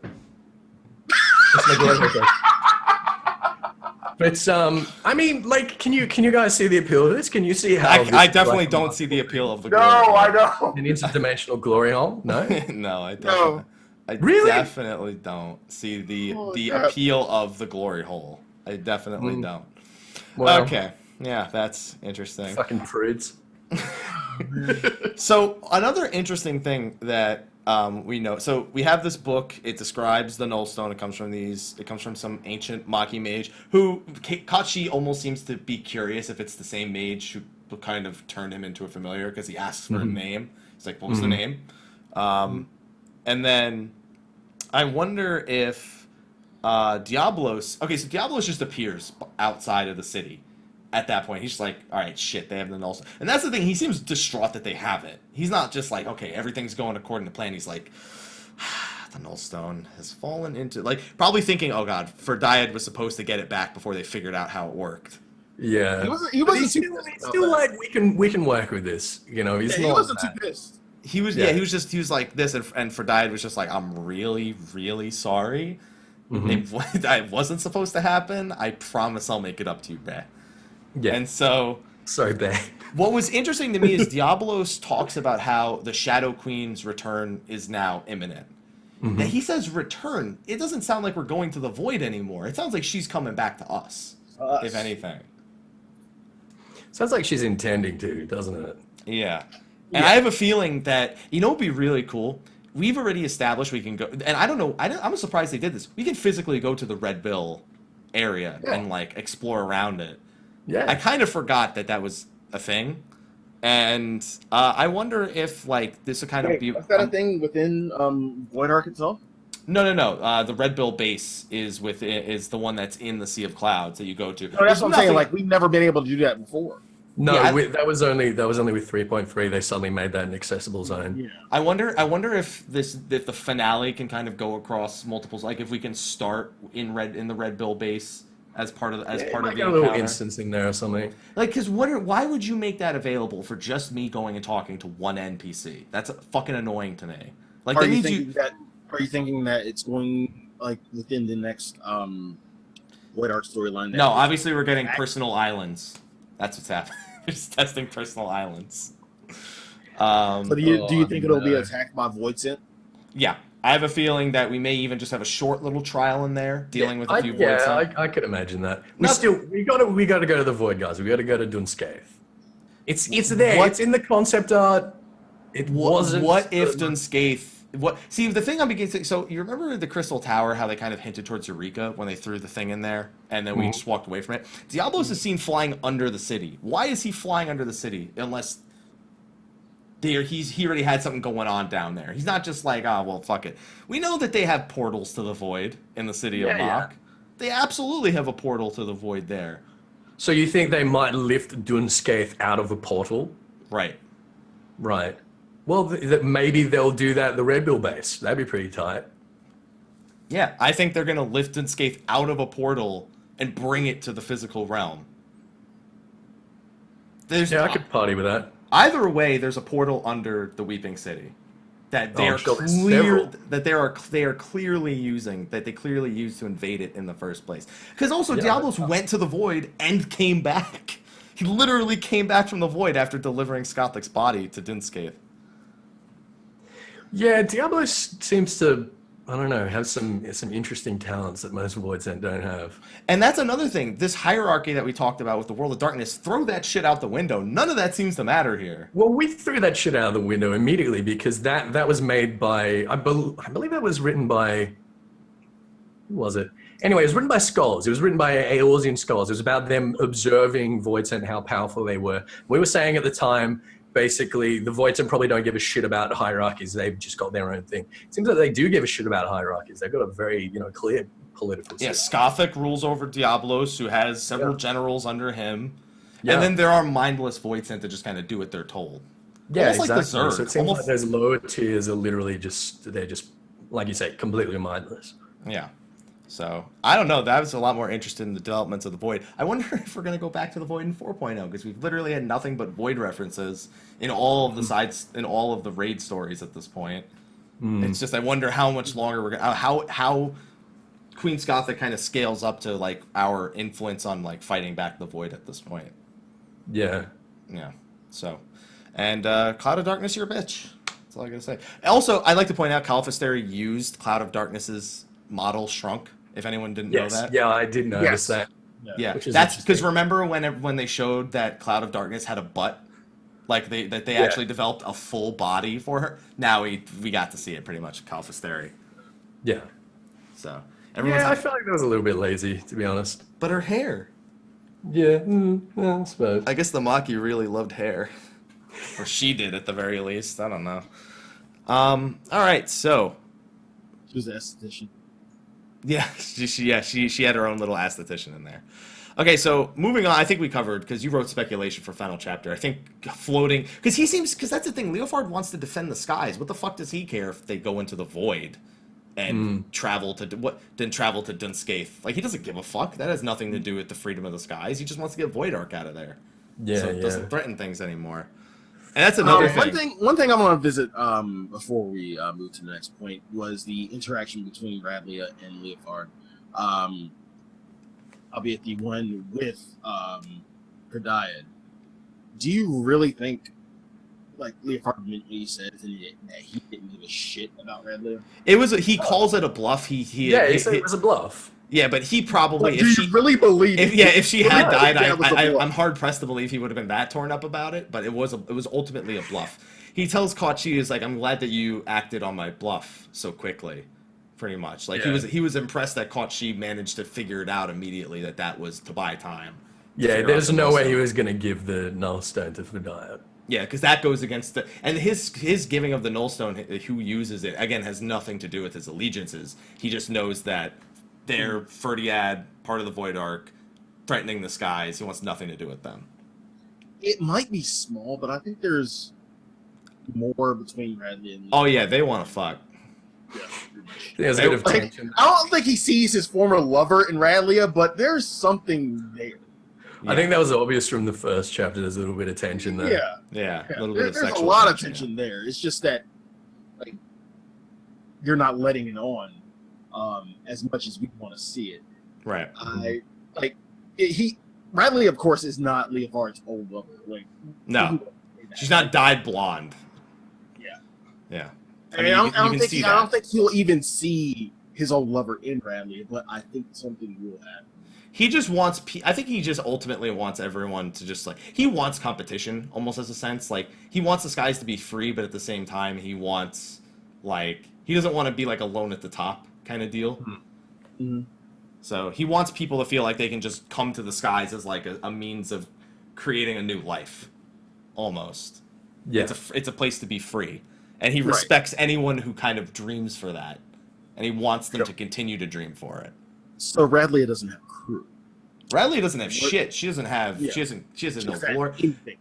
That's my glory hole face. But I mean, like, can you guys see the appeal of this? Can you see how? I definitely don't see the appeal of the. No, I don't. An interdimensional glory hole? No. No, I don't. No. I really? definitely don't see the appeal of the glory hole. I definitely don't. Well, okay. Yeah, that's interesting. Fucking prudes. So another interesting thing that we know. So we have this book. It describes the Nullstone. It comes from some ancient Mach mage who Kachi almost seems to be curious if it's the same mage who kind of turned him into a familiar, because he asks for a name. He's like, "What was the name?" And then I wonder if Diablos... Okay, so Diablos just appears outside of the city at that point. He's just like, all right, shit, they have the Nullstone. And that's the thing, he seems distraught that they have it. He's not just like, okay, everything's going according to plan. He's like, the Nullstone has fallen into... Like, probably thinking, oh god, Ferdiad was supposed to get it back before they figured out how it worked. Yeah. He wasn't still like, we can work with this. You know, he wasn't too pissed. He was he was like this, and Ferdiad was just like, I'm really, really sorry. It wasn't supposed to happen. I promise I'll make it up to you, Bae. Yeah. And so, sorry, Bae. What was interesting to me is Diablos talks about how the Shadow Queen's return is now imminent. Now he says return. It doesn't sound like we're going to the Void anymore. It sounds like she's coming back to us. If anything. Sounds like she's intending to, doesn't it? Yeah. And I have a feeling that, it'd be really cool. We've already established we can go, and I don't know, I'm surprised they did this. We can physically go to the Red Bill area and, like, explore around it. Yeah. I kind of forgot that was a thing. And I wonder if, like, this would kind of be... Was that a thing within Void Ark itself? No. The Red Bill base is the one that's in the Sea of Clouds that you go to. No, that's what I'm saying. Like, we've never been able to do that before. No, that was only with 3.3. They suddenly made that an accessible zone. Yeah. I wonder if the finale can kind of go across multiples. Like if we can start in the Red Bill base as part of the a little instance in there or something. Like, because why would you make that available for just me going and talking to one NPC? That's fucking annoying to me. Like, Are you thinking that it's going like within the next Void Art storyline? No, obviously we're getting personal islands. That's what's happening. We're just testing personal islands. So do you think it'll be attacked by Void Scent? Yeah. I have a feeling that we may even just have a short little trial in there dealing with a few Void Scent. I could imagine that. We gotta go to the Void, guys. We gotta go to Dunscaith. It's there. It's in the concept art. It wasn't. What if Dunscaith? See, the thing I'm beginning to... So, you remember the Crystal Tower, how they kind of hinted towards Eureka when they threw the thing in there, and then we just walked away from it? Diablos is seen flying under the city. Why is he flying under the city? Unless he already had something going on down there. He's not just like, well, fuck it. We know that they have portals to the Void in the city of Mach. They absolutely have a portal to the Void there. So you think they might lift Dunscaith out of a portal? Right. Well, maybe they'll do that at the Red Bill base. That'd be pretty tight. Yeah, I think they're going to lift Dunscaith out of a portal and bring it to the physical realm. I could party with that. Either way, there's a portal under the Weeping City that they are clearly using, that they clearly used to invade it in the first place. Because also, Diablos went to the Void and came back. He literally came back from the Void after delivering Skothic's body to Dunscaith. Yeah, Diablos seems to, I don't know, have some interesting talents that most Void Scent don't have. And that's another thing. This hierarchy that we talked about with the World of Darkness, throw that shit out the window. None of that seems to matter here. Well, we threw that shit out of the window immediately because that was made by, I believe that was written by, who was it? Anyway, it was written by scholars. It was written by Eorzean scholars. It was about them observing Void Scent, how powerful they were. We were saying at the time, basically, the Void Scent probably don't give a shit about hierarchies. They've just got their own thing. It seems like they do give a shit about hierarchies. They've got a very, clear political system. Yeah, Skothik rules over Diablos, who has several generals under him. Yeah. And then there are mindless Void Scent that just kind of do what they're told. Yeah, almost exactly. Like the Zerg. So it seems like those lower tiers are literally they're just, like you say, completely mindless. Yeah. So, I don't know. That was a lot more interested in the developments of the Void. I wonder if we're going to go back to the Void in 4.0, because we've literally had nothing but Void references in all of the sides, in all of the raid stories at this point. It's just, I wonder how much longer we're going to... How Queen Skotha kind of scales up to, like, our influence on, like, fighting back the Void at this point. Yeah. Yeah. So, and Cloud of Darkness, you're a bitch. That's all I got to say. Also, I'd like to point out, Calphisteri used Cloud of Darkness's model Shrunk. If anyone didn't know that. Yeah, I did notice that. Yeah, that's because remember when they showed that Cloud of Darkness had a butt, like they actually developed a full body for her. Now we got to see it pretty much, Calphisteri. Yeah. So I felt like that was a little bit lazy, to be honest. But her hair. Yeah, I suppose. I guess the Maki really loved hair, or she did at the very least. I don't know. All right, so she was an esthetician. Yeah, she had her own little aesthetician in there. Okay, so moving on, I think we covered, because you wrote speculation for final chapter. I think floating, because that's the thing, Leofard wants to defend the skies. What the fuck does he care if they go into the Void and travel to Dunscaith? Like, he doesn't give a fuck. That has nothing to do with the freedom of the skies. He just wants to get Void Ark out of there. Yeah, so it doesn't threaten things anymore. And that's another thing. One thing I want to visit before we move to the next point was the interaction between Radlia and Leofard, albeit the one with Perdiad. Do you really think, like, Leofard meant what he said, that he didn't give a shit about Radlia? He calls it a bluff. He said it was a bluff. Yeah, but he probably... Do you really believe... If she had died, I'm hard-pressed to believe he would have been that torn up about it, but it was ultimately a bluff. He tells Kachi, is like, I'm glad that you acted on my bluff so quickly, pretty much. Like, he was impressed that Kachi managed to figure it out immediately, that was to buy time. Yeah, there's no way he was going to give the Null Stone to Fedaya. Yeah, because that goes against and his giving of the Nullstone, who uses it, again, has nothing to do with his allegiances. He just knows that they're Ferdiad, part of the Void Ark, threatening the skies. He wants nothing to do with them. It might be small, but I think there's more between Radley and... Oh, yeah, they want to fuck. Yeah, there's a bit of tension. I don't think he sees his former lover in Radlia, but there's something there. Yeah. I think that was obvious from the first chapter. There's a little bit of tension there. Yeah. A little bit of there's sexual a lot of tension tension there. It's just that, like, you're not letting it on as much as we want to see it. Right. Radley, of course, is not Leofard's old lover. Like, no, she's not dyed blonde. Yeah. I mean, I don't think he'll even see his old lover in Radley, but I think something will happen. He just wants. I think he just ultimately wants everyone to just he wants competition, almost as a sense. Like he wants the skies to be free, but at the same time, he wants he doesn't want to be alone at the top kind of deal. Mm-hmm. So he wants people to feel like they can just come to the skies as a means of creating a new life, almost. Yeah, it's a place to be free, and he respects anyone who kind of dreams for that, and he wants them to continue to dream for it. So Radley doesn't have crew. Radley doesn't have shit. She doesn't have. Yeah. She doesn't know lore. Anything.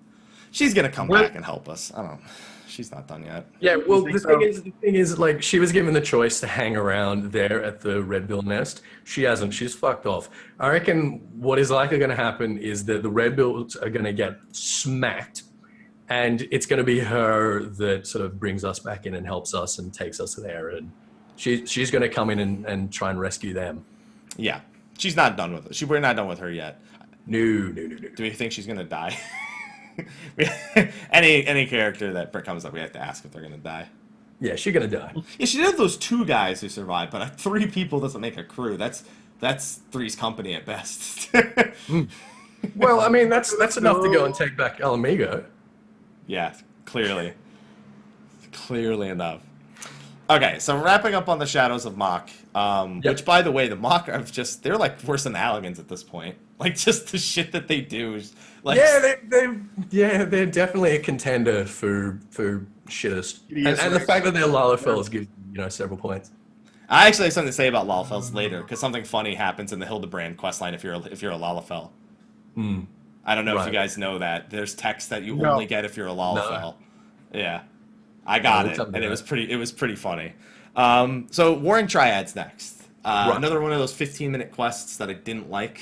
She's gonna come back and help us. I don't. She's not done yet. Yeah. Well, the thing is, she was given the choice to hang around there at the Red Bill nest. She hasn't. She's fucked off. I reckon what is likely going to happen is that the Red Bills are going to get smacked, and it's going to be her that sort of brings us back in and helps us and takes us there, and she's going to come in and try and rescue them. Yeah, she's not done with it. We're not done with her yet. No. Do we think she's gonna die? any character that comes up, we have to ask if they're gonna die. Yeah, she's gonna die. Yeah, she did have those 2 guys who survived, but 3 people doesn't make a crew. That's 3's company at best. Well, I mean that's enough to go and take back Alamigo. Yeah, clearly enough. Okay, so wrapping up on the Shadows of Mach, which, by the way, the Mach are they're worse than Allagans at this point. Just the shit that they do is they're definitely a contender for shittest. And the fact that they're Lalafels gives several points. I actually have something to say about Lalafels later, because something funny happens in the Hildibrand questline if you're a Lalafell. I don't know if you guys know that. There's text that you only get if you're a Lalafell. No. Yeah. I got it, and it was pretty funny. So Warring Triad's next. Another one of those 15-minute quests that I didn't like.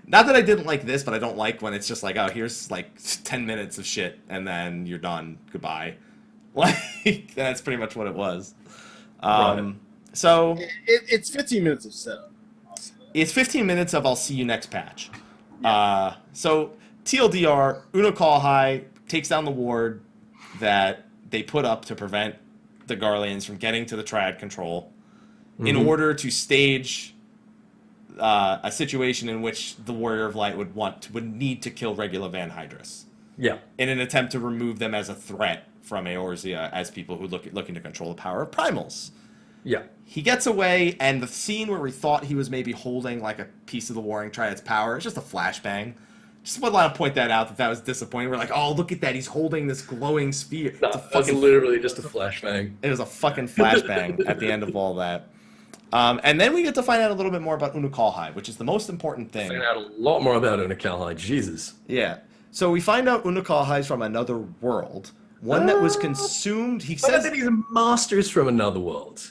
Not that I didn't like this, but I don't like when it's just oh, here's 10 minutes of shit, and then you're done. Goodbye. That's pretty much what it was. So it's 15 minutes of setup. It's 15 minutes of I'll see you next patch. Yeah. So TLDR, Unokalhai takes down the ward that they put up to prevent the Garleans from getting to the Triad control in order to stage a situation in which the Warrior of Light would need to kill Regula Van Hydrus. Yeah. In an attempt to remove them as a threat from Eorzea as people who looking to control the power of primals. Yeah. He gets away, and the scene where we thought he was maybe holding a piece of the Warring Triad's power is just a flashbang. Just would like to point that out that was disappointing. We're oh, look at that. He's holding this glowing sphere. No, it's literally just a flashbang. It was a fucking flashbang at the end of all that. And then we get to find out a little bit more about Unokalhai, which is the most important thing. Find out a lot more about Unokalhai. Jesus. Yeah. So we find out Unokalhai is from another world. One that was consumed. He says that he's a master's from another world.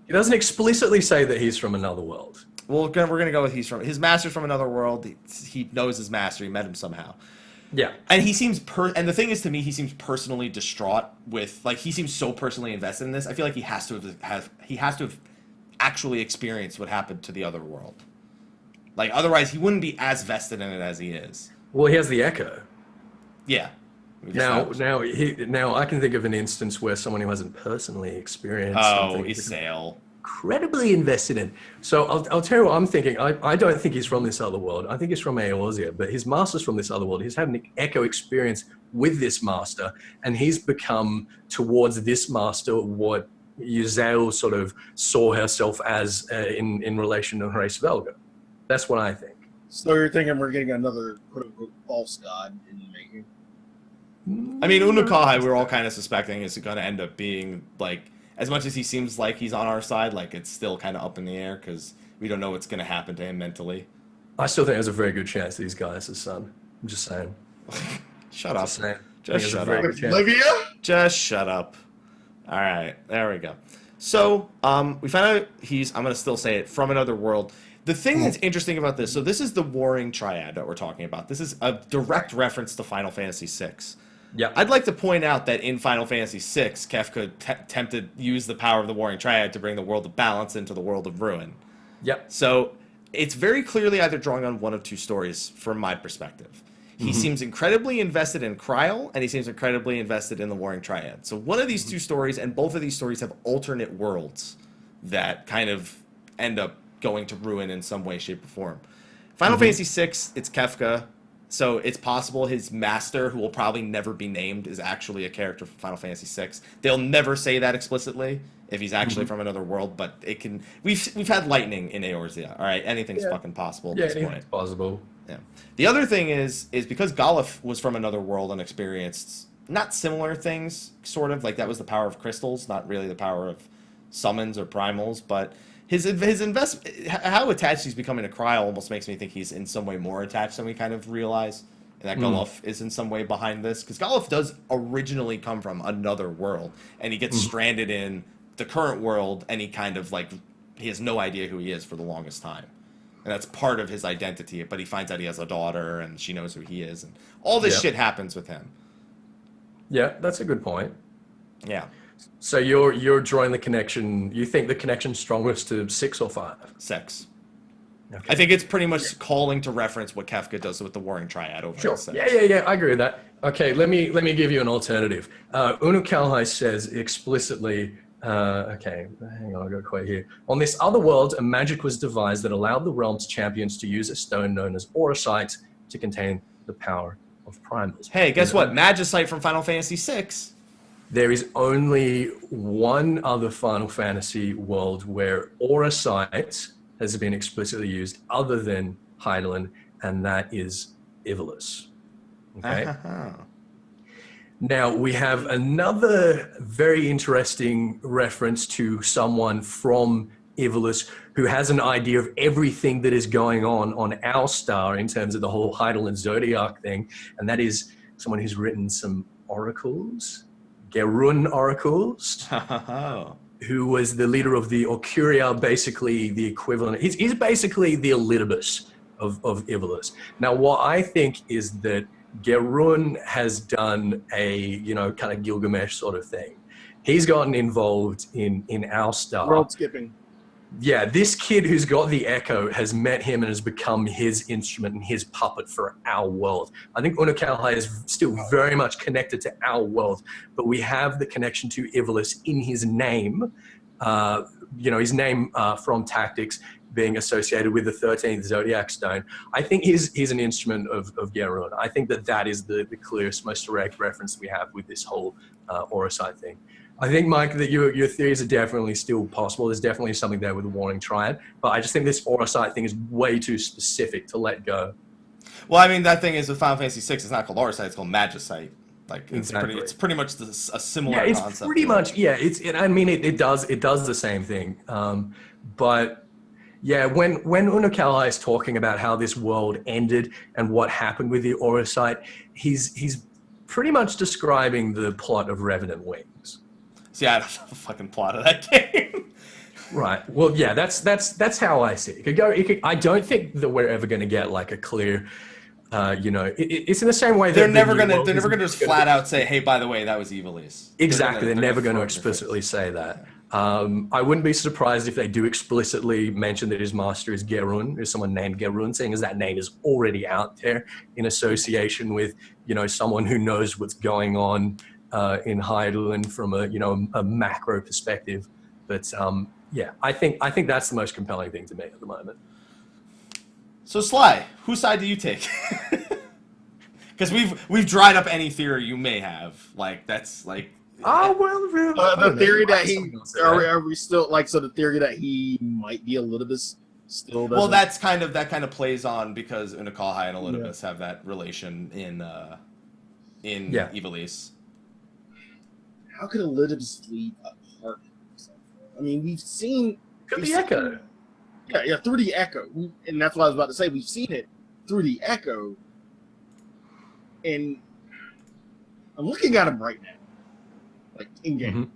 He doesn't explicitly say that he's from another world. Well, we're gonna go with his master's from another world. He knows his master. He met him somehow. Yeah. And he seems and the thing is, to me, he seems personally distraught with he seems so personally invested in this. I feel like he has to have actually experienced what happened to the other world. Otherwise he wouldn't be as vested in it as he is. Well, he has the echo. Yeah. Now I can think of an instance where someone who hasn't personally experienced something Isael. Incredibly invested in. So I'll tell you what I'm thinking. I don't think he's from this other world. I think he's from Eorzea, but his master's from this other world. He's had an echo experience with this master, and he's become towards this master what Yuzael sort of saw herself as in relation to Horace Velga. That's what I think. So you're thinking we're getting another quote-unquote false god in the making? I mean, Unukalhai, we're all kind of suspecting is going to end up being, like, as much as he seems like he's on our side, like, it's still kind of up in the air because we don't know what's going to happen to him mentally. I still think there's a very good chance that he's Gaius' son. I'm just saying. Shut up. Just shut up. Olivia? Just shut up. All right, there we go. So, we found out I'm going to still say it, from another world. The thing that's interesting about this, so this is the Warring Triad that we're talking about. This is a direct reference to Final Fantasy VI. Yeah. I'd like to point out that in Final Fantasy VI, Kefka attempted to use the power of the Warring Triad to bring the world of balance into the world of ruin. Yep. So it's very clearly either drawing on one of two stories from my perspective. He seems incredibly invested in Kryl, and he seems incredibly invested in the Warring Triad. So one of these two stories, and both of these stories have alternate worlds that kind of end up going to ruin in some way, shape, or form. Final Fantasy VI, it's Kefka. So it's possible his master, who will probably never be named, is actually a character from Final Fantasy VI. They'll never say that explicitly if he's actually from another world, but it can. We've had lightning in Eorzea. All right, anything's fucking possible at this point. It's possible. Yeah. The other thing is because Goluf was from another world and experienced not similar things, sort of like that was the power of crystals, not really the power of summons or primals, but his how attached he's becoming to Kryl almost makes me think he's in some way more attached than we kind of realize, and that Goluf is in some way behind this, because Goluf does originally come from another world, and he gets stranded in the current world, and he kind of like he has no idea who he is for the longest time, and that's part of his identity. But he finds out he has a daughter, and she knows who he is, and all this shit happens with him. Yeah, that's a good point. Yeah. So you're drawing the connection. You think the connection's strongest to 6 or 5? 6. Okay. I think it's pretty much calling to reference what Kefka does with the Warring Triad over Sure. at 6. Yeah. I agree with that. Okay, let me give you an alternative. Unukalhai says explicitly. Okay, hang on, I got a quote here. On this other world, a magic was devised that allowed the realm's champions to use a stone known as Auracite to contain the power of primals. Hey, guess what? Magicite from Final Fantasy VI. There is only one other Final Fantasy world where Auracite has been explicitly used other than Hydaelyn, and that is Ivalice. Okay? Now, we have another very interesting reference to someone from Ivalice who has an idea of everything that is going on our star in terms of the whole Hydaelyn Zodiac thing, and that is someone who's written some oracles. Gerun oracles, who was the leader of the Orcuria, basically the equivalent. He's basically the Elidibus of Ivalice. Now, what I think is that Gerun has done a, kind of Gilgamesh sort of thing. He's gotten involved in our star. World skipping. Yeah, this kid who's got the Echo has met him and has become his instrument and his puppet for our world. I think Unukalhai is still very much connected to our world, but we have the connection to Ivalice in his name. His name from Tactics being associated with the 13th Zodiac Stone. I think he's an instrument of Gerun. I think that is the clearest, most direct reference we have with this whole Auracite thing. I think, Mike, that your theories are definitely still possible. There's definitely something there with the Warring Triad, but I just think this Auracite thing is way too specific to let go. Well, I mean, that thing is with Final Fantasy VI, it's not called Auracite, it's called Magicite. Like, Exactly. It's pretty much a similar concept. concept. Pretty much, yeah. It does the same thing. But yeah, when Unukalhai is talking about how this world ended and what happened with the Auracite, he's pretty much describing the plot of Revenant Wings. See, I don't know the fucking plot of that game. Right. Well, yeah, that's how I see it. It could, I don't think that we're ever going to get like a clear, it's in the same way that they're never gonna just flat out say, hey, by the way, that was Ivalice. Exactly. They're never going to explicitly say that. I wouldn't be surprised if they do explicitly mention that his master is Gerun, or someone named Gerun, seeing as that name is already out there in association with, someone who knows what's going on in Hydaelyn from a macro perspective. But yeah, I think that's the most compelling thing to me at the moment. So Sly, whose side do you take? Because we've dried up any theory you may have. Like that's like. Oh well, really. The theory that are we still like? So the theory that he might be Elidibus still. Well, that kind of plays on because Unukalhai and Elidibus have that relation in in Ivalice. How could Elidibus leave a part of himself? I mean, we've seen the echo. Yeah, through the echo, and that's what I was about to say. We've seen it through the echo, and I'm looking at him right now, like in game,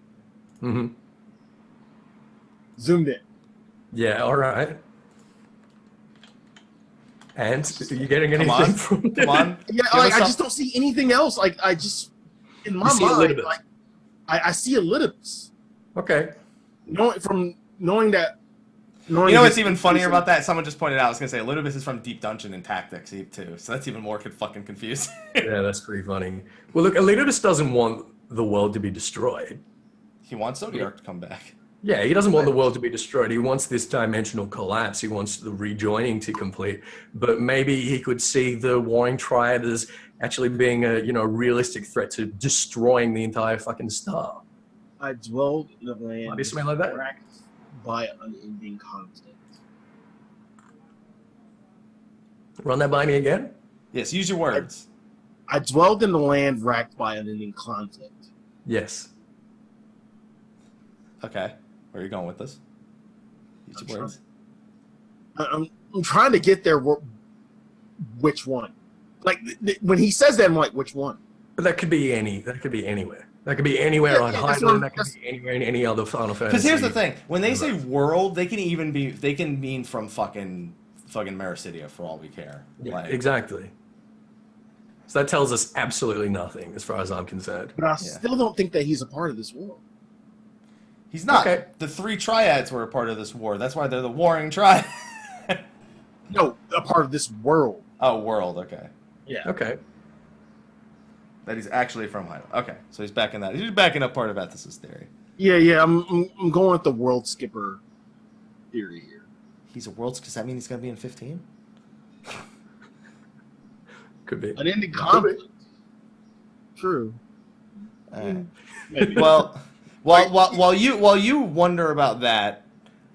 zoomed in. Yeah, all right. And are you getting anything from it? Come on. Yeah, like I just don't see anything else. Like I just in my mind, like I see Elidibus. Okay. Knowing that. You know what's even funnier about that? Someone just pointed out. I was gonna say Elidibus is from Deep Dungeon and Tactics too, so that's even more fucking confusing. Yeah, that's pretty funny. Well, look, Elidibus doesn't want the world to be destroyed. He wants Zodiark to come back. Yeah, he doesn't want the world to be destroyed. He wants this dimensional collapse. He wants the rejoining to complete. But maybe he could see the Warring Triad as actually being a realistic threat to destroying the entire fucking star. I dwelled in the land. Might be something like that. Racked by unending conflict. Run that by me again. Yes, use your words. I dwelled in the land racked by unending conflict. Yes. Okay. Where are you going with this? Use your words. I'm trying to get there. Which one? Like when he says that, I'm like, which one? But that could be any. That could be anywhere. That could be anywhere on Highland. That could be anywhere in any other Final Fantasy. Because here's the thing: when they say world, they can mean from fucking Mericidia for all we care. Yeah, exactly. So that tells us absolutely nothing, as far as I'm concerned. But I still don't think that he's a part of this world. He's not. Okay. The 3 triads were a part of this war. That's why they're the Warring Triad. No, a part of this world. Oh, world. Okay. Yeah. Okay. That he's actually from Highland. Okay, so he's backing that. He's backing up part of Ethys' theory. Yeah. I'm going with the world skipper theory here. He's a world. Does that mean he's going to be in 15? Could be. Unending conflict. True. Maybe. Well, while you wonder about that,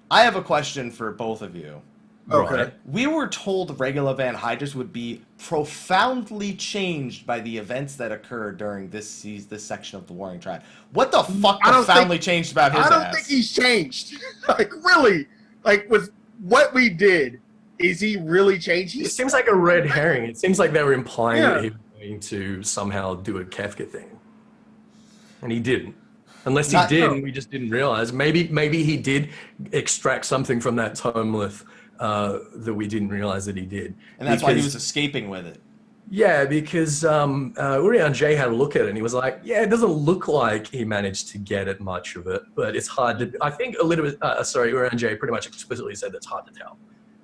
I have a question for both of you. Okay. Right? We were told Regula Van Hydras would be profoundly changed by the events that occurred during this section of the Warring Triad. What the fuck profoundly changed about his ass? I don't think he's changed. Like, really? Like, with what we did, is he really changed? It seems like a red herring. It seems like they were implying that he was going to somehow do a Kefka thing. And he didn't. Unless he did, and we just didn't realize. Maybe he did extract something from that Tomelith that we didn't realize that he did. And that's why he was escaping with it. Yeah, because Urian J had a look at it and he was like, yeah, it doesn't look like he managed to get at much of it, but it's hard to... I think Urian J pretty much explicitly said that's hard to tell.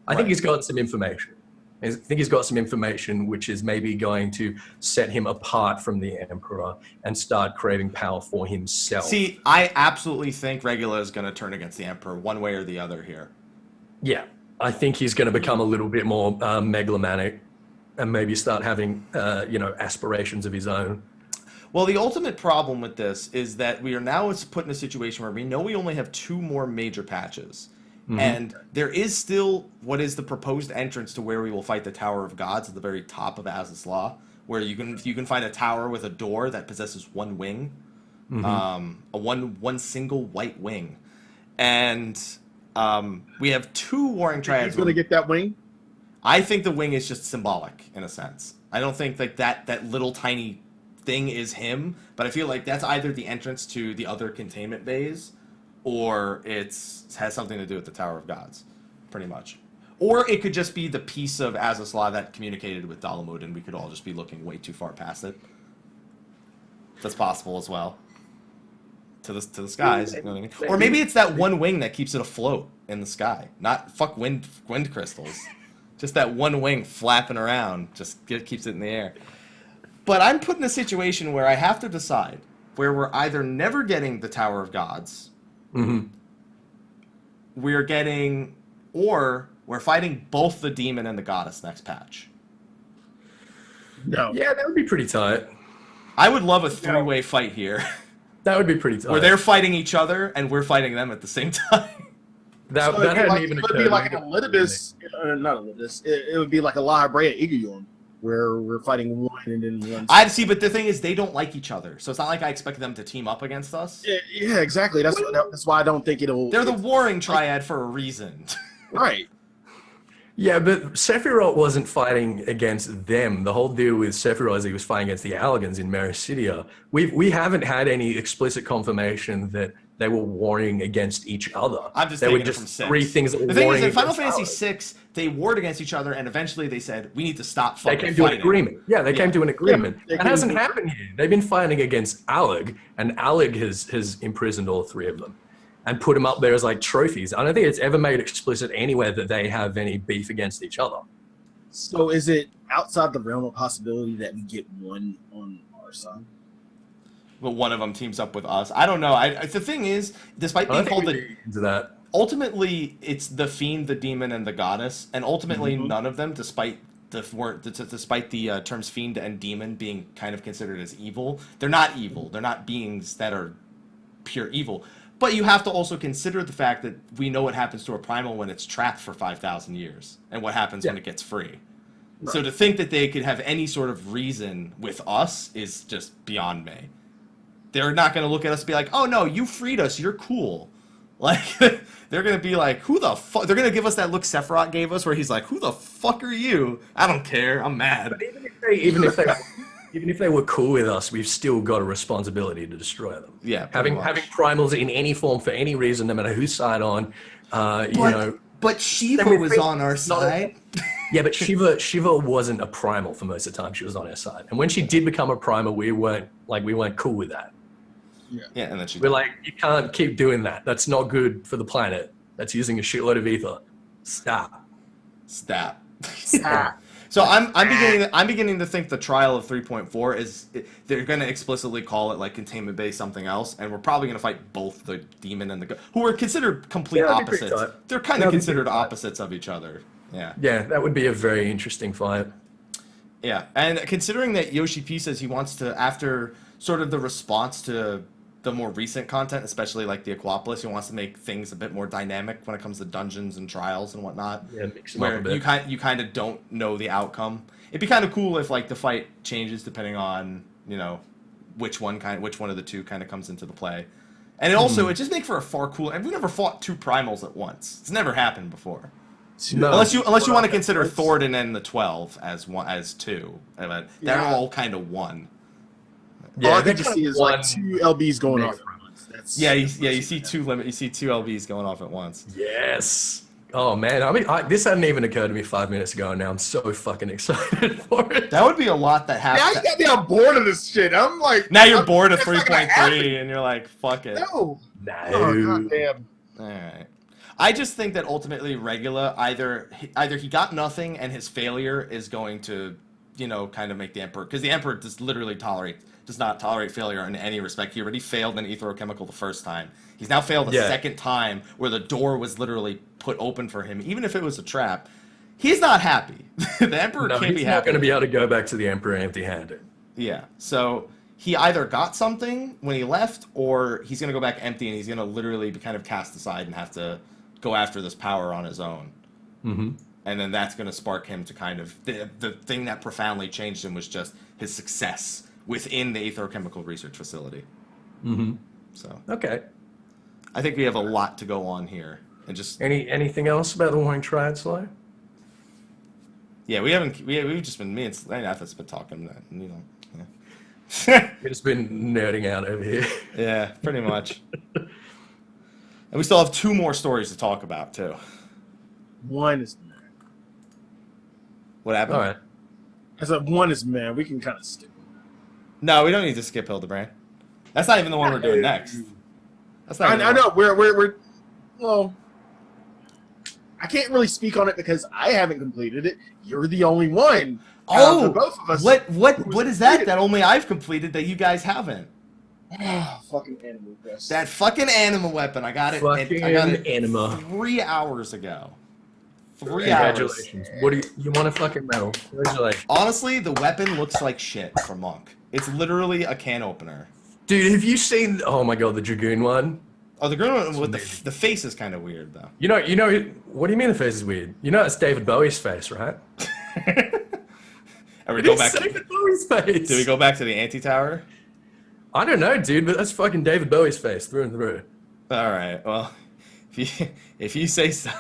I think he's got some information. I think he's got some information which is maybe going to set him apart from the Emperor and start craving power for himself. See, I absolutely think Regula is going to turn against the Emperor one way or the other here. Yeah. I think he's going to become a little bit more megalomaniac and maybe start having, aspirations of his own. Well, the ultimate problem with this is that we are now put in a situation where we know we only have 2 more major patches. Mm-hmm. And there is still what is the proposed entrance to where we will fight the Tower of Gods at the very top of Slyh, where you can find a tower with a door that possesses 1 wing, one single white wing. And... we have 2 Warring Triads. He's going to get that wing? I think the wing is just symbolic, in a sense. I don't think like that little tiny thing is him, but I feel like that's either the entrance to the other containment bays, or it has something to do with the Tower of Gods, pretty much. Or it could just be the piece of Slyh that communicated with Dalamud, and we could all just be looking way too far past it. That's possible as well. To the skies, you know what I mean? Or maybe it's that 1 wing that keeps it afloat in the sky. Not fuck wind crystals. Just that 1 wing flapping around just keeps it in the air. But I'm put in a situation where I have to decide where we're either never getting the Tower of Gods, or we're fighting both the demon and the goddess next patch. No. Yeah, that would be pretty tight. I would love a 3-way fight here. That would be pretty tight. Where they're fighting each other and we're fighting them at the same time. That hadn't even occurred. It would be like an Elidibus, not Elidibus. It would be like a La Brea Igayorn. where we're fighting one and then one. I see, but the thing is, they don't like each other, so it's not like I expect them to team up against us. Yeah, exactly. That's why I don't think it'll. They're the Warring Triad for a reason. Right. Yeah, but Sephiroth wasn't fighting against them. The whole deal with Sephiroth is he was fighting against the Allergans in Mericidia. We haven't had any explicit confirmation that they were warring against each other. I'm just there were taking it just from 6. three things that were the thing warring is, in Final against Fantasy others. 6, they warred against each other, and eventually they said, we need to stop They fucking came to an fighting. agreement. Yeah, they came to an agreement. they That came hasn't to- happened here. They've been fighting against Alleg, and Alleg has imprisoned all 3 of them and put them up there as like trophies. I don't think it's ever made explicit anywhere that they have any beef against each other. So is it outside the realm of possibility that we get one on our side? But one of them teams up with us. I don't know. The thing is, despite I being don't called think we get into that. ultimately, it's the fiend, the demon, and the goddess, and ultimately Mm-hmm. none of them, despite the terms fiend and demon being kind of considered as evil, they're not evil. They're not beings that are pure evil. But you have to also consider the fact that we know what happens to a primal when it's trapped for 5,000 years, and what happens when it gets free. Right. So to think that they could have any sort of reason with us is just beyond me. They're not going to look at us and be like, oh no, you freed us, you're cool. Like, they're going to be like, who the fuck? They're going to give us that look Sephiroth gave us where he's like, who the fuck are you? I don't care, I'm mad. But even if they were cool with us, we've still got a responsibility to destroy them. Yeah, having primals in any form for any reason, no matter whose side on, you know. But Shiva Then we was think on our it's not side. Yeah, but Shiva wasn't a primal for most of the time. She was on our side, and when she did become a primal, we weren't cool with that. Yeah, and then she. We're like, you can't keep doing that. That's not good for the planet. That's using a shitload of ether. Stop. Stop. Stop. So I'm beginning to think the trial of 3.4 is they're going to explicitly call it like containment based something else, and we're probably going to fight both the demon and the who are considered complete Yeah, that'd be pretty opposites. tight. They're kind of That'd be considered pretty tight. opposites of each other. Yeah. Yeah, that would be a very interesting fight. Yeah, and considering that Yoshi P says he wants to, after sort of the response to the more recent content, especially like the Aquapolis, he wants to make things a bit more dynamic when it comes to dungeons and trials and whatnot. Yeah, mix them up Where a bit. you kind of don't know the outcome. It'd be kind of cool if like the fight changes depending on, you know, which one of the two kind of comes into the play. And it also it just make for a far cooler. And we never fought 2 primals at once. It's never happened before. No. Unless you want to consider Thornton and the 12 as 2. But they're all kind of one. All I they're can kind see of is like one 2 LBs going mix. off at once. That's You see two LBs going off at once. Yes. Oh man, I mean, this hadn't even occurred to me 5 minutes ago, and now I'm so fucking excited for it. That would be a lot that Now you happens. got me on board of this shit. I'm like, Now you're bored of it's not gonna happen. 3.3 and you're like, fuck it. No. No. Oh, goddamn. Alright. I just think that ultimately Regula either he got nothing and his failure is going to, you know, kind of make the Emperor, because the Emperor does not tolerate failure in any respect. He already failed an etherochemical the first time. He's now failed a second time where the door was literally put open for him, even if it was a trap. He's not happy. The Emperor can't be he's not happy. going to be able to go back to the Emperor empty-handed. Yeah, so he either got something when he left, or he's going to go back empty, and he's going to literally be kind of cast aside and have to go after this power on his own. Mm-hmm. And then that's going to spark him to kind of... The thing that profoundly changed him was just his success within the aetherochemical research facility. Mm-hmm. So Okay. I think we have a lot to go on here. And just... Anything else about the Warring Triad, Sly? Yeah, we've just been... Me and Ethys been talking, you know... Yeah. We've just been nerding out over here. Yeah, pretty much. And we still have 2 more stories to talk about, too. One is man. What happened? All right. I said one is man. We can kind of skip. No, we don't need to skip Hildibrand. That's not even the one we're doing next. That's not. I know. We're well. I can't really speak on it because I haven't completed it. You're the only one. Oh, of both of us. What is that? That only I've completed that you guys haven't. Fucking animal quest. That fucking Anima weapon. I got it. Fucking I got it Anima. 3 hours ago. 3 hours. Congratulations. What do you want a fucking medal? Congratulations. Honestly, the weapon looks like shit from Monk. It's literally a can opener. Dude, have you seen? Oh my god, the Dragoon one. Oh, the green one with the face is kind of weird though. You know. What do you mean the face is weird? You know it's David Bowie's face, right? Are we go back? David Bowie's face. Do we go back to the anti-tower? I don't know, dude, but that's fucking David Bowie's face through and through. All right. Well, if you say so.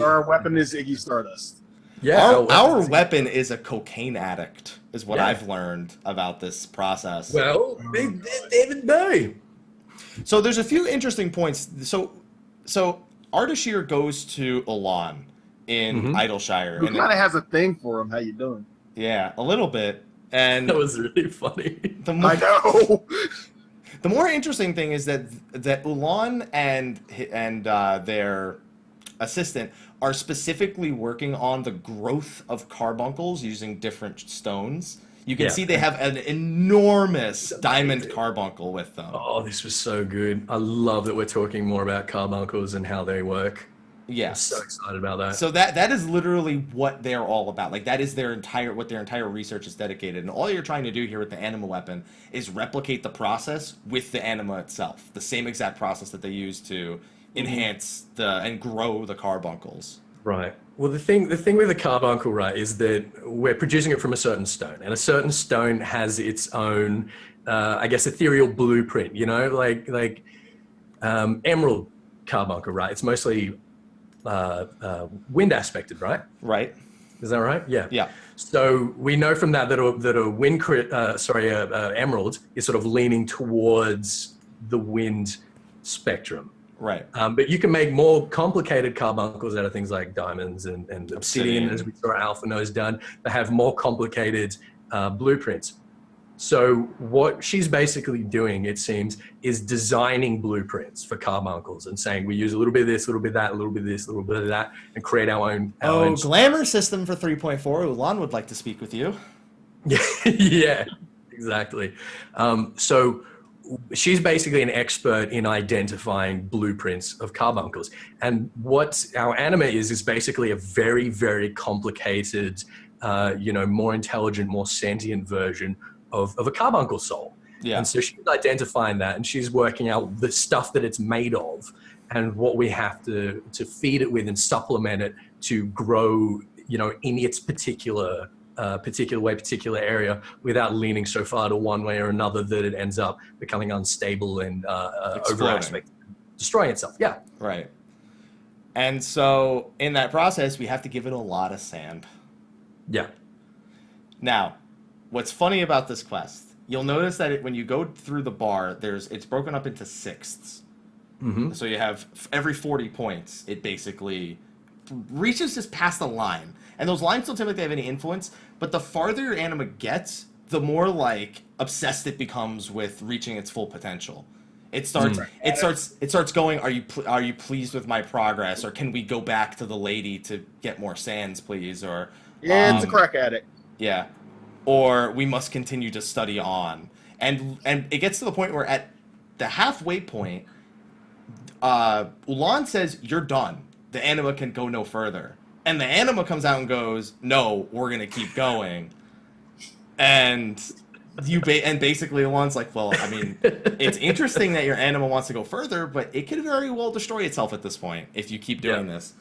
Our weapon is Iggy Stardust. Yeah, our weapon is a cocaine addict, is what I've learned about this process. Well, big David Bowie. So there's a few interesting points. So Ardashir goes to Ulan in Idleshire. He kind of has a thing for him. How you doing? Yeah, a little bit. And that was really funny. I know. The more interesting thing is that Ulan and their assistant are specifically working on the growth of carbuncles using different stones. You can see they have an enormous diamond carbuncle with them. Oh, this was so good. I love that we're talking more about carbuncles and how they work. Yes. I'm so excited about that. So that is literally what they're all about. Like, that is their entire research is dedicated. And all you're trying to do here with the Anima weapon is replicate the process with the Anima itself. The same exact process that they use to enhance and grow the carbuncles. Right. Well, the thing with the carbuncle, right, is that we're producing it from a certain stone, and a certain stone has its own, I guess, ethereal blueprint. You know, like emerald carbuncle, right? It's mostly wind aspected, right? Right. Is that right? Yeah. Yeah. So we know from that a wind emerald is sort of leaning towards the wind spectrum. Right. But you can make more complicated carbuncles out of things like diamonds and obsidian, as we saw Alpha Nose done, that have more complicated blueprints. So what she's basically doing, it seems, is designing blueprints for carbuncles and saying we use a little bit of this, a little bit of that, a little bit of this, a little bit of that, and create our own. Glamour system for 3.4. Ulan would like to speak with you. Yeah, exactly. So she's basically an expert in identifying blueprints of carbuncles. And what our Anima is basically a very, very complicated, more intelligent, more sentient version of a carbuncle soul. Yeah. And so she's identifying that, and she's working out the stuff that it's made of and what we have to feed it with and supplement it to grow, in its particular area without leaning so far to one way or another that it ends up becoming unstable and over aspect, destroying itself. Yeah. Right. And so in that process, we have to give it a lot of sand. Yeah. Now, what's funny about this quest, you'll notice that when you go through the bar, it's broken up into sixths. Mm-hmm. So you have every 40 points, it basically reaches just past the line. And those lines don't typically have any influence, but the farther your Anima gets, the more obsessed it becomes with reaching its full potential. It starts going, are you pleased with my progress, or can we go back to the lady to get more sands, please? Or it's a crack addict. Yeah. Or we must continue to study on. And it gets to the point where at the halfway point, Ulan says, you're done. The Anima can go no further. And the Anima comes out and goes, no, we're going to keep going. And basically Ulan's like, well, I mean, it's interesting that your Anima wants to go further, but it could very well destroy itself at this point if you keep doing this.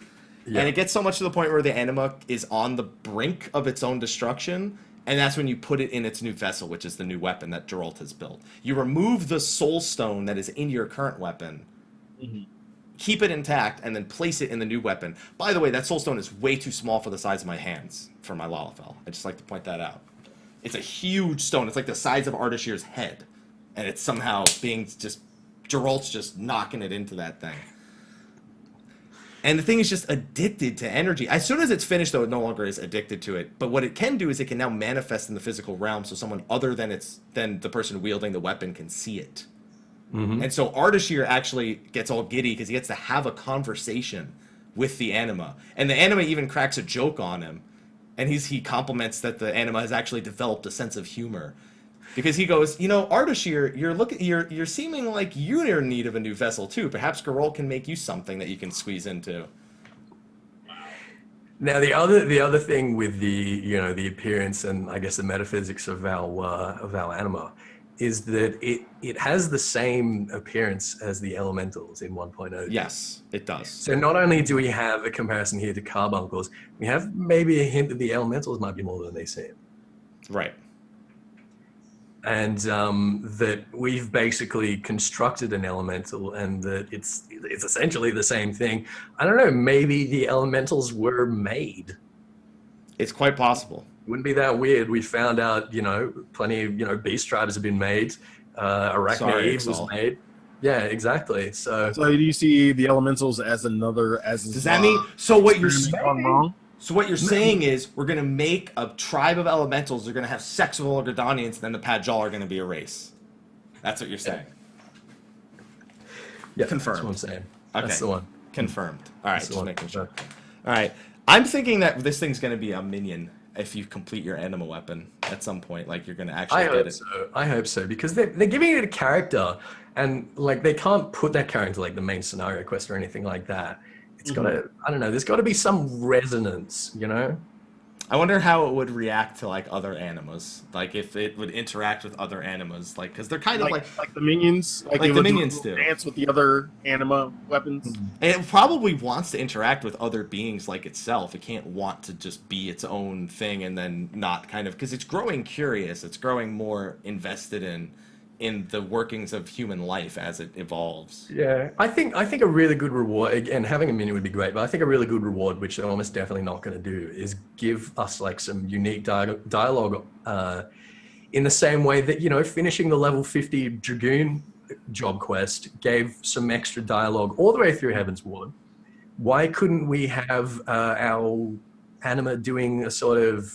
Yeah. And it gets so much to the point where the Anima is on the brink of its own destruction, and that's when you put it in its new vessel, which is the new weapon that Geralt has built. You remove the soul stone that is in your current weapon, keep it intact, and then place it in the new weapon. By the way, that soul stone is way too small for the size of my hands for my Lalafell. I just like to point that out. It's a huge stone. It's like the size of Ardashir's head, and it's somehow Geralt's just knocking it into that thing. And the thing is just addicted to energy. As soon as it's finished, though, it no longer is addicted to it. But what it can do is it can now manifest in the physical realm, so someone other than the person wielding the weapon can see it. Mm-hmm. And so Ardashir actually gets all giddy because he gets to have a conversation with the Anima. And the Anima even cracks a joke on him. And he compliments that the Anima has actually developed a sense of humor. Because he goes, Ardashir, you're seeming like you're in need of a new vessel too. Perhaps Geralt can make you something that you can squeeze into. Now the other thing with the appearance and I guess the metaphysics of our Anima is that it has the same appearance as the elementals in 1.0. Yes, it does. So not only do we have a comparison here to carbuncles, we have maybe a hint that the elementals might be more than they seem. Right. And that we've basically constructed an elemental, and that it's essentially the same thing. I don't know, maybe the elementals were made. It's quite possible. Wouldn't be that weird. We found out, plenty of, beast tribes have been made. Arachne Eve was made. Yeah, exactly. So do you see the elementals as another, does that mean, so what you're saying? So what you're saying is we're going to make a tribe of elementals. They're going to have sex with all Gordanians, and then the Padjal are going to be a race. That's what you're saying. Yeah, confirmed. That's what I'm saying. Okay. That's the one. Confirmed. All right, That's just making sure. All right. I'm thinking that this thing's going to be a minion if you complete your anima weapon at some point. Like, you're going to actually get it. I hope so, because they're giving it a character, and, like, they can't put that character into, like, the main scenario quest or anything like that. It's got to, I don't know, there's got to be some resonance, I wonder how it would react to, like, other animas. Like, if it would interact with other animas. Like, because they're kind of like the minions. Like the minions do. Dance with the other anima weapons. And it probably wants to interact with other beings like itself. It can't want to just be its own thing and then not kind of... Because it's growing curious. It's growing more invested in the workings of human life as it evolves. Yeah, I think a really good reward, again, having a minion would be great, but I think a really good reward, which they're almost definitely not going to do, is give us, like, some unique dialogue in the same way that, finishing the level 50 Dragoon job quest gave some extra dialogue all the way through Heaven's Ward. Why couldn't we have our Anima doing a sort of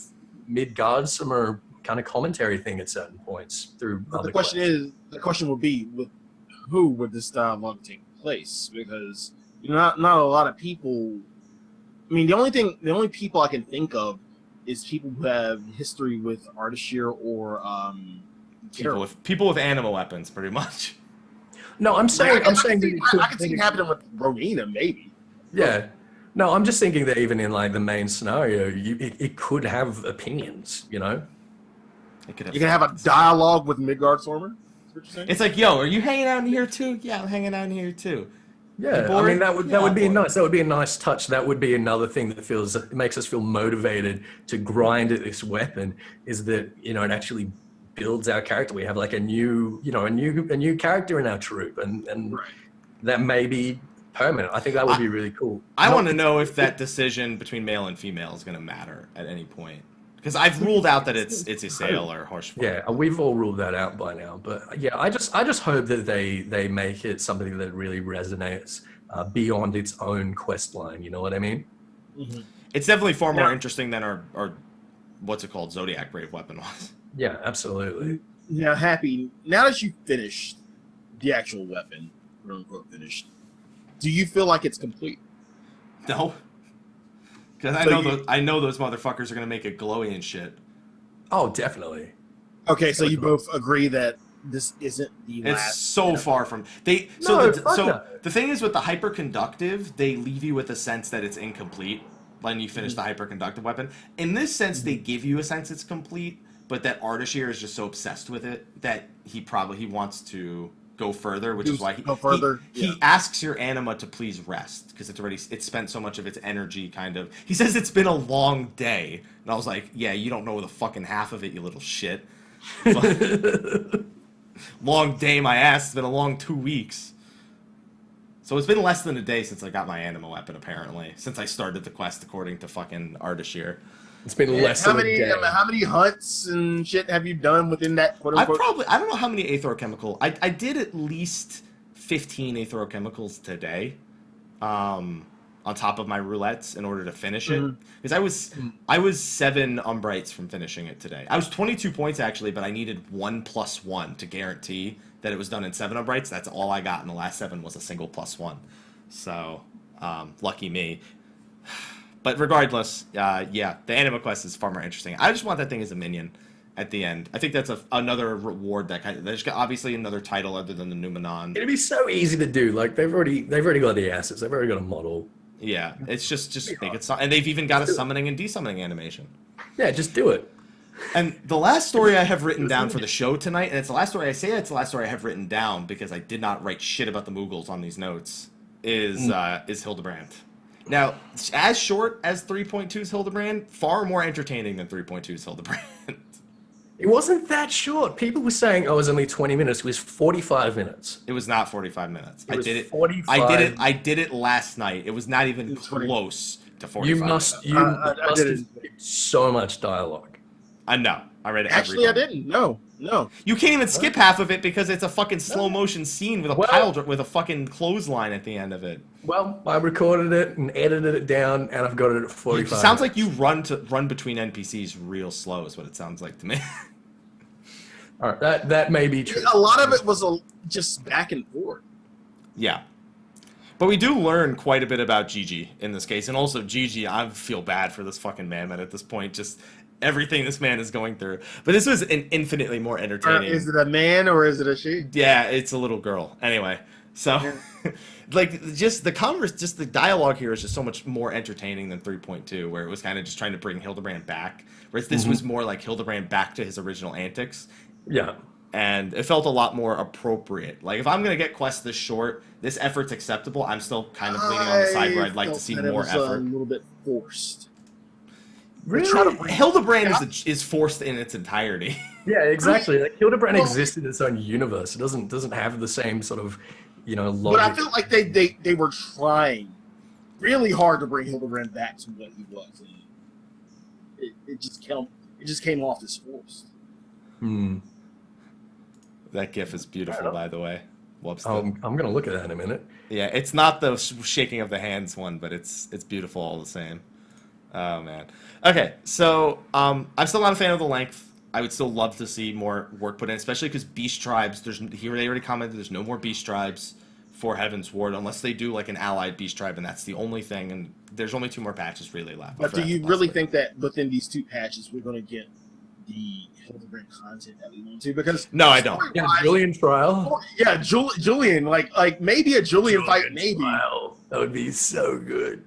mid-guard summer kind of commentary thing at certain points through but other the question would be, with who would this dialogue take place? Because not a lot of people. I mean, the only people I can think of is people who have history with Ardashir or people with anima weapons, pretty much. No, I'm saying I can see it happening with Rowena, maybe. Yeah. No, I'm just thinking that even in, like, the main scenario, it could have opinions, It could You can have a dialogue with Midgard Stormer. It's like, yo, are you hanging out in here too? Yeah, I'm hanging out in here too. Yeah, I mean, that would be nice. That would be a nice touch. That would be another thing that makes us feel motivated to grind at this weapon. Is that it actually builds our character. We have, like, a new character in our troop, and right. That may be permanent. I think that would be really cool. I want to know if that decision between male and female is going to matter at any point. Because I've ruled out that it's a sail or horse form. Yeah, we've all ruled that out by now. But yeah, I just hope that they make it something that really resonates beyond its own quest line. You know what I mean? Mm-hmm. It's definitely far more interesting than our what's it called, Zodiac Brave weapon was. Yeah, absolutely. Now, Happy, now that you've finished the actual weapon, quote unquote finished, do you feel like it's complete? No. Because I know those motherfuckers are gonna make it glowy and shit. Oh, definitely. Okay, so you both agree that this isn't the last. It's so far from the thing is with the hyperconductive, they leave you with a sense that it's incomplete when you finish the hyperconductive weapon. In this sense, they give you a sense it's complete, but that Ardashir is just so obsessed with it that he wants to go further, which is why he asks your anima to please rest, because it's spent so much of its energy kind of. He says it's been a long day, and I was like, yeah, you don't know the fucking half of it, you little shit. Long day, my ass. It's been a long 2 weeks. So it's been less than a day since I got my anima weapon, apparently, since I started the quest according to fucking Ardashir. It's been less than a day. How many hunts and shit have you done within that? Quote unquote? I don't know how many aethorochemical. I did at least 15 aethorochemicals today, on top of my roulettes in order to finish it. Because I was 7 umbrites from finishing it today. I was 22 points actually, but I needed 1+1 to guarantee that it was done in 7 umbrites. That's all I got in the last 7 was a single +1. So lucky me. But regardless, yeah, the anima quest is far more interesting. I just want that thing as a minion at the end. I think that's another reward there's obviously another title other than the Numenon. It'd be so easy to do. Like they've already got the assets. They've already got a model. Yeah, it's just make it. And they've even got a summoning and desummoning animation. Yeah, just do it. And the last story I have written down for the show tonight, and it's the last story it's the last story I have written down because I did not write shit about the Moogles on these notes, is Hildibrand. Now, as short as 3.2's Hildibrand, far more entertaining than 3.2's Hildibrand. It wasn't that short. People were saying, "Oh, it was only 20 minutes." It was 45 minutes. It was not 45 minutes. It was I did it. 45. I did it last night. It was not even close to 45. You must have so much dialogue. I know. I read it. Actually, I didn't. No. You can't even skip half of it because it's a fucking slow motion scene with with a fucking clothesline at the end of it. Well, I recorded it and edited it down, and I've got it at 45. It sounds like you run between NPCs real slow. Is what it sounds like to me. All right, that may be true. A lot of it was just back and forth. Yeah. But we do learn quite a bit about Gigi in this case. And also, Gigi, I feel bad for this fucking man at this point. Just everything this man is going through. But this was an infinitely more entertaining. Is it a man or is it a she? Yeah, it's a little girl. Anyway, so just the dialogue here is just so much more entertaining than 3.2, where it was kind of just trying to bring Hildibrand back. Whereas this was more like Hildibrand back to his original antics. Yeah. And it felt a lot more appropriate. Like, if I'm going to get quests this short, this effort's acceptable. I'm still kind of leaning on the side where I'd like to see more effort. A little bit forced. Really? Hildibrand is forced in its entirety. Yeah, exactly. Like, Hildibrand exists in its own universe. It doesn't have the same sort of, logic. But I feel like they were trying really hard to bring Hildibrand back to what he was. And it just came off as forced. That GIF is beautiful, by the way. Whoops. I'm going to look at that in a minute. Yeah, it's not the shaking of the hands one, but it's beautiful all the same. Oh, man. Okay, so I'm still not a fan of the length. I would still love to see more work put in, especially because Beast Tribes, they already commented there's no more Beast Tribes for Heaven's Ward unless they do like an allied Beast Tribe, and that's the only thing, and there's only 2 more patches really left. But do you really think that within these 2 patches we're going to get the Hildibrand content that we want to? Because no, I don't. Yeah, Julian trial. Yeah, Julian, like maybe a Julian fight, maybe. Trial. That would be so good.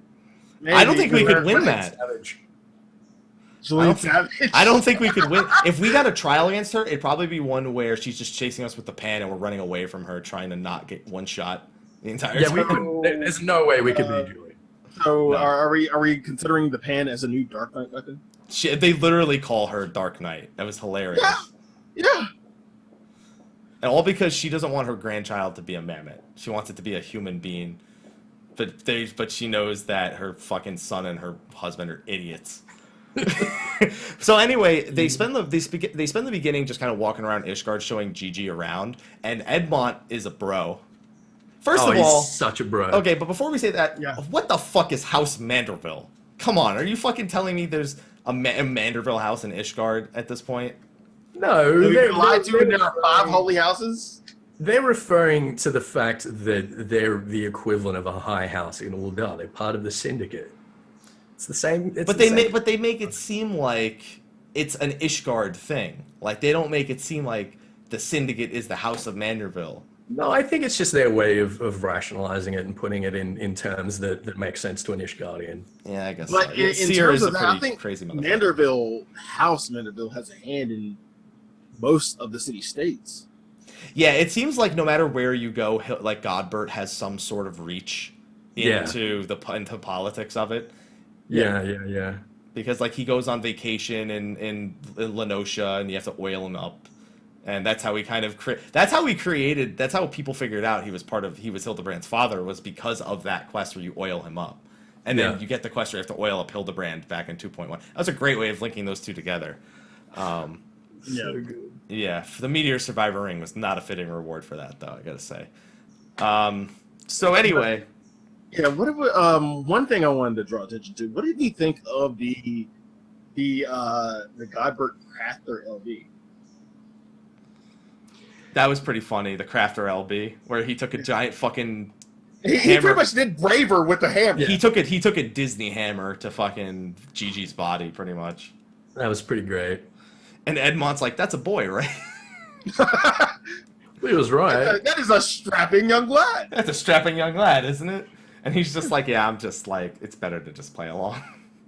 Maybe. I don't think we could win that. Julian Savage. I don't think we could win. If we got a trial against her, it'd probably be one where she's just chasing us with the pan and we're running away from her, trying to not get one shot the entire time. There's no way we could beat Julian. So no. Are we considering the pan as a new Dark Knight weapon? They literally call her Dark Knight. That was hilarious. Yeah. And all because she doesn't want her grandchild to be a mammoth. She wants it to be a human being. But she knows that her fucking son and her husband are idiots. So anyway, they spend the beginning just kind of walking around Ishgard, showing Gigi around, and Edmont is a bro. First of all, he's such a bro. Okay, but before we say that, what the fuck is House Manderville? Come on, are you fucking telling me there's a Manderville house in Ishgard at this point? No, they lied to you. There are 5 holy houses. They're referring to the fact that they're the equivalent of a high house in Ul'dah. They're part of the syndicate. It's the same. But they make it seem like it's an Ishgard thing. Like, they don't make it seem like the syndicate is the House of Manderville. No, I think it's just their way of rationalizing it and putting it in terms that make sense to an Ishgardian. Yeah, I guess. But so. in terms of that, I think crazy House Manderville has a hand in most of the city-states. Yeah, it seems like no matter where you go, like Godbert has some sort of reach into into politics of it. Yeah. Because like he goes on vacation in Lenosha, and you have to oil him up, and that's how he kind of that's how people figured out he was Hildibrand's father, was because of that quest where you oil him up, and then you get the quest where you have to oil up Hildibrand back in 2.1. That was a great way of linking those two together. So good. Yeah, the Meteor Survivor Ring was not a fitting reward for that, though, I gotta say. So anyway. Yeah, one thing I wanted to draw attention to, what did you think of the Godbert Crafter LB? That was pretty funny, the Crafter LB, where he took a giant fucking He pretty much did Braver with the hammer. Yeah. He took a Disney hammer to fucking Gigi's body, pretty much. That was pretty great. And Edmont's like, that's a boy, right? He was right. That is a strapping young lad. That's a strapping young lad, isn't it? And he's just like, yeah, I'm just like, it's better to just play along.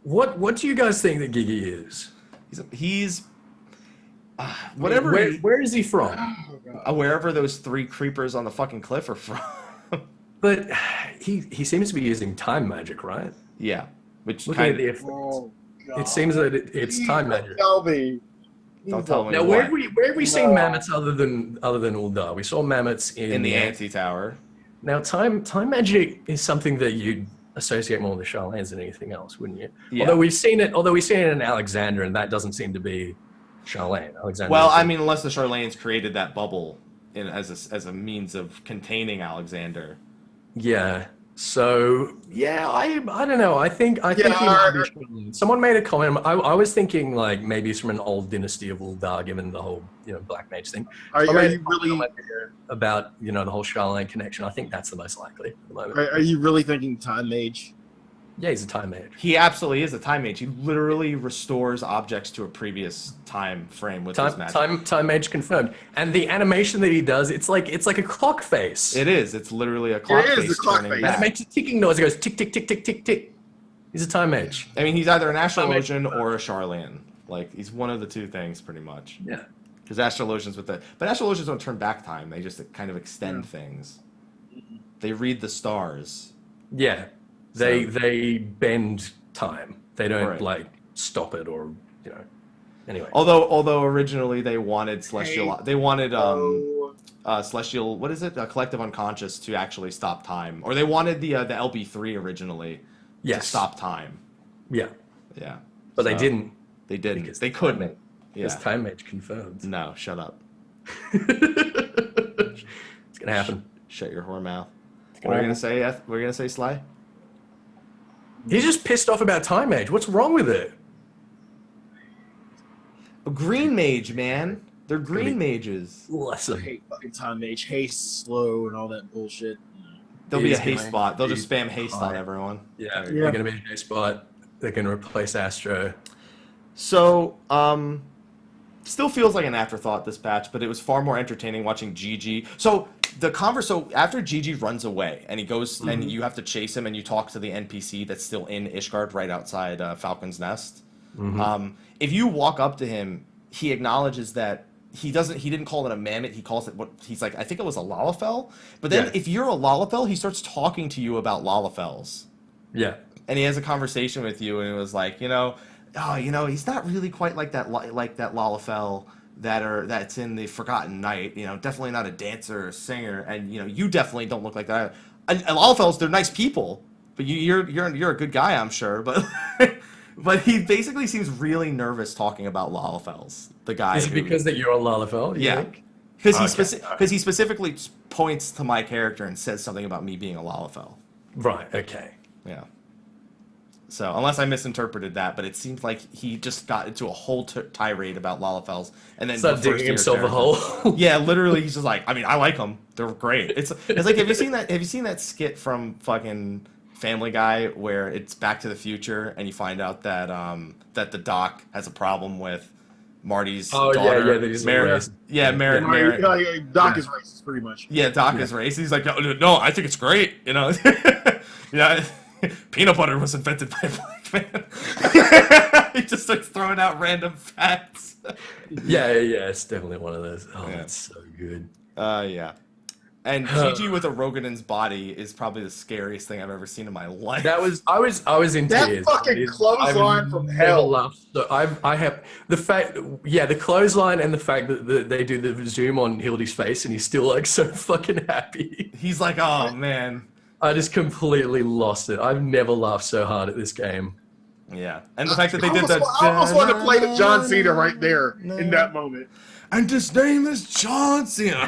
What do you guys think that Gigi is? He's Whatever. Where is he from? Wherever those 3 creepers on the fucking cliff are from. But he seems to be using time magic, right? Yeah. Which Looking at the effects, it seems that it's time magic. Tell me. Don't tell me. Now, where have we seen mammoths other than Uldar? We saw mammoths in the Anti-Tower. Now, time magic is something that you'd associate more with the Charlanes than anything else, wouldn't you? Yeah. Although we've seen it in Alexander, and that doesn't seem to be Charlane. Alexander. Well, I mean, unless the Charlanes created that bubble as a means of containing Alexander. Yeah. So yeah, I don't know. I think he might be Charlane. Someone made a comment. I was thinking like maybe it's from an old dynasty of Uldar, given the whole Black Mage thing. Are you really about the whole Charlane connection? I think that's the most likely at the moment. Are you really thinking Time Mage? Yeah, he's a time mage. He absolutely is a time mage. He literally restores objects to a previous time frame with his magic. Time mage confirmed. And the animation that he does, it's like a clock face. It is. It's literally a clock face. It is a clock turning face. back. And it makes a ticking noise. It goes tick, tick, tick, tick, tick, tick. He's a time mage. I mean, he's either an astrologian or a Charlane. Like, he's one of the two things, pretty much. Yeah. Because astrologians but astrologians don't turn back time. They just kind of extend things. They read the stars. Yeah. They bend time. They don't Right. stop it or anyway. Although originally they wanted celestial, celestial. What is it? A collective unconscious to actually stop time, or they wanted the LB3 originally to stop time. Yeah. Yeah. But they didn't. They didn't. Because They couldn't. Because time mage confirmed. No, shut up. It's gonna happen. Shut your whore mouth. What are you gonna say? What are you gonna say, Sly? He's just pissed off about time mage. What's wrong with it? A green mage, man. They're green mages. Bless I him. hate fucking Time Mage. Haste, slow, and all that bullshit. There'll be a He's haste gonna bot. They'll just be spam haste on high. everyone. Yeah, they're gonna be a spot. They're gonna replace Astro. So, still feels like an afterthought, this patch, but it was far more entertaining watching GG. So after GG runs away and he goes and you have to chase him and you talk to the NPC that's still in Ishgard right outside Falcon's Nest. If you walk up to him, he acknowledges that he didn't call it a mammoth. He calls it he's like, I think it was a Lalafell. But then if you're a Lalafell, he starts talking to you about Lalafells. Yeah. And he has a conversation with you and it was like, he's not really quite like that Lalafell that's in the Forgotten Night. Definitely not a dancer or a singer, and you definitely don't look like that. And Lalafells, they're nice people, but you're a good guy, I'm sure. But but he basically seems really nervous talking about Lalafells. The guy. Is it because that you're a Lalafell? Yeah. Because he specifically points to my character and says something about me being a Lalafell. Right. Okay. Yeah. So, unless I misinterpreted that, but it seems like he just got into a whole tirade about Lalafells and then Start digging himself a hole. Yeah, literally, he's just like, I like them. They're great. It's like, have you seen that skit from fucking Family Guy where it's Back to the Future and you find out that that the doc has a problem with Marty's daughter. Doc is racist, pretty much. Yeah, Doc is racist. He's like, no, I think it's great. Peanut butter was invented by a black man. He just starts throwing out random facts. Yeah, it's definitely one of those. Oh, that's so good. Yeah. And GG with a Rogadin's body is probably the scariest thing I've ever seen in my life. I was in tears. That fucking clothesline from hell. Laughed. So I have the fact, the clothesline and the fact that they do the zoom on Hildy's face and he's still like so fucking happy. He's like, oh man. I just completely lost it. I've never laughed so hard at this game. Yeah, and the fact that they did that. I almost wanted to play the John Cena right there in that moment. And his name is John Cena.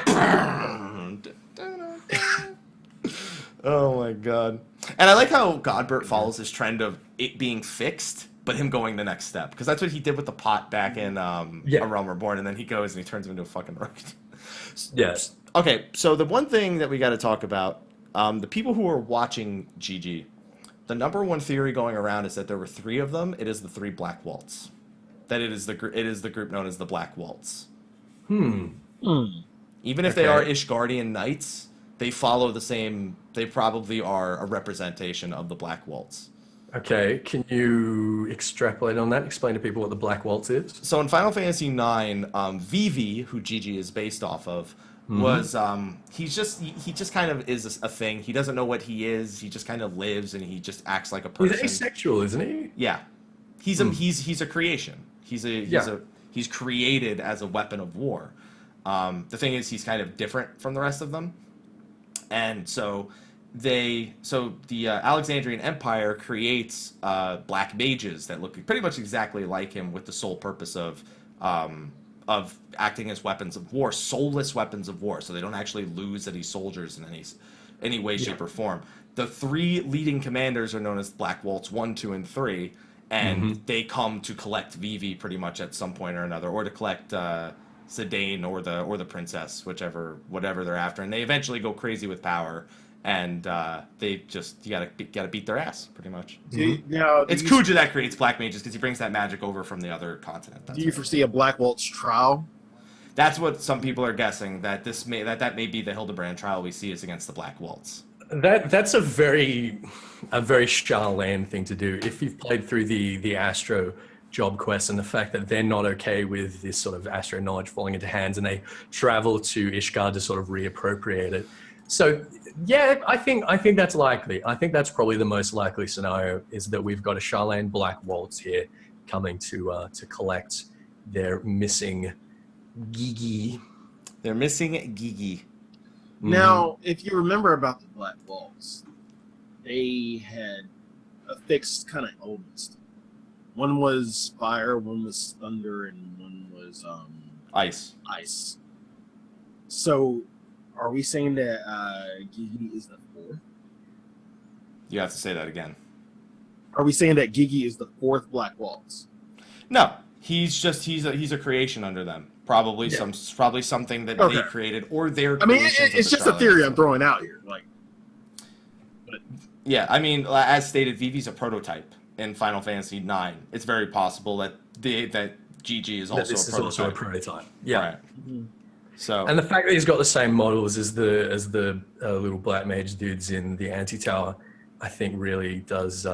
Oh my god. And I like how Godbert follows his trend of it being fixed, but him going the next step. Because that's what he did with the pot back in A Realm Reborn, and then he goes and he turns him into a fucking rook. Yes. Okay, so the one thing that we got to talk about, the people who are watching GG, the number one theory going around is that there were 3 of them. It is the 3 Black Waltz. That it is the group known as the Black Waltz. Even if they are Ishgardian knights, they follow the same. They probably are a representation of the Black Waltz. Okay, can you extrapolate on that? Explain to people what the Black Waltz is. So in Final Fantasy IX, Vivi, who Gigi is based off of, was he just kind of is a thing. He doesn't know what he is. He just kind of lives and he just acts like a person. He's asexual, isn't he? Yeah, he's a creation. He's created as a weapon of war. The thing is, he's kind of different from the rest of them, and so the Alexandrian Empire creates black mages that look pretty much exactly like him, with the sole purpose of acting as weapons of war, soulless weapons of war, so they don't actually lose any soldiers in any way, shape, or form. The three leading commanders are known as Black Waltz 1, 2, and 3, and they come to collect Vivi pretty much at some point or another, or to collect Zidane or the princess, whatever they're after, and they eventually go crazy with power. And they just you gotta beat their ass pretty much. It's Kuja that creates black mages because he brings that magic over from the other continent. Do you foresee a Black Waltz trial? That's what some people are guessing, that that may be the Hildibrand trial we see is against the Black Waltz. That's a very Charlene thing to do. If you've played through the Astro job quest and the fact that they're not okay with this sort of Astro knowledge falling into hands, and they travel to Ishgard to sort of reappropriate it. So yeah, I think that's likely. I think that's probably the most likely scenario, is that we've got a Charlene Black Waltz here coming to collect their missing Gigi. They're missing Gigi. Now, if you remember about the Black Waltz, they had a fixed kind of elements. One was fire, one was thunder, and one was ice. So, are we saying that Gigi is the fourth? You have to say that again. Are we saying that Gigi is the fourth Black Waltz? No, he's a creation under them. Probably something that they created, or their. I mean, it's just a theory I'm throwing out here. Yeah, I mean, as stated, Vivi's a prototype in Final Fantasy IX. It's very possible that Gigi is also a prototype. Yeah. Right. Mm-hmm. So, and the fact that he's got the same models as the little black mage dudes in the anti-tower, I think really does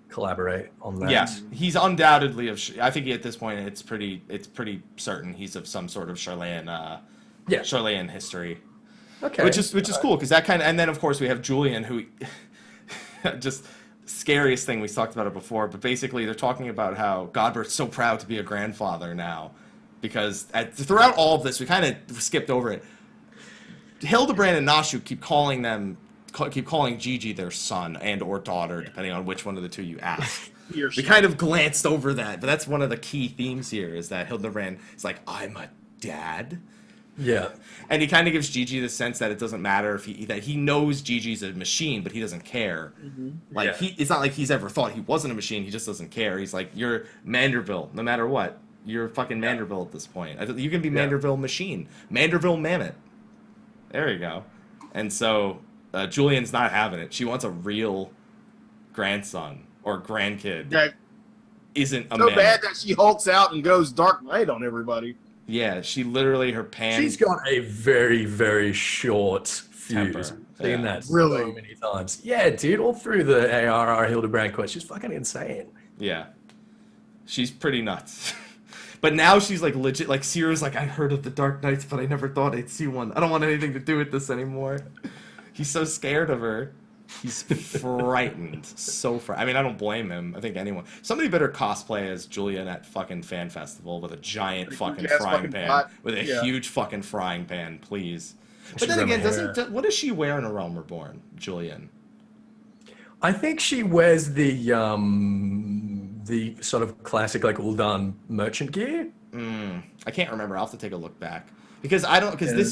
collaborate on that. Yeah, he's undoubtedly I think at this point it's pretty certain he's of some sort of Charlene history. Okay. Which is cool, because that kind of, and then of course we have Julian, who just scariest thing, we talked about it before, but basically they're talking about how Godbert's so proud to be a grandfather now. Because throughout all of this, we kind of skipped over it. Hildibrand and Nashu keep calling Gigi their son and or daughter, depending on which one of the two you ask. We kind of glanced over that, but that's one of the key themes here, is that Hildibrand is like, I'm a dad. Yeah. And he kind of gives Gigi the sense that it doesn't matter that he knows Gigi's a machine, but he doesn't care. Mm-hmm. It's not like he's ever thought he wasn't a machine, he just doesn't care. He's like, you're Manderville, no matter what. You're fucking Manderville at this point. You can be Manderville Machine. Manderville Mammoth. There you go. And so Julian's not having it. She wants a real grandson or grandkid. That isn't a so man. bad that she hulks out and goes Dark Knight on everybody. Yeah, she literally, her pants. She's got a very, very short fuse. Seen that really so many times. Yeah, dude, all through the ARR Hildibrand quest. She's fucking insane. Yeah. She's pretty nuts. But now she's like legit, like Sierra's like, I heard of the Dark Knights, but I never thought I'd see one. I don't want anything to do with this anymore. He's so scared of her. He's frightened. I mean, I don't blame him. I think somebody better cosplay as Julian at fucking fan festival with a giant fucking frying pan. Pot. With a huge fucking frying pan, please. But then again, what does she wear in A Realm Reborn, Julian? I think she wears the sort of classic like Ul'dan merchant gear. I can't remember. I'll have to take a look back because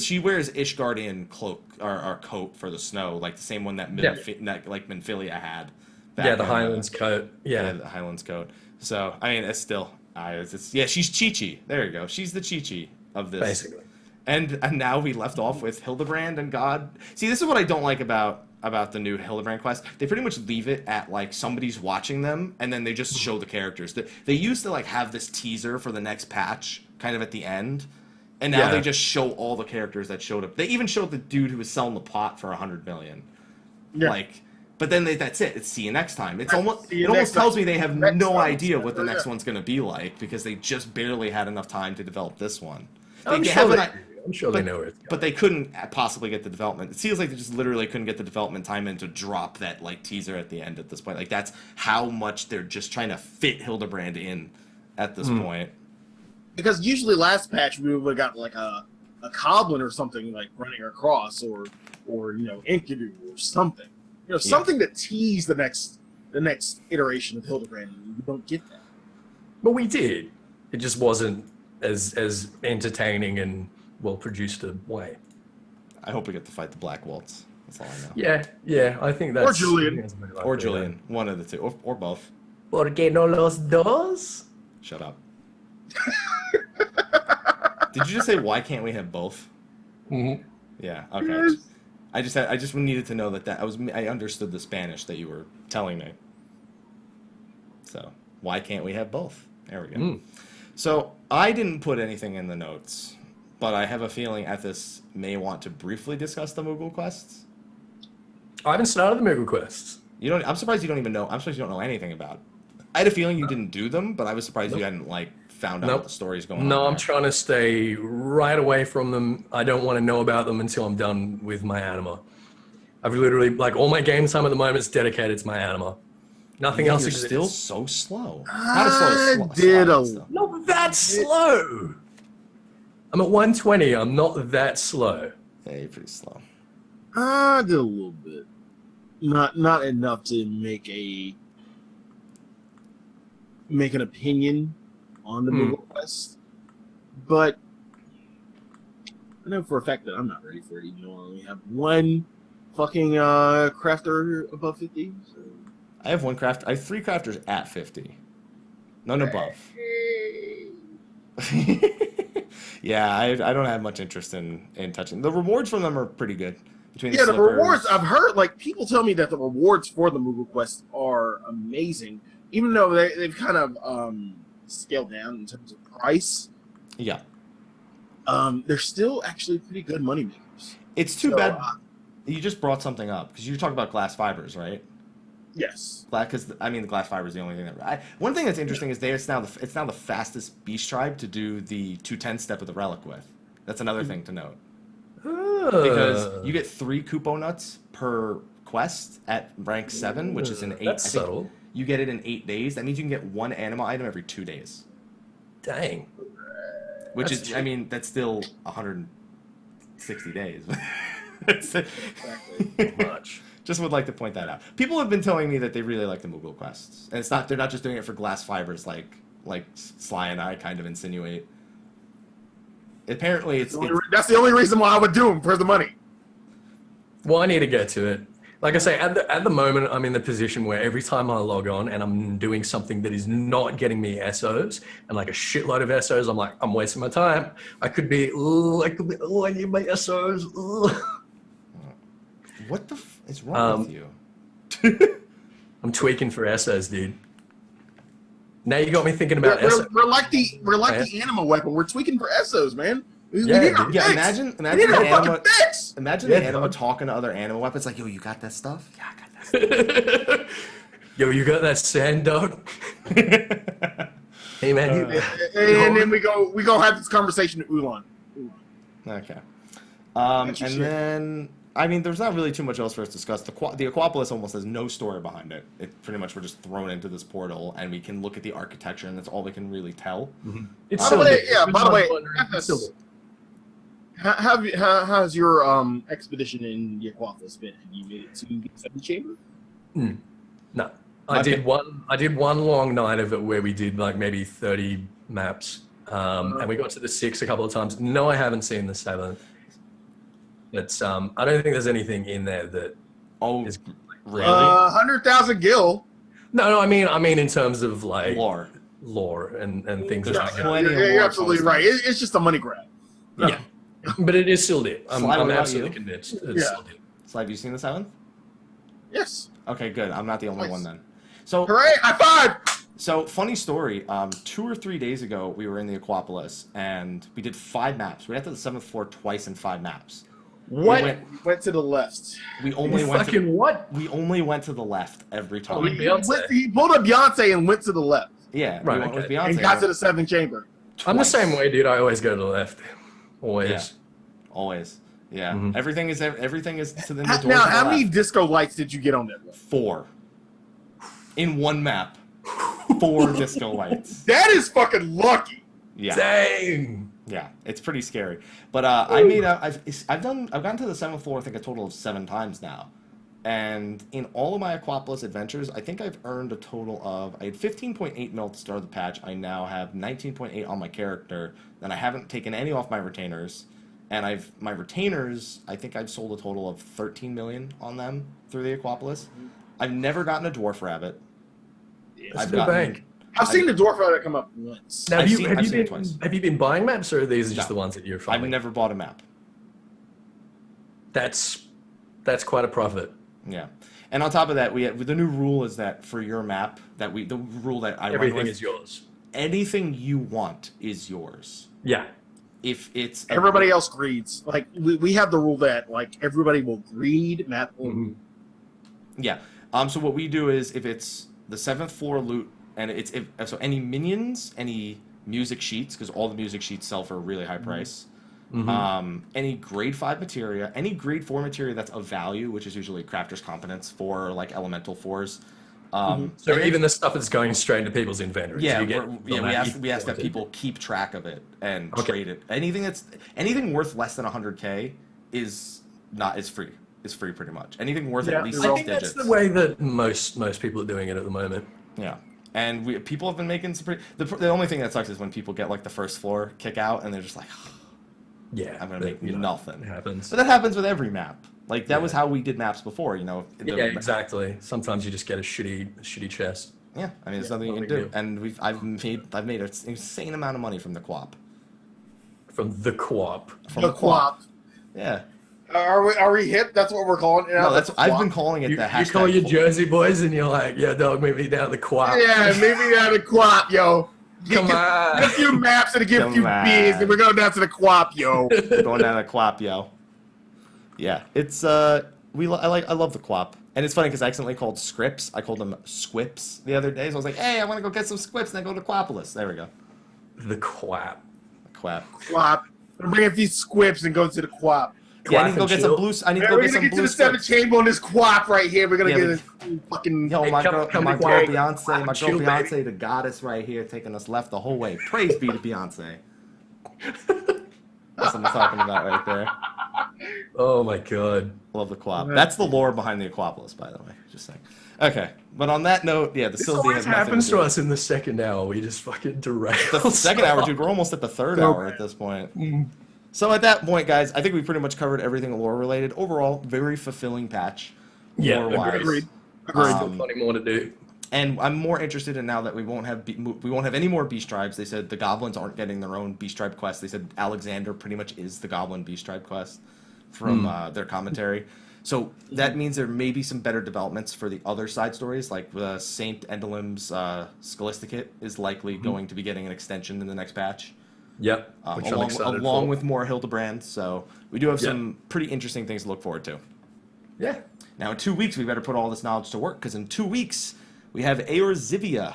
she wears Ishgardian cloak or coat for the snow, like the same one that Minfilia had. The Highlands coat. Yeah, the Highlands coat. So I mean, it's still, she's Chi-Chi. There you go. She's the Chi-Chi of this. Basically. And now we left off with Hildibrand and God. See, this is what I don't like about the new Hildibrand quest. They pretty much leave it at like somebody's watching them and then they just show the characters. They used to like have this teaser for the next patch kind of at the end, and now they just show all the characters that showed up. They even showed the dude who was selling the pot for $100 million. Yeah. Like, But then that's it. It's see you next time. It almost tells me they have no idea what the next one's going to be like because they just barely had enough time to develop this one. I'm sure they know it. But they couldn't possibly get the development. It feels like they just literally couldn't get the development time in to drop that like teaser at the end at this point. Like that's how much they're just trying to fit Hildibrand in at this point. Because usually last patch we would have got like a Goblin or something like running across or Enkidu or something. Something to tease the next iteration of Hildibrand. You don't get that. But we did. It just wasn't as entertaining and well produced a way. I hope we get to fight the Black Waltz. That's all I know. Yeah. I think that's... Or Julian. Or Julian. One of the two. Or both. ¿Por qué no los dos? Shut up. Did you just say, why can't we have both? Mm-hmm. Yeah, okay. Yes. I just needed to know that I understood the Spanish that you were telling me. So, why can't we have both? There we go. So, I didn't put anything in the notes, but I have a feeling Ethys may want to briefly discuss the Moogle quests. I haven't started the Moogle quests. I'm surprised you don't even know. I'm surprised you don't know anything about it. I had a feeling you didn't do them, but I was surprised you hadn't found out what the story's going on. No, I'm trying to stay right away from them. I don't want to know about them until I'm done with my Anima. I've literally, all my game time at the moment is dedicated to my Anima. Nothing else You're exists. still so slow. Not that slow. I'm at 120. I'm not that slow. Yeah, you're pretty slow. I did a little bit. Not enough to make an opinion on the Moogle quest, but I know for a fact that I'm not ready for it. Even though I only have one fucking crafter above 50. So. I have one crafter. I have 3 crafters at 50. None above. Yeah, I don't have much interest in touching. The rewards from them are pretty good. The rewards, I've heard, people tell me that the rewards for the Moogle quest are amazing, even though they've kind of scaled down in terms of price. Yeah. They're still actually pretty good moneymakers. It's too bad you just brought something up, because you talk about glass fibers, right? Yes. Because the glass fiber is the only thing that. One thing that's interesting is it's now the fastest beast tribe to do the 210 step of the relic with. That's another thing to note. Because you get 3 Kupo nuts per quest at rank 7, which is in 8. That's subtle. You get it in 8 days. That means you can get 1 Anima item every 2 days. Dang. Which is, that's still 160 days. Exactly. Much. Just would like to point that out. People have been telling me that they really like the Moogle quests, and they're not just doing it for glass fibers like Sly and I kind of insinuate. Apparently, that's the only reason why I would do them, for the money. Well, I need to get to it. Like I say, at the moment, I'm in the position where every time I log on and I'm doing something that is not getting me SOs and a shitload of SOs, I'm like, I'm wasting my time. I need my SOs. What the is wrong with you? I'm tweaking for SOs, dude. Now you got me thinking about SOs. We're like the Anima weapon. We're tweaking for SOs, man. Imagine the Anima talking to other Anima weapons like, yo, you got that stuff? Yeah, I got that stuff. Yo, you got that sand, dog? Hey, man. And then we go have this conversation with Ulan. Okay. And then, there's not really too much else for us to discuss. The Aquapolis almost has no story behind it. It pretty much we're just thrown into this portal, and we can look at the architecture, and that's all we can really tell. Mm-hmm. By the way, how's your expedition in the Aquapolis been? Have you made it to the 7th chamber? No. I did one long night of it where we did maybe 30 maps, and we got to the 6th a couple of times. No, I haven't seen the 7th. But I don't think there's anything in there that is really 100,000 gil. No, I mean in terms of lore and things. You're absolutely right. It's just a money grab. Yeah, but it is still there. I'm absolutely convinced. It's still there. Sly, have you seen the 7th? Yes. Okay, good. I'm not the only one then. So hooray! High five! So funny story. 2 or 3 days ago, we were in the Aquapolis and we did 5 maps. We got to the 7th floor twice in 5 maps. What? We went to the left. We only You went fucking to, what? We only went to the left every time. He pulled up Beyonce and went to the left. Yeah, Right, we went with okay. Beyonce. And got to the seventh chamber. I'm the Twice. same way, dude. I always go to the left. Always. Yeah. Always. Yeah. Mhm. Everything is to the door. Now, to the how many left. disco lights did you get on that list? 4. In one map. 4 disco lights. That is fucking lucky. Yeah. Dang. Yeah, it's pretty scary. But I've gotten to the 7th floor I think a total of 7 times now. And in all of my Aquapolis adventures, I think I've earned a total of, I had 15.8 mil to start the patch. I now have 19.8 on my character. Then I haven't taken any off my retainers. And my retainers, I think I've sold a total of 13 million on them through the Aquapolis. I've never gotten a dwarf rabbit. That's the bank. I've seen the dwarf rabbit come up once. Now, I've seen it twice. have you been buying maps, or are these just No. the ones that you're I've following? never bought a map. That's quite a profit. Yeah. And on top of that, the new rule is that for your map, the rule that I run Everything with, is yours. anything you want is yours. Yeah. If it's Everybody else greeds. Like we have the rule that like everybody will greed map. Mhm. Yeah. So what we do is if it's the 7th floor loot and so any minions, any music sheets, because all the music sheets sell for a really high price. Mhm. Any grade 5 materia, any grade 4 materia that's of value, which is usually crafter's competence for like elemental 4s. So even the stuff that's going straight into people's inventories. Yeah, you get we ask that people keep track of it and trade it. Anything worth less than 100K is free. Is free pretty much. Anything worth at least I 6 think digits. that's the way that most people are doing it at the moment. Yeah. And people have been making some pretty. The only thing that sucks is when people get like the first floor kick out and they're just like, Yeah, I'm gonna make nothing. It happens. But that happens with every map. Like that was how we did maps before. Yeah, exactly. Sometimes you just get a shitty chest. Yeah, I mean, there's nothing you can do. And I've made an insane amount of money from the co-op. From the co-op. From The co-op. Yeah. Are we hip? That's what we're calling it. No, I've been calling it You the hashtag. call your Jersey boys and you're like, yeah, dog, meet me down the co-op. Yeah, maybe down the co-op, yo. Come on. Get a few maps and get a few Come on. beers, and we're going down to the co-op, yo. Going down the co-op, yo. Yeah, it's I love the co-op. And it's funny because I accidentally called scripts. I called them squips the other day. So I was like, hey, I want to go get some squips, and then go to Aquapolis. There we go. The co-op. Co-op. Co-op. I'm bring a few squips and go to the co-op. Yeah, I need to go and get chill. some blue. I need to go We're get gonna some get to blue the seventh squips. chamber on this co-op right here. We're gonna Yeah, get a fucking. Yo, Hey, my come girl to Quack. Beyonce, my Chill, girl Beyonce, baby. the goddess right here, taking us left the whole way. Praise be to Beyonce. That's what I'm talking about right there. Oh my god. Love the co-op. That's the lore behind the Aquapolis, by the way. Just saying. Okay, but on that note, yeah, the This Sylvie always has nothing happens to do. to us in the second hour. We just fucking derail. The second hour, dude. We're almost at the third hour at this point. So at that point, guys, I think we pretty much covered everything lore related. Overall, very fulfilling patch. Yeah, lore-wise. Agreed. Still plenty more to do. And I'm more interested in now that we won't have any more beast tribes. They said the goblins aren't getting their own beast tribe quest. They said Alexander pretty much is the goblin beast tribe quest from their commentary. So that means there may be some better developments for the other side stories, like Saint Endelim's Scholisticate is likely going to be getting an extension in the next patch. Yep. Which I'm excited along for. with more Hildibrand. So we do have some pretty interesting things to look forward to. Yeah. Now in 2 weeks, we better put all this knowledge to work, because in 2 weeks, we have Eorzivia.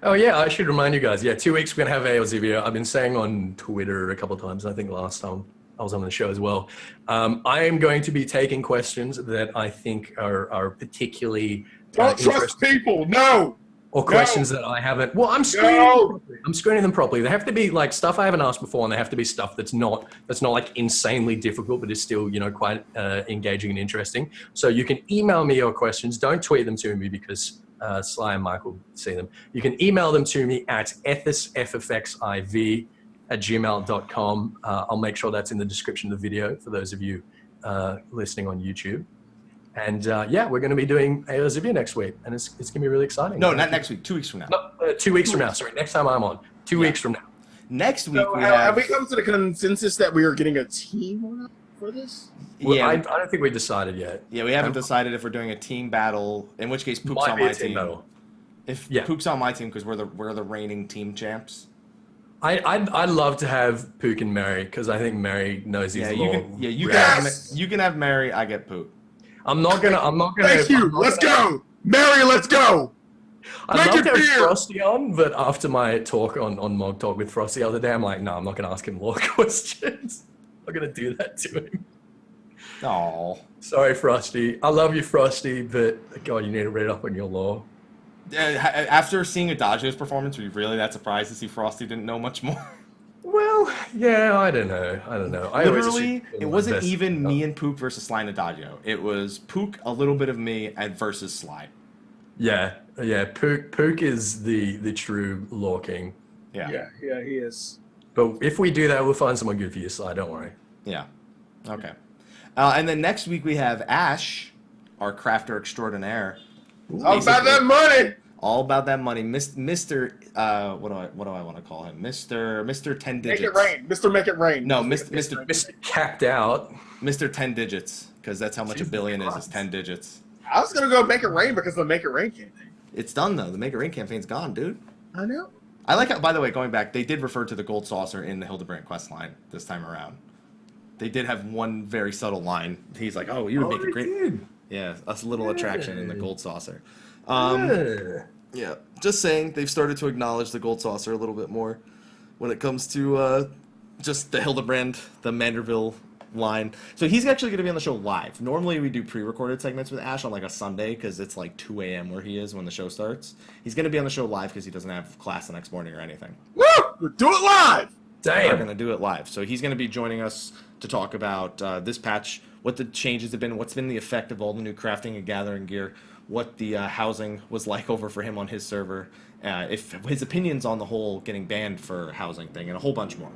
Oh yeah, I should remind you guys. Yeah, 2 weeks we're gonna have Eorzivia. I've been saying on Twitter a couple of times. I think last time I was on the show as well. I am going to be taking questions that I think are particularly Don't trust people. No. or questions that I haven't. Well, I'm screening them properly. They have to be like stuff I haven't asked before, and they have to be stuff that's not like insanely difficult, but is still quite engaging and interesting. So you can email me your questions. Don't tweet them to me because Sly and Mike will see them. You can email them to me at Ethys FFXIV@gmail.com. I'll make sure that's in the description of the video for those of you listening on YouTube. And yeah, we're going to be doing Eorzivia next week, and it's going to be really exciting. No, not next week. 2 weeks from now. No, 2 weeks from now. Sorry, next time I'm on. 2 weeks from now. Next week So we have have. we come to the consensus that we are getting a team for this? Well, Yeah, I don't think we decided yet. yeah, we haven't decided if we're doing a team battle. In which case, Poop's Might on be my a team team. battle. If Yeah. Poop's on my team because we're the reigning team champs. I'd love to have Pook and Mary because I think Mary knows his law. You can have Mary. I get Pook. I'm not gonna. Thank you. Let's go, Mary. Let's go. I'd love to have Frosty on, but after my talk on Mog Talk with Frosty the other day, I'm like, no, I'm not gonna ask him law questions. I'm not gonna do that to him. Oh, sorry, Frosty. I love you, Frosty, but God, you need to read up on your law. After seeing Adagio's performance, were you really that surprised to see Frosty didn't know much more? Well, yeah, I don't know. Literally, it wasn't even me and Pook versus Slyh and Adagio. It was Pook, a little bit of me, and versus Slyh. Yeah. Pook is the true law king. Yeah, he is. But if we do that, we'll find someone good for you, Slyh. Don't worry. Yeah. Okay. And then next week we have Ash, our crafter extraordinaire. All about that money. All about that money, Mr. What do I want to call him? Mr. 10 digits. Make it rain, Mr. Make it rain. No, Mr. Capped out. Mr. 10 digits, because that's how much a billion is 10 digits. I was gonna go Make It Rain because of the Make It Rain campaign. It's done though. The Make It Rain campaign's gone, dude. I know. I like how, by the way, going back, they did refer to the gold saucer in the Hildibrand quest line this time around. They did have one very subtle line. He's like, "Oh, you would make a great." Did. Yeah, a little attraction in the gold saucer. Yeah, just saying, they've started to acknowledge the gold saucer a little bit more when it comes to just the Hildibrand, the Manderville line. So he's actually going to be on the show live. Normally we do pre-recorded segments with Ash on like a Sunday because it's like 2 a.m. where he is when the show starts. He's going to be on the show live because he doesn't have class the next morning or anything. Woo! Do it live! Damn. We're going to do it live. So he's going to be joining us to talk about this patch, what the changes have been, what's been the effect of all the new crafting and gathering gear, what the housing was like over for him on his server, if his opinions on the whole getting banned for housing thing, and a whole bunch more.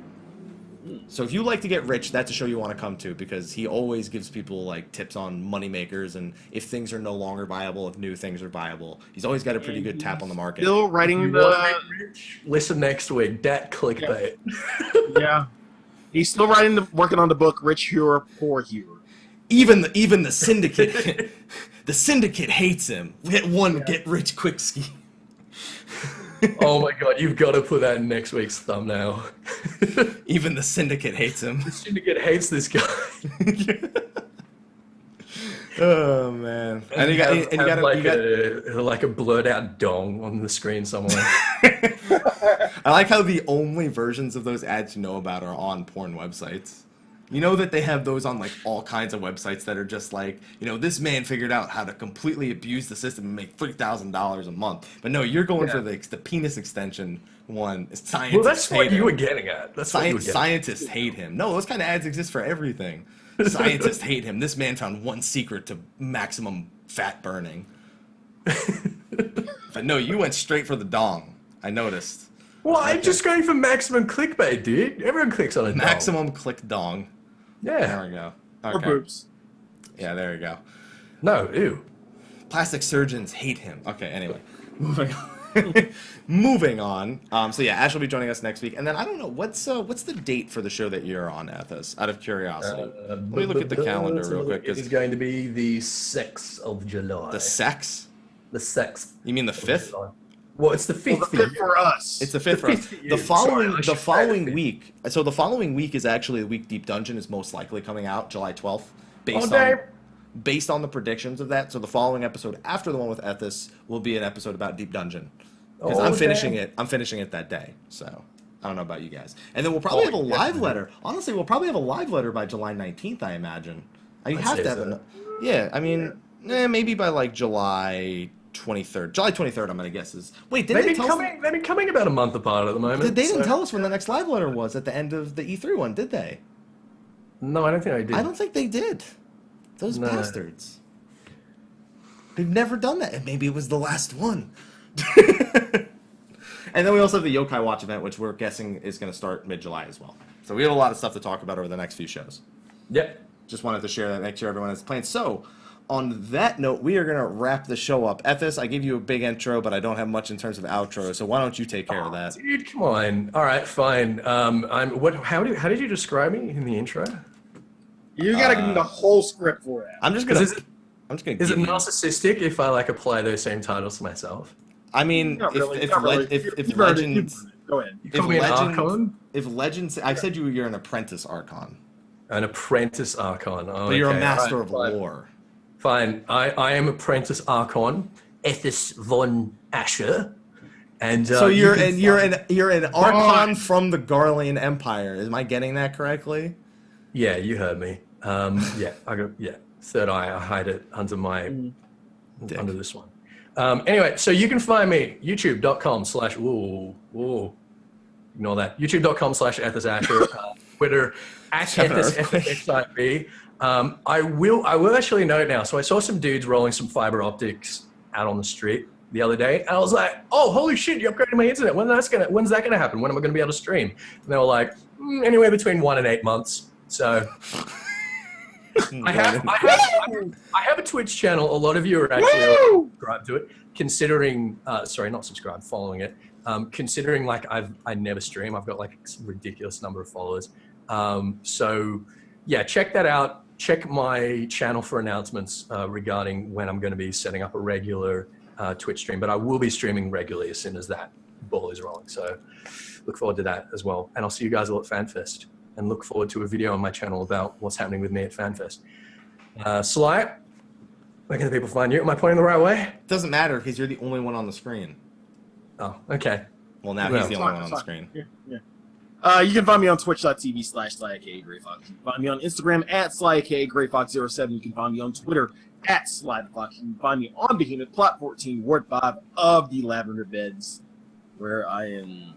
So if you like to get rich, that's a show you want to come to because he always gives people like tips on money makers and if things are no longer viable, if new things are viable. He's always got a pretty good tap on the market. Still writing the... Listen next week. Dat clickbait. Yeah. He's still working on the book Rich Hero, Poor Hero. Even the syndicate, the syndicate hates him. We had one get rich quick scheme. Oh my God, you've got to put that in next week's thumbnail. Even the syndicate hates him. The syndicate hates this guy. Oh man! And you got like a blurred out dong on the screen somewhere. I like how the only versions of those ads you know about are on porn websites. You know that they have those on like all kinds of websites that are just like, you know, this man figured out how to completely abuse the system and make $3,000 a month. But no, you're going for the penis extension one. Scientists well, that's what you were getting at. Scientists hate him. No, those kind of ads exist for everything. Scientists hate him. This man found one secret to maximum fat burning. But no, you went straight for the dong. I noticed. Well, I'm just going for maximum clickbait, dude. Everyone clicks on a maximum click dong. Yeah. There we go. Okay. Or boobs. Yeah, there we go. No, ew. Plastic surgeons hate him. Okay, anyway. Moving on. Moving on. So yeah, Ash will be joining us next week. And then I don't know, what's the date for the show that you're on, Ethys? Out of curiosity. Let me look at the calendar real quick. It is going to be the 6th of July. The sex? The 6th. You mean the 5th? Well, it's the 5th. Well, the 5th for us. It's the 5th for us. The following week. So the following week is actually the week Deep Dungeon is most likely coming out, July 12th, based on the predictions of that. So the following episode after the one with Ethys will be an episode about Deep Dungeon because I'm finishing it. I'm finishing it that day. So I don't know about you guys. And then we'll probably have a live letter. Honestly, we'll probably have a live letter by July 19th. I imagine. I have to have yeah. I mean, maybe by like July 23rd. July 23rd, I'm going to guess is... Wait, didn't they tell us... They've been coming about a month apart at the moment. They didn't tell us when the next live letter was at the end of the E3 one, did they? No, I don't think they did. I don't think they did. Those bastards. They've never done that. And maybe it was the last one. And then we also have the Yokai Watch event, which we're guessing is going to start mid-July as well. So we have a lot of stuff to talk about over the next few shows. Yep. Just wanted to share that, make sure everyone has plans. So... on that note, we are going to wrap the show up. Ethys, I gave you a big intro, but I don't have much in terms of outro, so why don't you take care of that? Dude, come on. All right, fine. How did you describe me in the intro? You got to give me the whole script for that. I'm just going to... Is it narcissistic if I like apply those same titles to myself? I mean, if Go ahead. You call me an Archon? If Legends... I said you're an apprentice Archon. An apprentice Archon. Oh, but you're a master of lore. Fine. I am apprentice Archon, Ethys von Asher. And so you're an Archon from the Garlean Empire. Am I getting that correctly? Yeah, you heard me. Third eye. I hide it under under this one. Anyway, so you can find me youtube.com/ ignore that. youtube.com/EthysAsher. Twitter @EthysFFXIV. I will actually note now. So I saw some dudes rolling some fiber optics out on the street the other day, and I was like, "Oh, holy shit! You upgraded my internet. When's that gonna happen? When am I gonna be able to stream?" And they were like, "Anywhere between 1 and 8 months." So I have a Twitch channel. A lot of you are actually subscribed to it. Considering, not subscribed, following it. Considering like I never stream. I've got like a ridiculous number of followers. So yeah, check that out. Check my channel for announcements regarding when I'm going to be setting up a regular Twitch stream. But I will be streaming regularly as soon as that ball is rolling. So look forward to that as well. And I'll see you guys all at FanFest. And look forward to a video on my channel about what's happening with me at FanFest. Slyh, where can the people find you? Am I pointing the right way? Doesn't matter because you're the only one on the screen. Oh, okay. Well, now he's the only one on the screen. Yeah. You can find me on twitch.tv/Slyakagreyfox. You can find me on Instagram @Slyakagreyfox07. You can find me on Twitter @Slythefox. You can find me on Behemoth Plot 14, Ward 5 of the Lavender Beds, where I am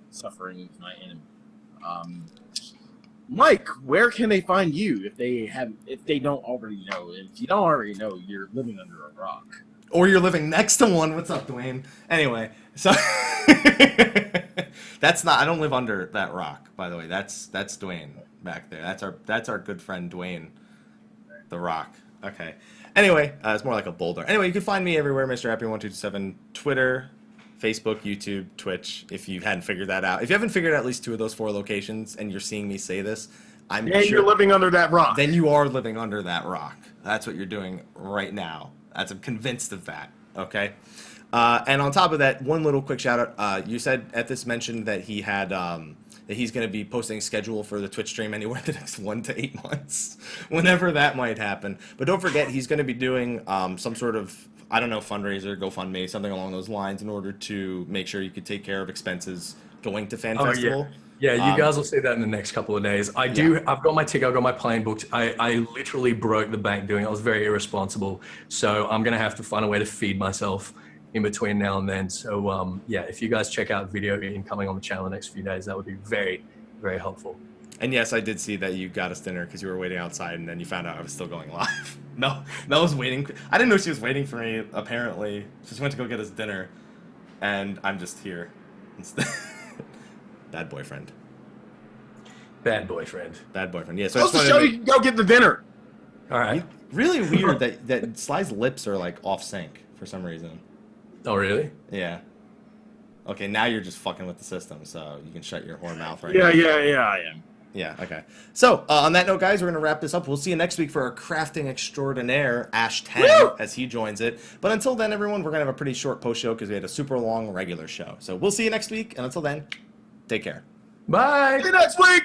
suffering with my enemy. Mike, where can they find you if they don't already know? If you don't already know, you're living under a rock. Or you're living next to one. What's up, Dwayne? Anyway, so I don't live under that rock, by the way. That's Dwayne back there. That's our good friend Dwayne, the Rock. Okay. Anyway, it's more like a boulder. Anyway, you can find me everywhere, Mr. Happy1227, Twitter, Facebook, YouTube, Twitch, if you hadn't figured that out. If you haven't figured out at least 2 of those 4 locations and you're seeing me say this, I'm sure you're living under that rock. Then you are living under that rock. That's what you're doing right now. I'm convinced of that, okay? And on top of that, one little quick shout out. You said Ethys mentioned that he had that he's going to be posting a schedule for the Twitch stream anywhere the next 1 to 8 months, whenever that might happen. But don't forget, he's going to be doing some sort of, I don't know, fundraiser, GoFundMe, something along those lines in order to make sure you could take care of expenses going to Fan Festival. Yeah, you guys will see that in the next couple of days. I've got my ticket, I've got my plane booked. I literally broke the bank doing it. I was very irresponsible. So I'm going to have to find a way to feed myself in between now and then. So if you guys check out video incoming on the channel the next few days, that would be very, very helpful. And yes, I did see that you got us dinner because you were waiting outside and then you found out I was still going live. Mel was waiting. I didn't know she was waiting for me, apparently. She just went to go get us dinner. And I'm just here instead. Bad boyfriend. Bad boyfriend. Bad boyfriend. Yeah. So I'll show you go get the dinner. All right. Really weird that Sly's lips are like off sync for some reason. Oh really? Yeah. Okay, now you're just fucking with the system, so you can shut your whore mouth right now. Yeah, I am. Yeah. Okay. So on that note, guys, we're gonna wrap this up. We'll see you next week for our crafting extraordinaire Ash 10 as he joins it. But until then, everyone, we're gonna have a pretty short post show because we had a super long regular show. So we'll see you next week, and until then, take care. Bye. See you next week.